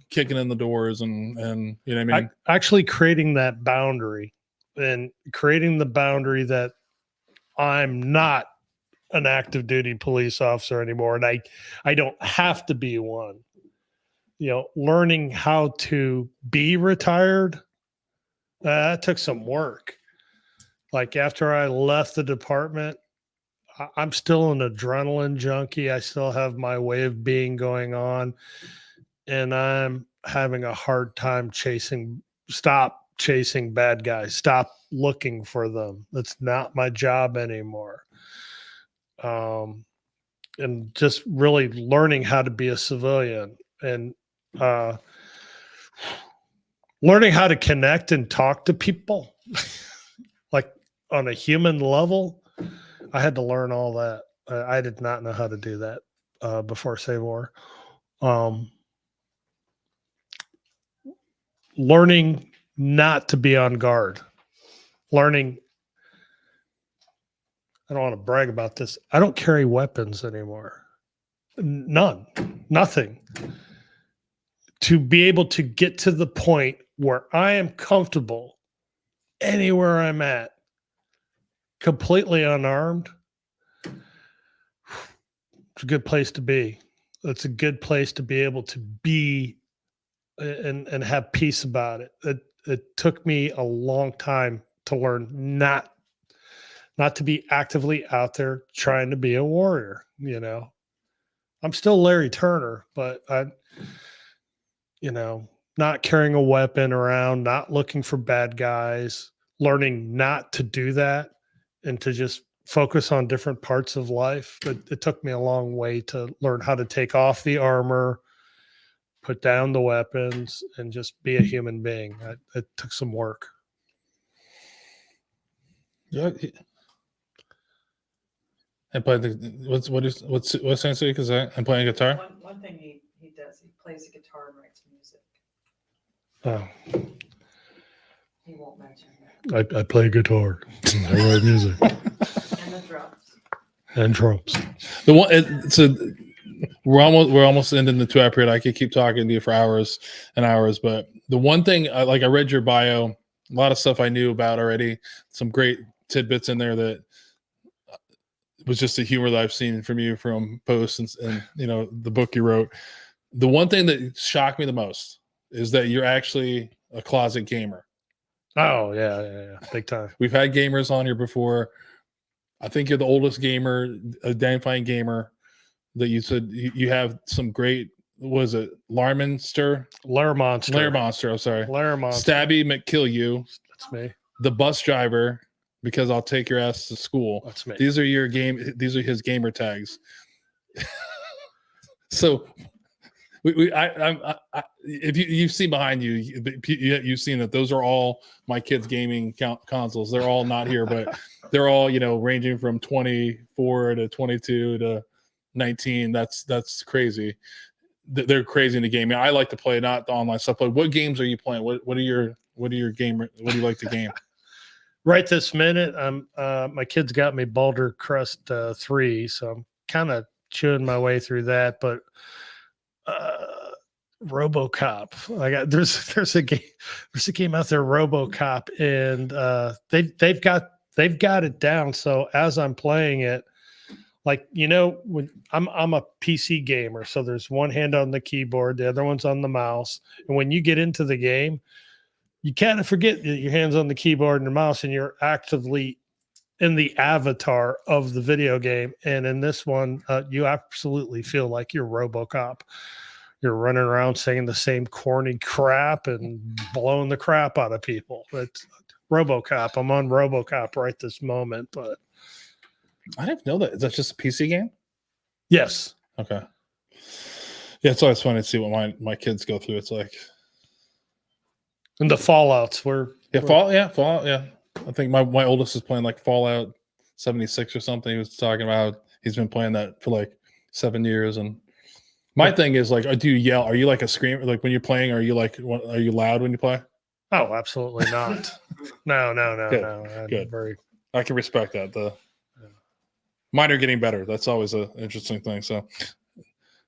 kicking in the doors and you know what I mean? Actually creating that boundary and creating the boundary that I'm not an active duty police officer anymore. And I don't have to be one, learning how to be retired. That took some work. Like after I left the department, I'm still an adrenaline junkie. I still have my way of being going on, and I'm having a hard time stop chasing bad guys, stop looking for them. That's not my job anymore. And just really learning how to be a civilian and learning how to connect and talk to people like on a human level. I had to learn all that. I did not know how to do that before Save War. Learning not to be on guard. Learning, I don't want to brag about this. I don't carry weapons anymore. None. Nothing. To be able to get to the point where I am comfortable anywhere I'm at, completely unarmed, it's a good place to be. It's a good place to be able to be and have peace about it. It took me a long time to learn not to be actively out there trying to be a warrior. I'm still Larry Turner, but not carrying a weapon around, not looking for bad guys, learning not to do that and to just focus on different parts of life. It took me a long way to learn how to take off the armor, put down the weapons, and just be a human being. It took some work. Yeah. And play what's Sensei? Because I'm playing guitar. One thing he does, he plays the guitar and writes music. Oh. He won't mention that. I play guitar. I write music. And the drums. And drums. The one so we're almost ending the 2-hour period. I could keep talking to you for hours and hours, but the one thing I read your bio, a lot of stuff I knew about already, some great tidbits in there that was just the humor that I've seen from you from posts and the book you wrote. The one thing that shocked me the most is that you're actually a closet gamer. Oh yeah, big time. We've had gamers on here before. I think you're the oldest gamer, identifying gamer that you said you have some great, what is it? Lair Monster. I'm sorry. Lair Monster. Stabby McKill you. That's me. The bus driver, because I'll take your ass to school. That's me. These are his gamer tags. So if you've seen behind you, you've seen that those are all my kids' gaming consoles. They're all not here, but they're all ranging from 24 to 22 to 19. That's crazy. They're crazy in the gaming. I like to play, not the online stuff. But what games are you playing? What are your gamer? What do you like to game? Right this minute, my kids got me Baldur's Crest 3, so I'm kind of chewing my way through that. But RoboCop, there's a game out there, RoboCop, and they've got it down. So as I'm playing it, when I'm a PC gamer, so there's one hand on the keyboard, the other one's on the mouse, and when you get into the game, you kind of forget that your hand's on the keyboard and the mouse, and you're actively in the avatar of the video game. And in this one, you absolutely feel like you're RoboCop. You're running around saying the same corny crap and blowing the crap out of people. It's RoboCop. I'm on RoboCop right this moment, but I didn't know that. Is that just a PC game? Yes. Okay. Yeah, it's always funny to see what my kids go through. It's like, And the Fallouts were Fallout. Yeah, I think my oldest is playing like Fallout 76 or something. He was talking about he's been playing that for like 7 years. And my thing is like, do you yell? Are you like a screamer? Like when you're playing, are you loud when you play? Oh, absolutely not. No. Good. Very. I can respect that. Mine are getting better. That's always an interesting thing. So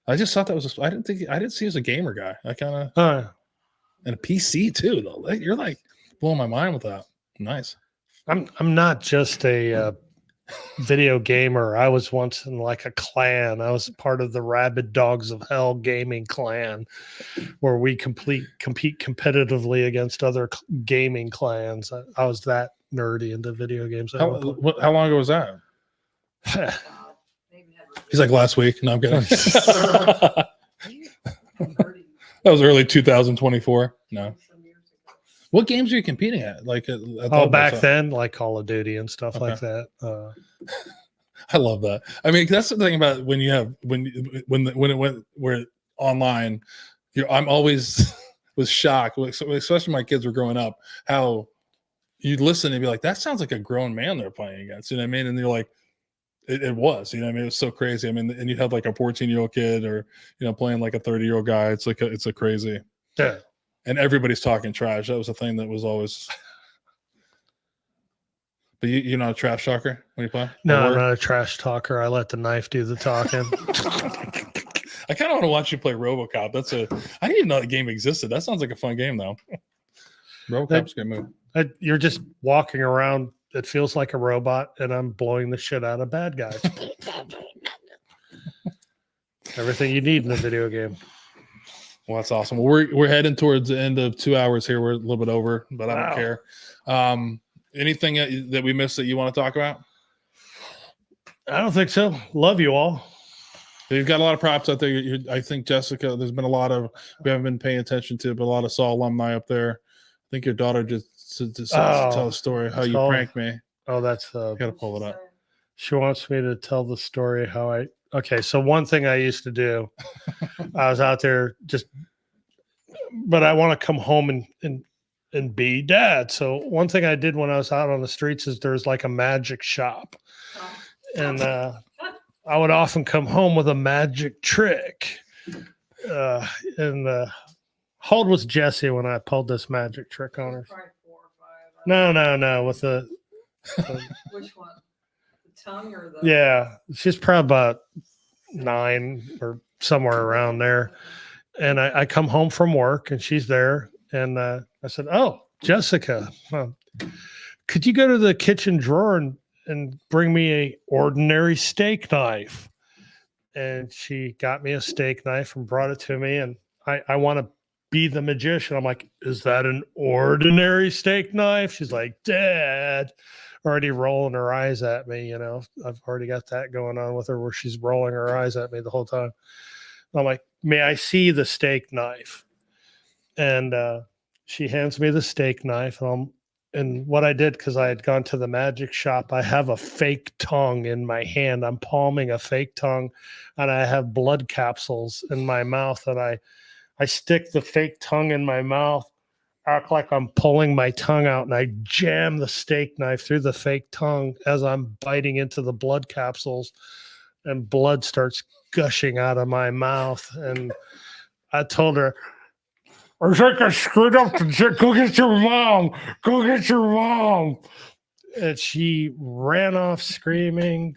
I just thought that was. I didn't see you as a gamer guy. I kind of and a PC too though. You're like blowing my mind with that. Nice. I'm not just a video gamer. I was once in like a clan. I was part of the Rabid Dogs of Hell gaming clan, where we compete competitively against other gaming clans. I was that nerdy into video games. How long ago was that? He's like last week. No, I'm kidding. That was early 2024. No. What games are you competing at? Like, back then, like Call of Duty and stuff like that. I love that. I mean, that's the thing about when it went where online. I'm always was shocked, especially my kids were growing up, how you'd listen and be like, that sounds like a grown man they're playing against. You know what I mean? And you're like, it was. You know what I mean? It was so crazy. I mean, and you'd have like a 14-year-old kid or playing like a 30-year-old guy. It's like it's a crazy. Yeah. And everybody's talking trash. That was a thing that was always. But you're not a trash talker when you play? No, I'm not a trash talker. I let the knife do the talking. I kind of want to watch you play RoboCop. I didn't even know the game existed. That sounds like a fun game, though. RoboCop's a good move. You're just walking around. It feels like a robot, and I'm blowing the shit out of bad guys. Everything you need in a video game. Well, that's awesome. Well, we're heading towards the end of 2 hours here. We're a little bit over, but I don't care. Anything that we missed that you want to talk about? I don't think so. Love you all. You've got a lot of props out there. I think, Jessica, there's been a lot of, we haven't been paying attention to, but a lot of Saw alumni up there. I think your daughter just tell a story how you pranked me. Oh, that's got to pull it up. She wants me to tell the story how okay. So one thing I used to do, I was out there but I want to come home and be dad. So one thing I did when I was out on the streets is there's like a magic shop. And I would often come home with a magic trick. How old was Jessie when I pulled this magic trick on her? Probably 4 or 5. No. With the Which one? The tongue or the? Yeah, she's probably about 9 or somewhere around there. And I come home from work and she's there. And I said, "Oh, Jessica, could you go to the kitchen drawer and bring me a ordinary steak knife?" And she got me a steak knife and brought it to me. And I want to be the magician. I'm like, "Is that an ordinary steak knife?" She's like, "Dad," already rolling her eyes at me. I've already got that going on with her where she's rolling her eyes at me the whole time. I'm like, "May I see the steak knife?" And she hands me the steak knife. And what I did, because I had gone to the magic shop, I have a fake tongue in my hand. I'm palming a fake tongue, and I have blood capsules in my mouth. And I stick the fake tongue in my mouth, act like I'm pulling my tongue out, and I jam the steak knife through the fake tongue as I'm biting into the blood capsules, and blood starts gushing out of my mouth. And I told her, "I think I screwed up. Go get your mom. Go get your mom." And she ran off screaming.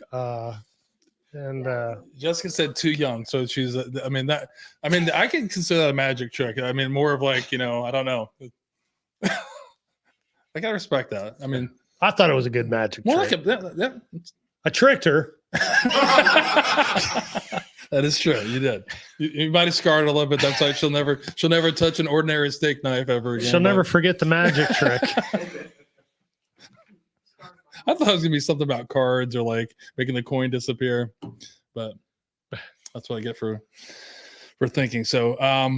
Jessica said too young, so she's. I can consider that a magic trick. I mean, more of like I don't know. I gotta respect that. I mean, I thought it was a good magic more trick. Like I tricked her. That is true. You did. You might have scarred her a little bit. That's like she'll never touch an ordinary steak knife ever again. She'll never forget the magic trick. I thought it was gonna be something about cards or like making the coin disappear, but that's what I get for thinking. So I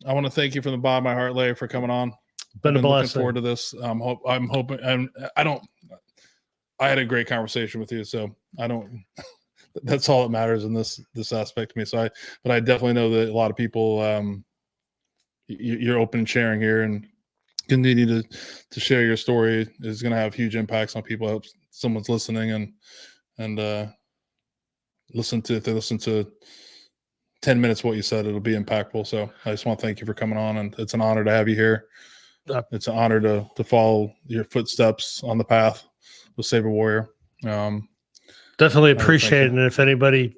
want to thank you from the bottom of my heart, Larry, for coming on. Been a blessing. Looking forward to this. I'm hoping, and I had a great conversation with you, so I don't. that's all that matters in this aspect to me. So but I definitely know that a lot of people, you're open and sharing here, and continue to share your story is going to have huge impacts on people. I hope someone's listening and listen to 10 minutes of what you said, it'll be impactful. So I just want to thank you for coming on, and it's an honor to have you here. It's an honor to follow your footsteps on the path with Save a Warrior. Definitely appreciate it. And if anybody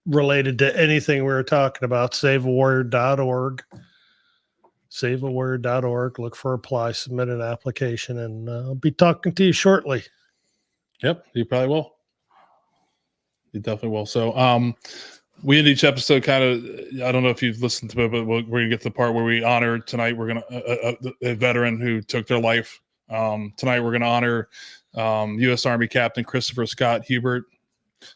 related to anything we were talking about, saveawarrior.org, saveawarrior.org, look for apply, submit an application, and I'll be talking to you shortly. Yep, you probably will. You definitely will. So we end each episode kind of, I don't know if you've listened to it, but we're going to get to the part where we honor tonight. We're going to a veteran who took their life. Tonight we're going to honor U.S. Army Captain Christopher Scott Hubert,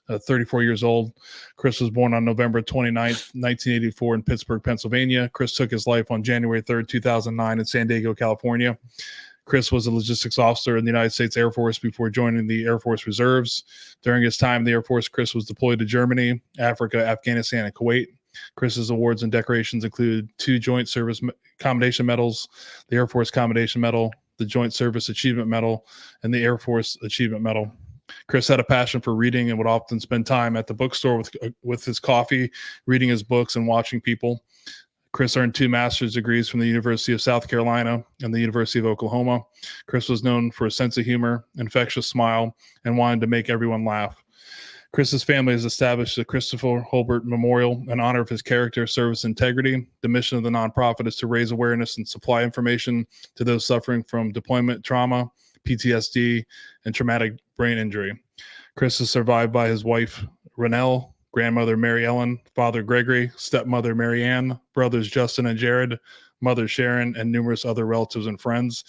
34 years old. Chris was born on November 29th, 1984 in Pittsburgh, Pennsylvania. Chris took his life on January 3rd, 2009 in San Diego, California. Chris was a logistics officer in the United States Air Force before joining the Air Force Reserves. During his time in the Air Force, Chris was deployed to Germany, Africa, Afghanistan, and Kuwait. Chris's awards and decorations include 2 Joint Service Commendation Medals, the Air Force Commendation Medal, the Joint Service Achievement Medal, and the Air Force Achievement Medal. Chris had a passion for reading and would often spend time at the bookstore with his coffee, reading his books and watching people. Chris earned 2 master's degrees from the University of South Carolina and the University of Oklahoma. Chris was known for a sense of humor, infectious smile, and wanted to make everyone laugh. Chris's family has established the Christopher Hubert Memorial in honor of his character, service, integrity. The mission of the nonprofit is to raise awareness and supply information to those suffering from deployment trauma, PTSD, and traumatic brain injury. Chris is survived by his wife, Renelle, grandmother Mary Ellen, father Gregory, stepmother Mary Ann, brothers Justin and Jared, mother Sharon, and numerous other relatives and friends.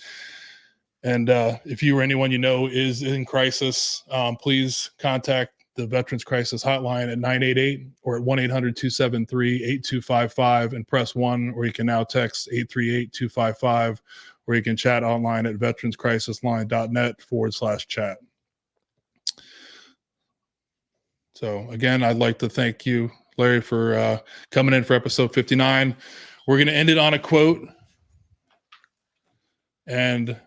And if you or anyone you know is in crisis, please contact the Veterans Crisis Hotline at 988 or at 1-800-273-8255 and press 1, or you can now text 838-255, or you can chat online at veteranscrisisline.net/chat. So again, I'd like to thank you, Larry, for coming in for episode 59. We're going to end it on a quote. And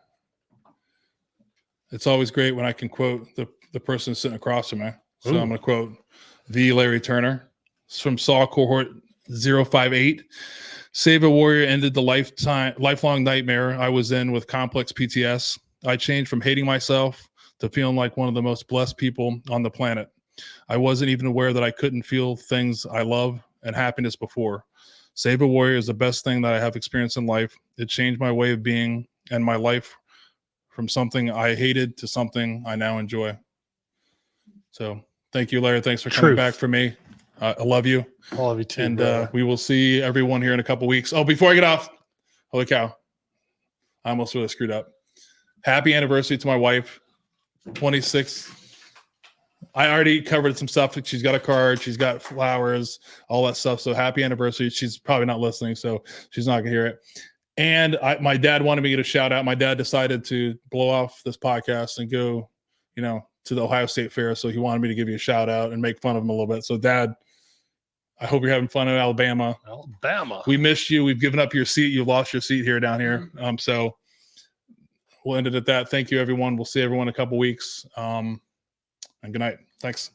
it's always great when I can quote the person sitting across from me. So I'm going to quote the Larry Turner. It's from Saw Cohort 058. Save a Warrior ended the lifelong nightmare I was in with complex PTS. I changed from hating myself to feeling like one of the most blessed people on the planet. I wasn't even aware that I couldn't feel things I love and happiness before. Save a Warrior is the best thing that I have experienced in life. It changed my way of being and my life from something I hated to something I now enjoy. So thank you, Larry. Thanks for coming back for me. I love you. I love you too. And we will see everyone here in a couple weeks. Oh, before I get off, holy cow, I almost really screwed up. Happy anniversary to my wife, 26. I already covered some stuff. She's got a card. She's got flowers, all that stuff. So happy anniversary. She's probably not listening, so she's not going to hear it. And my dad wanted me to get a shout out. My dad decided to blow off this podcast and go, to the Ohio State Fair. So he wanted me to give you a shout out and make fun of him a little bit. So Dad, I hope you're having fun in Alabama. We missed you. We've given up your seat. You lost your seat here down here. So we'll end it at that. Thank you, everyone. We'll see everyone in a couple weeks. And good night. Thanks.